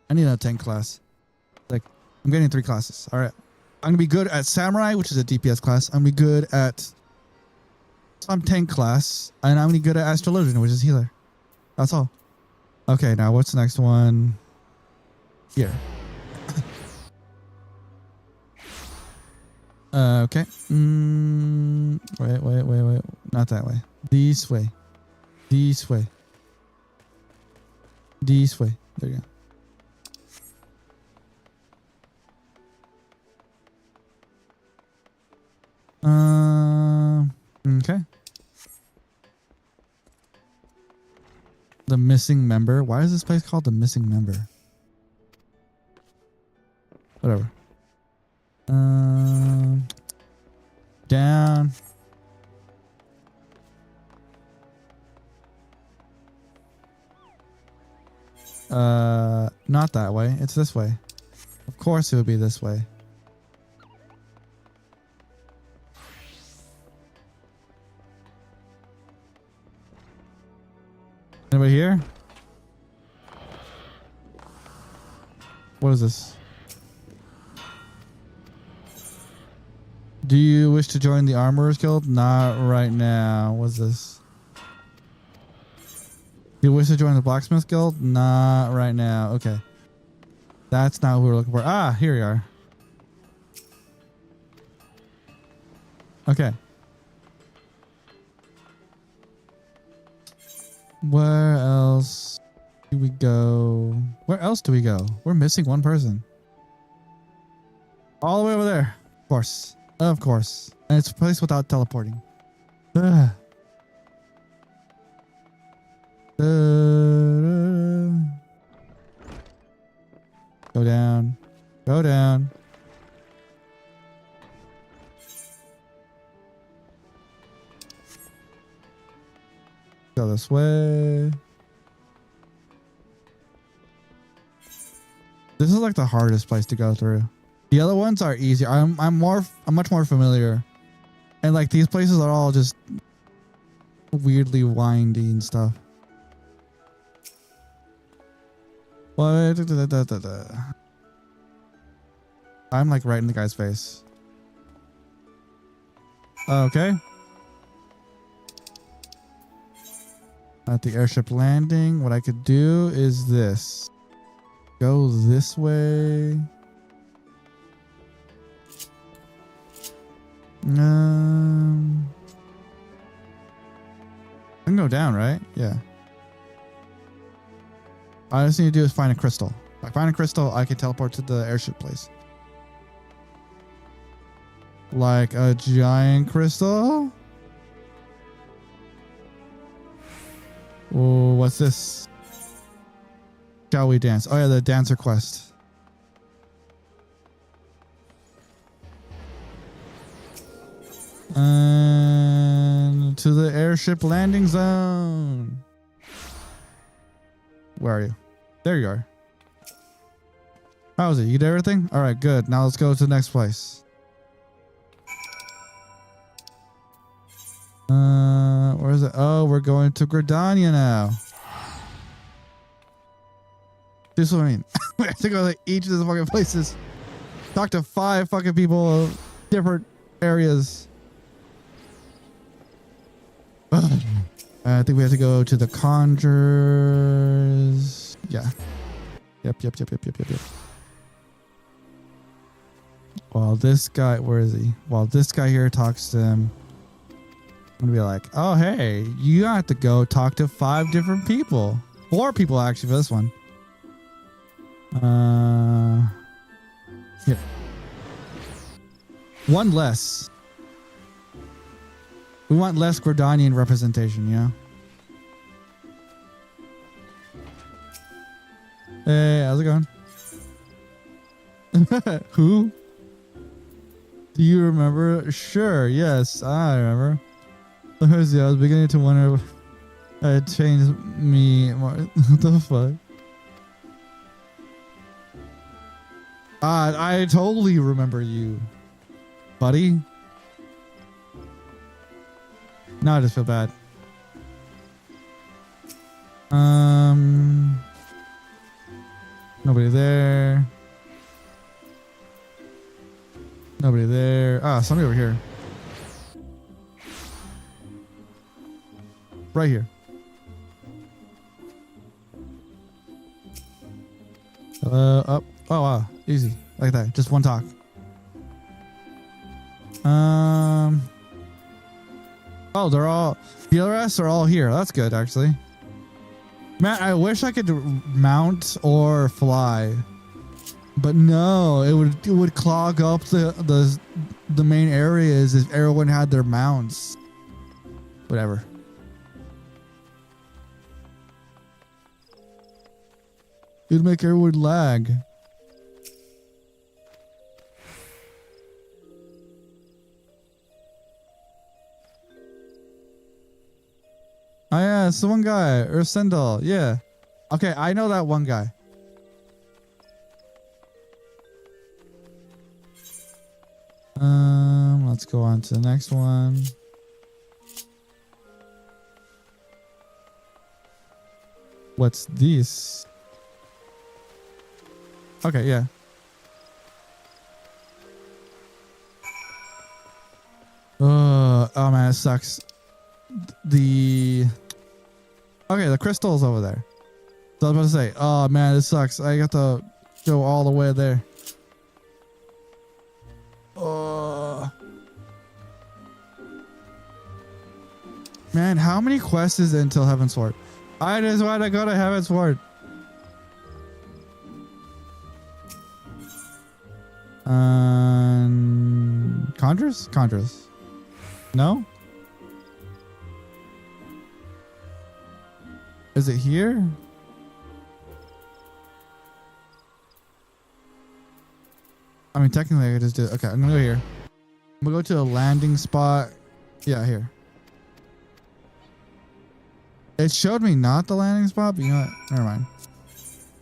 I need a 10 class. Like, I'm getting 3 classes. All right. I'm going to be good at Samurai, which is a DPS class. I'm going to be good at some tank class. And I'm going to be good at Astrologian, which is healer. That's all. Okay, now what's the next one? Here. Okay. Wait. Not that way. This way. This way. This way. There you go. Okay. The missing member. Why is this place called the missing member? Whatever. Down. Not that way. It's this way. Of course it would be this way. Anybody here? What is this? Do you wish to join the Armorers Guild? Not right now. What's this? Do you wish to join the Blacksmith Guild? Not right now. Okay. That's not who we're looking for. Ah, here we are. Okay. Where else do we go? Where else do we go? We're missing one person. All the way over there. Of course. Of course. And it's a place without teleporting. Ugh. Go down. Go down. Go this way. This is like the hardest place to go through. The other ones are easier. I'm much more familiar. And like these places are all just weirdly windy and stuff. What? I'm like right in the guy's face. Okay. At the airship landing, what I could do is this. Go this way. I can go down, right? Yeah. All I just need to do is find a crystal. If I find a crystal, I can teleport to the airship place. Like a giant crystal? Oh, what's this? Shall we dance? Oh yeah, the dancer quest. And to the airship landing zone. Where are you? There you are. How was it? You did everything? All right, good. Now let's go to the next place. Where is it? Oh, we're going to Gridania now. This is what I mean. We have to go to each of these fucking places. Talk to 5 fucking people of different areas. I think we have to go to the Conjures. Yeah. Yep. While this guy, where is he? While this guy here talks to him, I'm gonna be like, oh hey, you have to go talk to 5 different people. 4 people actually for this one. Here. 1 less. We want less Gridanian representation, yeah. Hey, how's it going? Who? Do you remember? Sure, yes, I remember. I was beginning to wonder if it changed me more. What the fuck? I totally remember you, buddy. Now I just feel bad. Nobody there. Nobody there. Ah, somebody over here. Right here. Up. Oh, wow. Easy. Like that. Just one talk. Oh, they're all... The rest are all here. That's good, actually. Man, I wish I could mount or fly. But no, it would clog up the main areas if everyone had their mounts. Whatever. It'd make everyone lag. Oh yeah, it's the one guy, Ursendal. Yeah. Okay, I know that one guy. Let's go on to the next one. What's this? Okay, yeah. Oh man, it sucks. The crystal's over there. So I was about to say, oh man, it sucks. I got to go all the way there. Man, how many quests is it until Heavensward? I just want to go to Heavensward. Conjures? Conjures. No? Is it here? I mean, technically I could just do it. Okay, I'm gonna go here. I'm gonna go to a landing spot. Yeah, here. It showed me not the landing spot, but you know what? Never mind.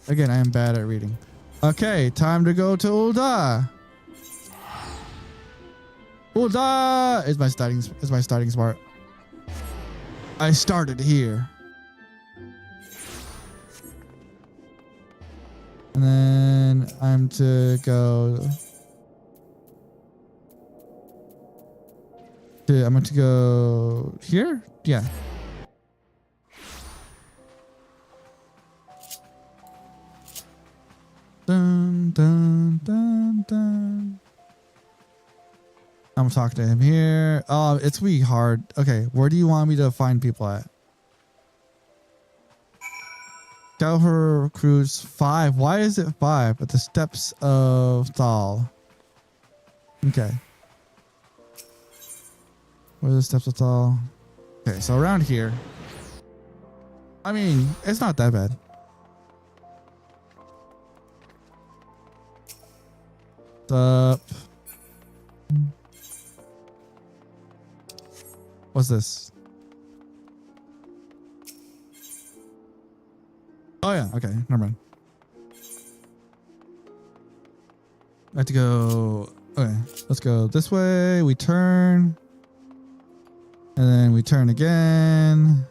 Again, I am bad at reading. Okay, time to go to Ul'dah. Ul'dah is my starting spot. I started here. And then I'm to go I'm going to go here? Yeah. Dun, dun, dun, dun. I'm talking to him here. Oh, it's really hard. Okay, where do you want me to find people at? Galver recruits 5. Why is it 5? At the steps of Thal. Okay. Where are the steps of Thal? Okay, so around here. I mean, it's not that bad. Up. What's this? Oh yeah, okay, never mind. I have to go. Okay, let's go this way. We turn. And then we turn again.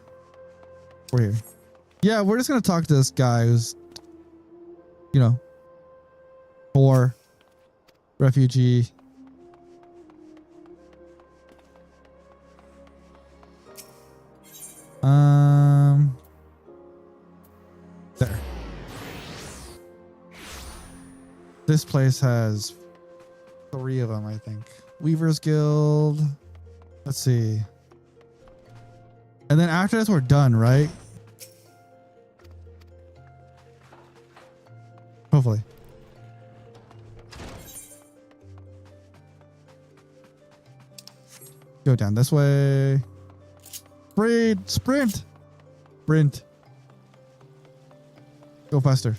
We're here. Yeah, we're just gonna talk to this guy who's, you know, poor, refugee. There. This place has 3 of them, I think. Weaver's Guild. Let's see. And then after this, we're done, right? Hopefully. Go down this way. Sprint. Go faster.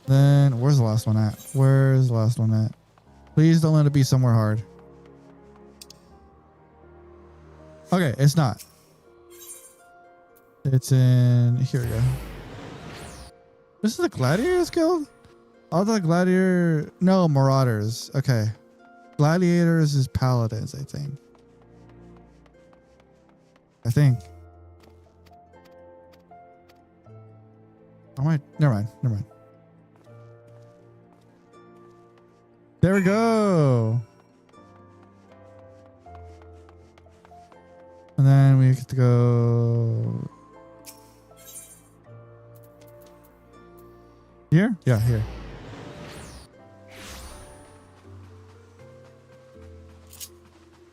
Then, where's the last one at? Where's the last one at? Please don't let it be somewhere hard. Okay, it's not. It's in... Here we go. This is the Gladiators Guild? Oh, the Gladiator... No, Marauders. Okay. Gladiators is Paladins, I think. Oh my... Never mind. There we go. And then we get to go here? Yeah, here.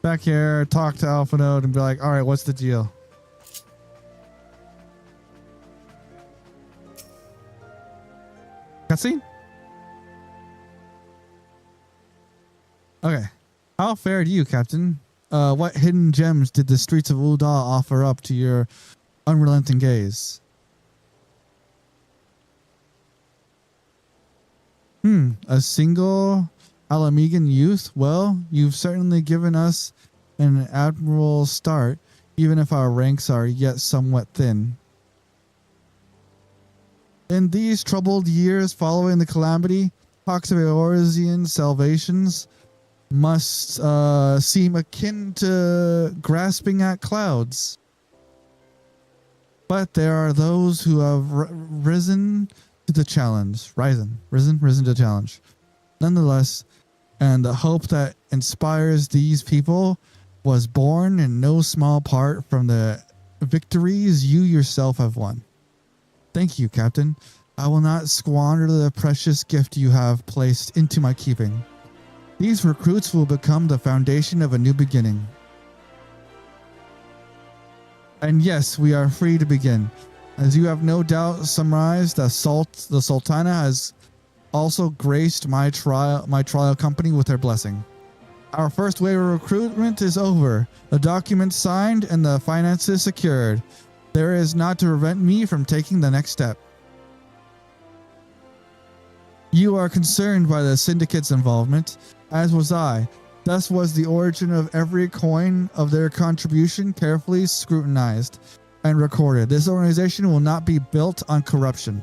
Back here, talk to Alpha Node and be like, all right, what's the deal? Cutscene? Okay. How fared you, Captain? What hidden gems did the streets of Ul'dah offer up to your unrelenting gaze? A single Alamegan youth? Well, you've certainly given us an admirable start, even if our ranks are yet somewhat thin. In these troubled years following the calamity, talks of Eorzean salvations must seem akin to grasping at clouds. But there are those who have risen to the challenge. Risen to the challenge. Nonetheless, and the hope that inspires these people was born in no small part from the victories you yourself have won. Thank you, Captain. I will not squander the precious gift you have placed into my keeping. These recruits will become the foundation of a new beginning. And yes, we are free to begin. As you have no doubt summarized, the Sultana has also graced my trial company with her blessing. Our first wave of recruitment is over, the documents signed, and the finances secured. There is not to prevent me from taking the next step. You are concerned by the syndicate's involvement, as was I. Thus was the origin of every coin of their contribution carefully scrutinized and recorded. This organization will not be built on corruption.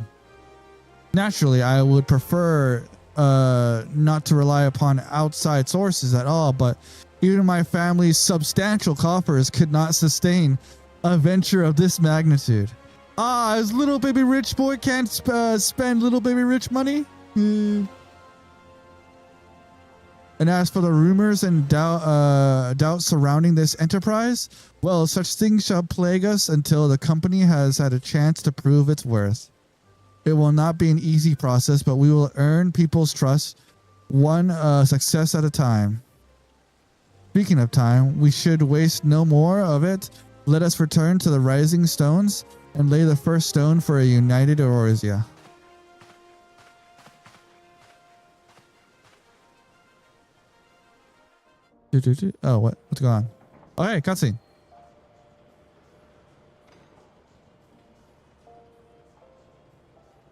Naturally, I would prefer not to rely upon outside sources at all, but even my family's substantial coffers could not sustain a venture of this magnitude. Ah, is little baby rich boy can't spend little baby rich money? And as for the rumors and doubts surrounding this enterprise, well, such things shall plague us until the company has had a chance to prove its worth. It will not be an easy process, but we will earn people's trust one success at a time. Speaking of time, we should waste no more of it. Let us return to the Rising Stones and lay the first stone for a united Eorzea. Oh, what's going on? Oh, hey, cutscene.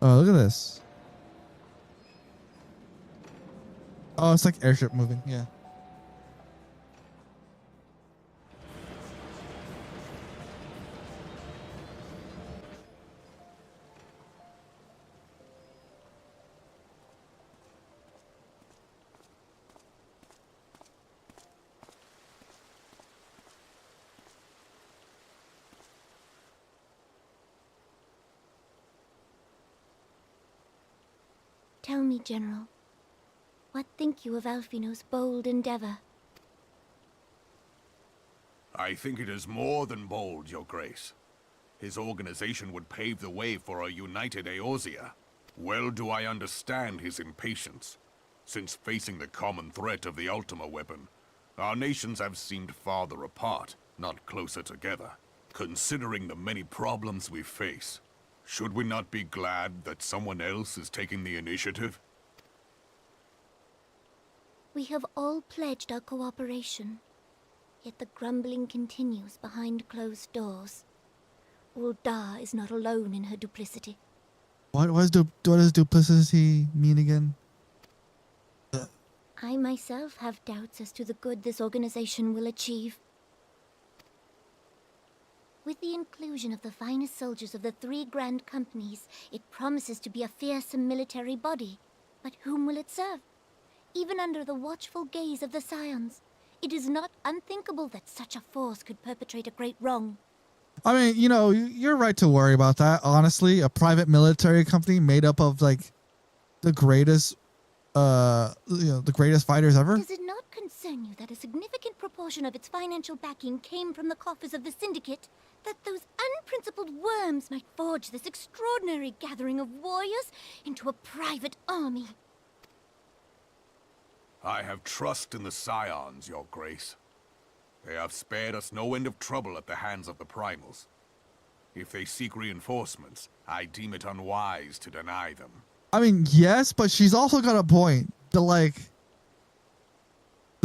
Oh, look at this. Oh, it's like airship moving. Yeah. Tell me, General, what think you of Alfino's bold endeavor? I think it is more than bold, Your Grace. His organization would pave the way for a united Eorzea. Well do I understand his impatience, since facing the common threat of the Ultima weapon, our nations have seemed farther apart, not closer together. Considering the many problems we face, should we not be glad that someone else is taking the initiative? We have all pledged our cooperation, yet the grumbling continues behind closed doors. Ul'dah is not alone in her duplicity. What does duplicity mean again? I myself have doubts as to the good this organization will achieve. With the inclusion of the finest soldiers of the 3 grand companies, it promises to be a fearsome military body. But whom will it serve? Even under the watchful gaze of the Scions, it is not unthinkable that such a force could perpetrate a great wrong. I mean, you know, you're right to worry about that. Honestly, a private military company made up of like the greatest, the greatest fighters ever. Does it not concern you that a significant proportion of its financial backing came from the coffers of the Syndicate? That those unprincipled worms might forge this extraordinary gathering of warriors into a private army? I have trust in the Scions, Your Grace. They have spared us no end of trouble at the hands of the Primals. If they seek reinforcements, I deem it unwise to deny them. I mean, yes, but she's also got a point. The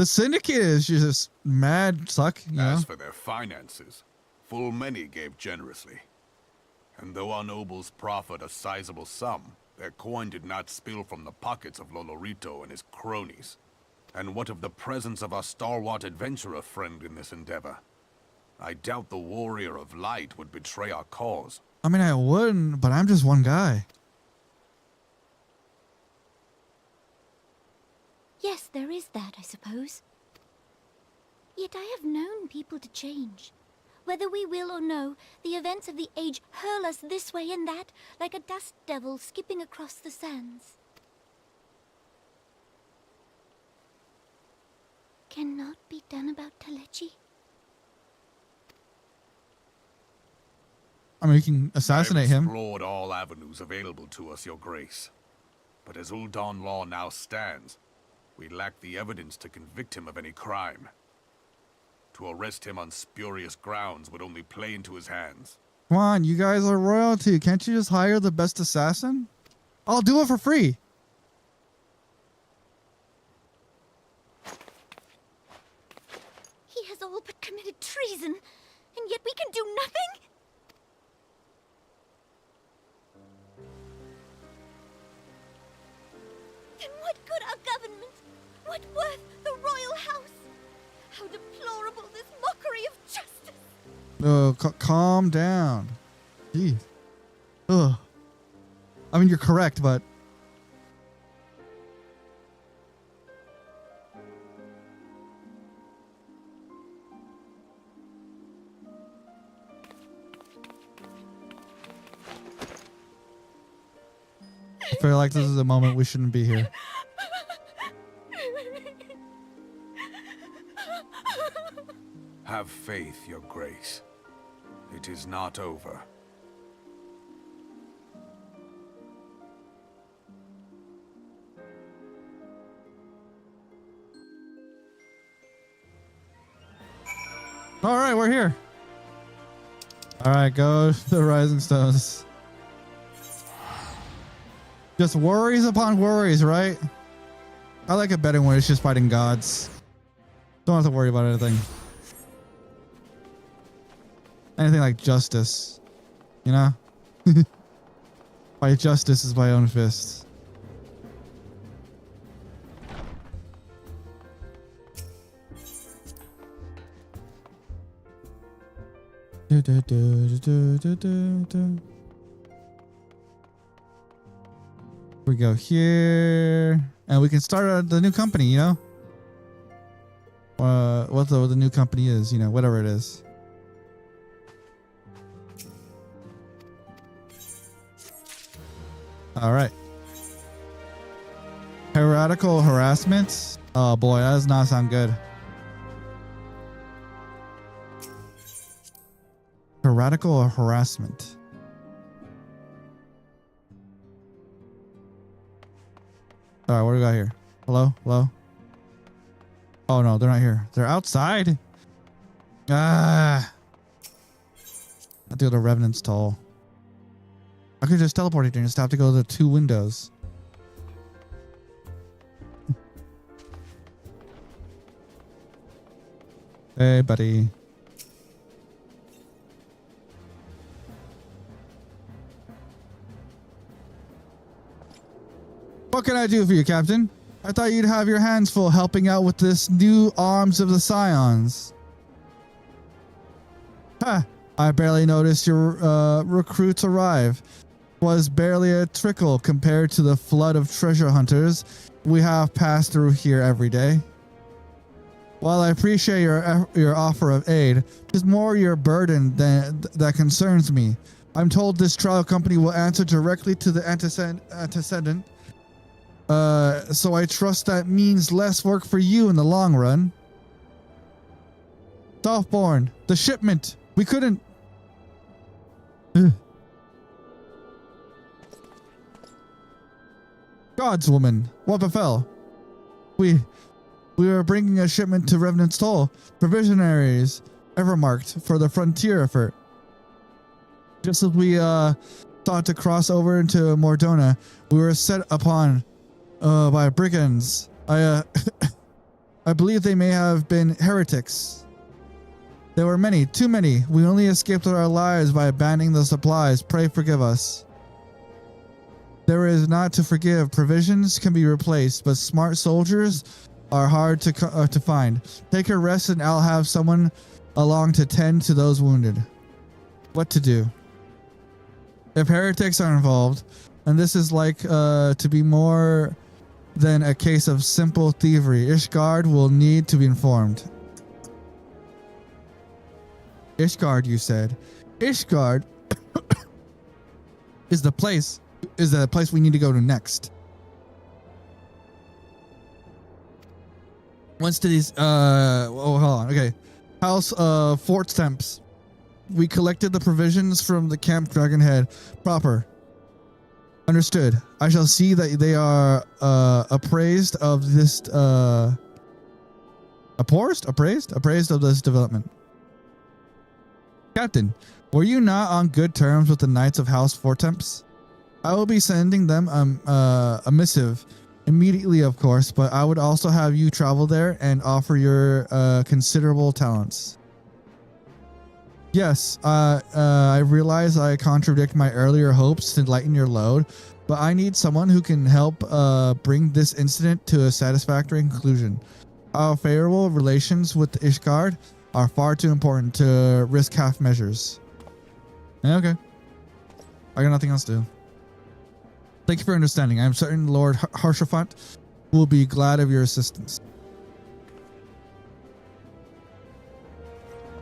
Syndicate is just mad suck, you know? As for their finances, full many gave generously. And though our nobles proffered a sizable sum, their coin did not spill from the pockets of Lolorito and his cronies. And what of the presence of our stalwart adventurer friend in this endeavor? I doubt the Warrior of Light would betray our cause. I mean, I wouldn't, but I'm just one guy. Yes, there is that, I suppose. Yet I have known people to change. Whether we will or no, the events of the age hurl us this way and that, like a dust devil skipping across the sands. Cannot be done about Telechi? I mean, we can assassinate him. I've explored all avenues available to us, Your Grace. But as Ul'dah law now stands, we lack the evidence to convict him of any crime. To arrest him on spurious grounds would only play into his hands. Come on, you guys are royalty. Can't you just hire the best assassin? I'll do it for free. He has all but committed treason, and yet we can do nothing? Then what good our government? What worth the royal house? How deplorable this mockery of justice! Oh, calm down. Jeez. Ugh. I mean, you're correct, but I feel like this is a moment we shouldn't be here. Have faith, Your Grace. It is not over. All right, we're here. All right, go to the Rising Stones. Just worries upon worries, right? I like it better when it's just fighting gods. Don't have to worry about anything. Anything like justice, you know? By justice is my own fist. We go here, and we can start the new company, you know? What the new company is, you know, whatever it is. All right. Heretical harassment. Oh boy, that does not sound good. Heretical harassment. All right, what do we got here? Hello? Hello? Oh no, they're not here. They're outside. Ah. I have to go to Revenant's Toll. I could just teleport here and just have to go to the 2 windows. Hey, buddy. What can I do for you, Captain? I thought you'd have your hands full helping out with this new Arms of the Scions. Ha! I barely noticed your recruits arrive. Was barely a trickle compared to the flood of treasure hunters we have passed through here every day. While I appreciate your offer of aid, it is more your burden that concerns me. I'm told this trial company will answer directly to the antecedent. So I trust that means less work for you in the long run. Softborn, the shipment. We couldn't. Gods, woman, what befell? We were bringing a shipment to Revenant's Toll, provisionaries ever marked for the frontier effort. Just as we thought to cross over into Mordona, we were set upon by brigands. I believe they may have been heretics. There were many, too many. We only escaped with our lives by abandoning the supplies. Pray forgive us. There is not to forgive. Provisions can be replaced, but smart soldiers are hard to find. Take a rest and I'll have someone along to tend to those wounded. What to do? If heretics are involved, and this is like to be more than a case of simple thievery, Ishgard will need to be informed. Ishgard, you said. Ishgard is the place we need to go to next. Once to these hold on. Okay. House Fort Stamps. We collected the provisions from the Camp Dragonhead proper. Understood. I shall see that they are appraised of this appraised of this development. Captain, were you not on good terms with the Knights of House Fortemps? I will be sending them a missive immediately, of course, but I would also have you travel there and offer your considerable talents. Yes, I realize I contradict my earlier hopes to lighten your load, but I need someone who can help bring this incident to a satisfactory conclusion. Our favorable relations with Ishgard are far too important to risk half measures. Yeah, okay. I got nothing else to do. Thank you for understanding. I am certain Lord Harshafant will be glad of your assistance.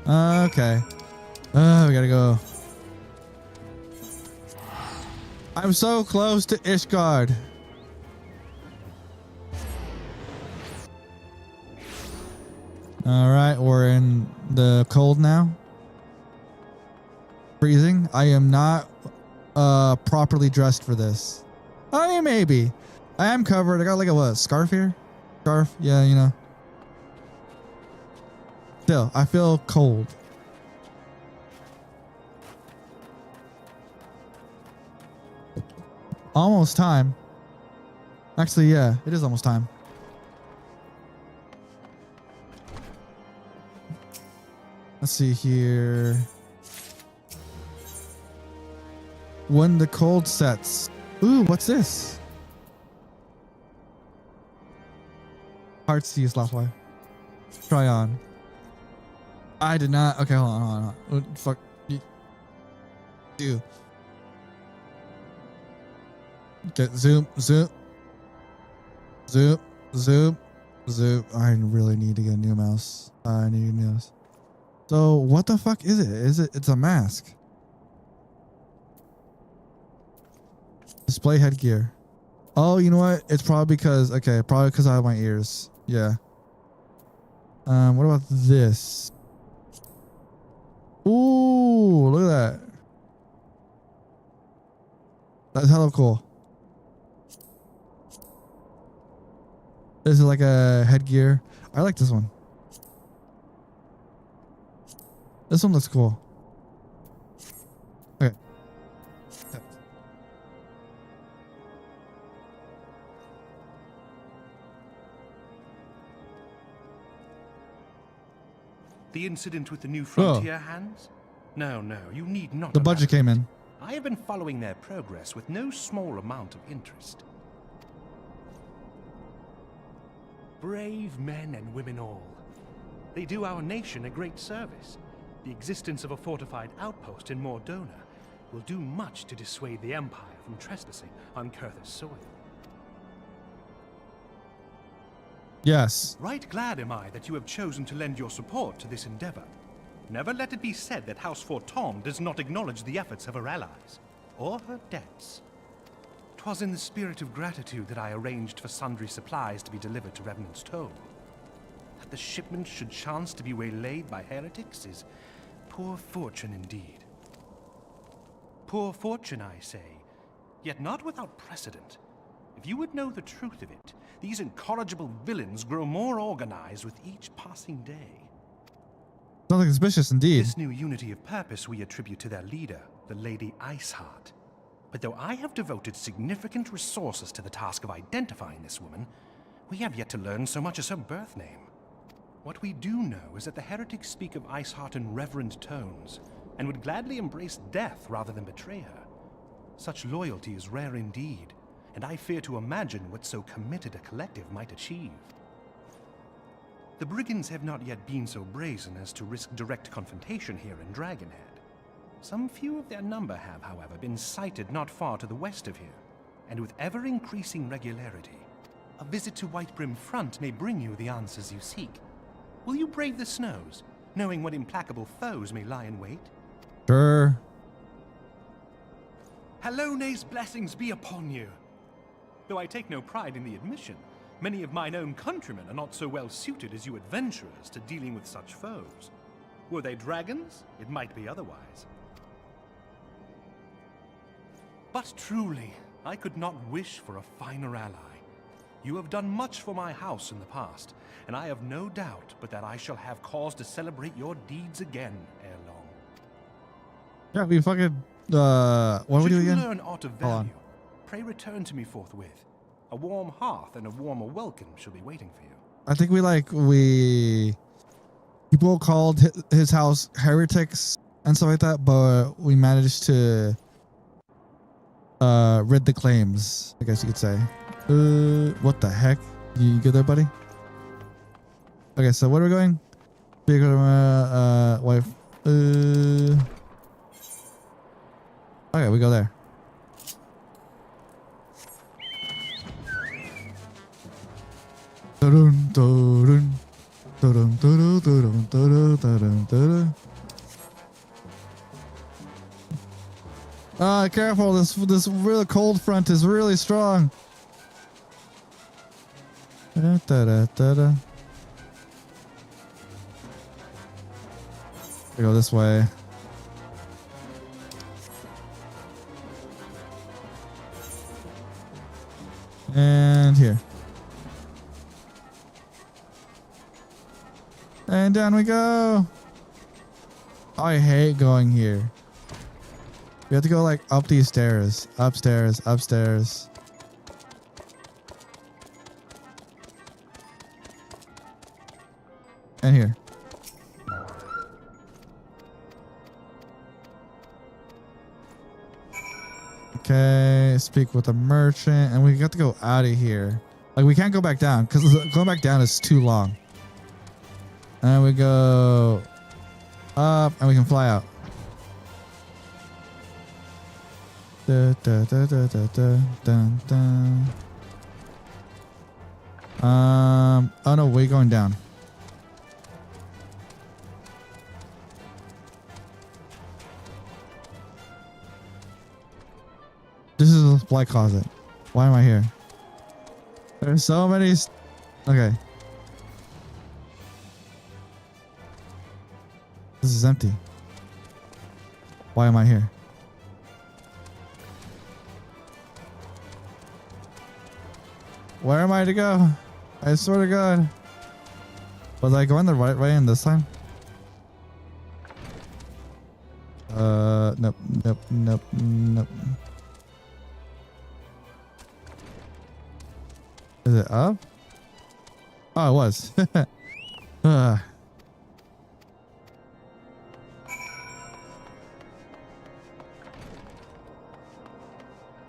Okay. We gotta go. I'm so close to Ishgard. Alright, we're in the cold now. Freezing. I am not properly dressed for this. I maybe. I am covered. I got like a what, scarf here? Scarf? Yeah, you know. Still, I feel cold. Almost time. Actually, yeah, it is almost time. Let's see here. When the cold sets. Ooh, what's this? Heartsease last way. Try on. I did not. Okay, hold on. What the fuck? Do. Get zoom. I really need to get a new mouse. I need a new mouse. So what the fuck is it? It's a mask. Display headgear. Oh, you know what? It's probably because I have my ears. Yeah. What about this? Ooh, look at that. That's hella cool. This is like a headgear. I like this one. This one looks cool. Okay. The incident with the new frontier hands? No, you need not. The budget came in. I have been following their progress with no small amount of interest. Brave men and women all. They do our nation a great service. The existence of a fortified outpost in Mordona will do much to dissuade the Empire from trespassing on Kurth's soil. Yes. Right glad am I that you have chosen to lend your support to this endeavor. Never let it be said that House Fortom does not acknowledge the efforts of her allies, or her debts. 'Twas in the spirit of gratitude that I arranged for sundry supplies to be delivered to Revenant's Toll. That the shipment should chance to be waylaid by heretics is poor fortune indeed. Poor fortune, I say, yet not without precedent. If you would know the truth of it, these incorrigible villains grow more organized with each passing day. Sounds like suspicious indeed. This new unity of purpose we attribute to their leader, the Lady Iceheart. But though I have devoted significant resources to the task of identifying this woman, we have yet to learn so much as her birth name. What we do know is that the heretics speak of Iceheart in reverent tones, and would gladly embrace death rather than betray her. Such loyalty is rare indeed, and I fear to imagine what so committed a collective might achieve. The brigands have not yet been so brazen as to risk direct confrontation here in Dragonhead. Some few of their number have, however, been sighted not far to the west of here, and with ever-increasing regularity. A visit to Whitebrim Front may bring you the answers you seek. Will you brave the snows, knowing what implacable foes may lie in wait? Sure. Halone's blessings be upon you. Though I take no pride in the admission, many of mine own countrymen are not so well suited as you adventurers to dealing with such foes. Were they dragons, it might be otherwise. But truly, I could not wish for a finer ally. You have done much for my house in the past, and I have no doubt but that I shall have cause to celebrate your deeds again ere long. Yeah, we fucking what do we do again? Should you learn aught of value, pray return to me forthwith. A warm hearth and a warmer welcome shall be waiting for you. I think people called his house heretics and stuff like that, but we managed to rid the claims, I guess you could say. What the heck? You good there, buddy? Okay, so where are we going? Wife. Okay, we go there. Dun, dun, dun, dun, dun, dun, dun, dun, dun. Careful! This real cold front is really strong. Da, da, da, da, da. We go this way. And here. And down we go. I hate going here. We have to go like up these stairs. Upstairs, upstairs. And here. Okay, speak with the merchant. And we got to go out of here. Like, we can't go back down because going back down is too long. And we go up and we can fly out. Da, da, da, da, da, da, dun, dun. Oh no, we're going down. This is a supply closet. Why am I here? There's so many. Okay. This is empty. Why am I here? Where am I to go? I swear to God. Was I going the right way in this time? Nope, nope, nope, nope. Is it up? Oh, it was.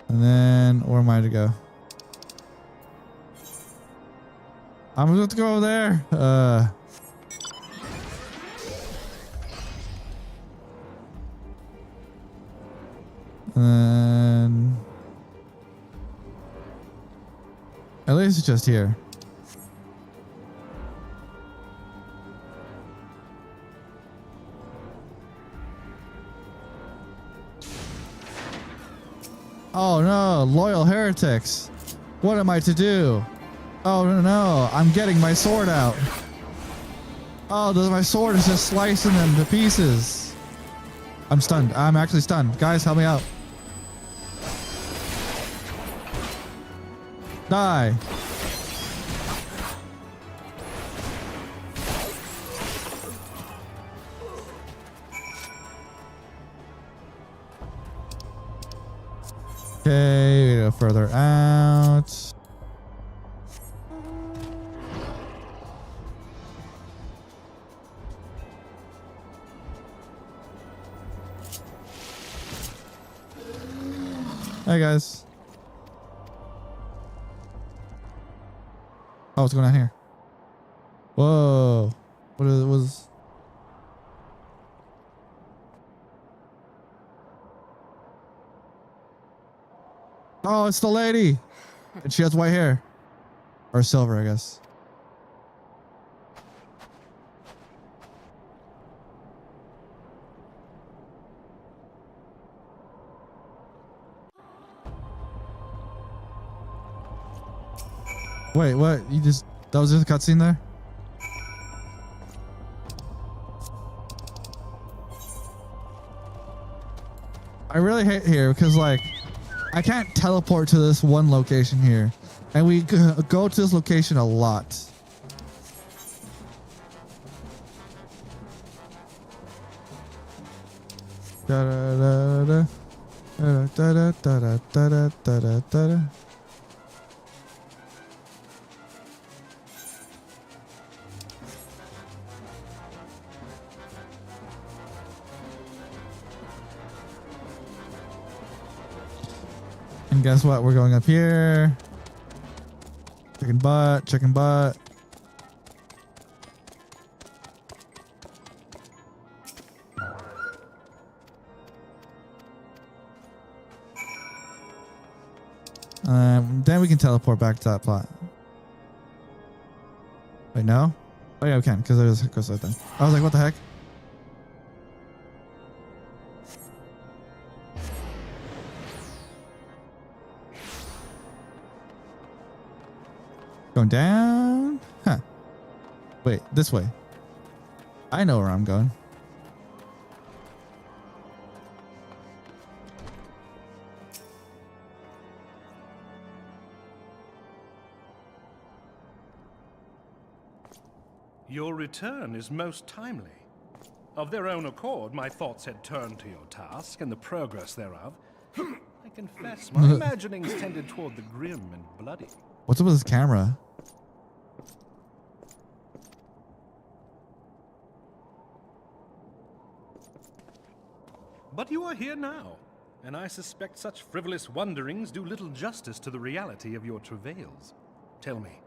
And then, where am I to go? I'm going to go over there. And at least it's just here. Oh no, loyal heretics. What am I to do? Oh no, I'm getting my sword out. Oh, my sword is just slicing them to pieces. I'm stunned. I'm actually stunned. Guys, help me out. Die. Okay, we go further out. Hey guys. Oh, what's going on here? Whoa. What is, was... Oh, it's the lady. And she has white hair. Or silver, I guess. Wait, what? You just... That was just a cutscene there? I really hate here because, like, I can't teleport to this one location here. And we go to this location a lot. Da da da da da da da da da da da. And guess what? We're going up here. Chicken butt, chicken butt. Then we can teleport back to that plot. Wait, no? Oh yeah, we can, because it goes like that. I was like, what the heck? Going down? Huh. Wait, this way. I know where I'm going. Your return is most timely. Of their own accord, my thoughts had turned to your task and the progress thereof. I confess, my imaginings tended toward the grim and bloody. What's up with this camera? But you are here now, and I suspect such frivolous wonderings do little justice to the reality of your travails. Tell me,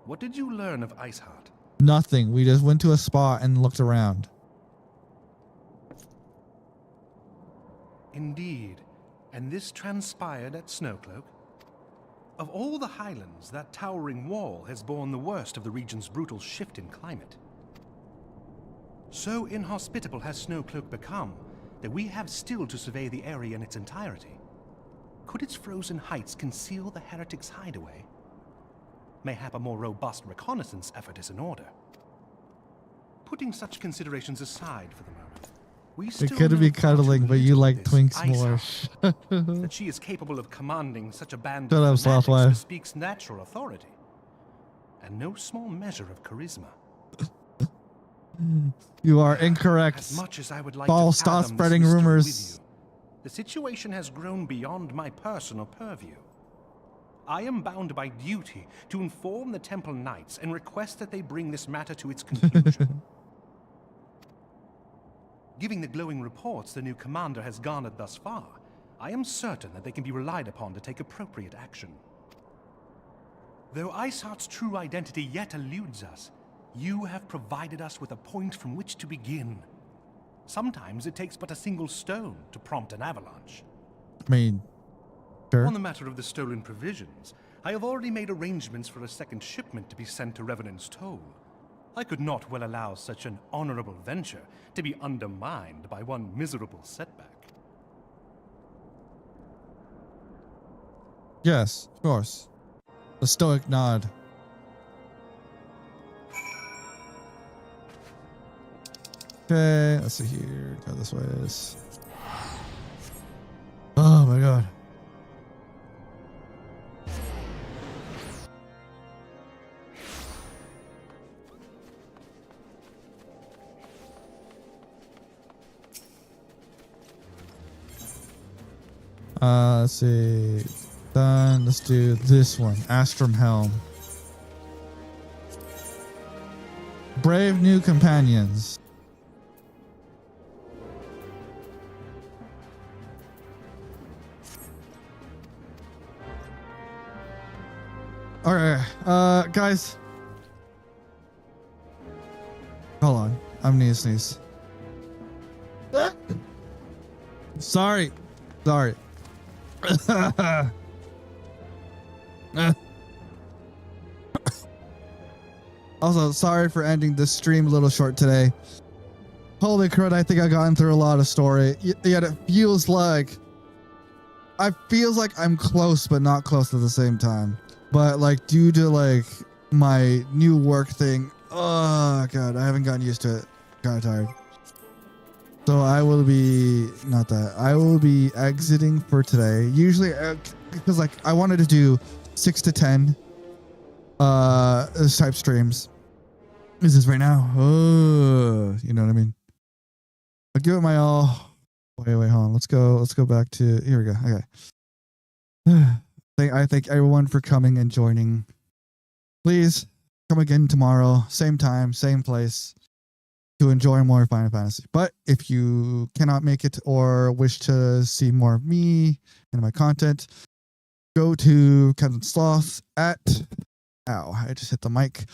what did you learn of Iceheart? Nothing. We just went to a spot and looked around. Indeed. And this transpired at Snowcloak? Of all the highlands, that towering wall has borne the worst of the region's brutal shift in climate. So inhospitable has Snowcloak become that we have still to survey the area in its entirety. Could its frozen heights conceal the heretics' hideaway? Mayhap a more robust reconnaissance effort is in order. Putting such considerations aside for the moment, we still It could be know far too cuddling, but you little like of this twinks more. Iceheart. That she is capable of commanding such a band Shut up, of fanatics Slothwife. bespeaks natural authority, and no small measure of charisma. You are incorrect. As much as I would like Paul, to stop fathom spreading this mystery rumors. with you, the situation has grown beyond my personal purview. I am bound by duty to inform the Temple Knights and request that they bring this matter to its conclusion. Giving the glowing reports the new commander has garnered thus far, I am certain that they can be relied upon to take appropriate action. Though Iceheart's true identity yet eludes us, you have provided us with a point from which to begin. Sometimes it takes but a single stone to prompt an avalanche. I mean, sure. On the matter of the stolen provisions, I have already made arrangements for a second shipment to be sent to Revenant's Toll. I could not well allow such an honorable venture to be undermined by one miserable setback. Yes, of course. A stoic nod. Okay, let's see here. Go this way. Oh my god. Let's see. Done. Let's do this one. Astrum Helm. Brave new companions. All right, guys. Hold on. I'm gonna sneeze. Sorry. Also, sorry for ending this stream a little short today. Holy crud, I think I've gotten through a lot of story. Yet it feels like I'm close, but not close at the same time. But like due to like my new work thing, oh god, I haven't gotten used to it. Kind of tired. So I will be I will be exiting for today. Usually, because like I wanted to do 6 to 10 type streams. Is this right now? Oh, you know what I mean? I'll give it my all. Wait, hold on. Let's go back to here. We go. Okay. I thank everyone for coming and joining. Please come again tomorrow, same time, same place, to enjoy more Final Fantasy. But if you cannot make it or wish to see more of me and my content, go to Captain Sloth at I just hit the mic.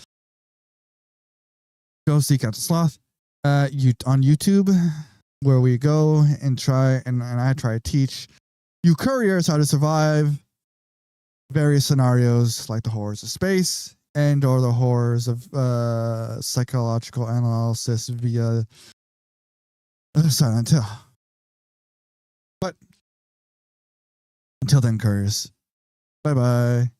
Go see Captain Sloth on YouTube, where we go and try and I try to teach you couriers how to survive various scenarios like the horrors of space and or the horrors of psychological analysis via Silent Hill. But until then, Couriers, bye bye.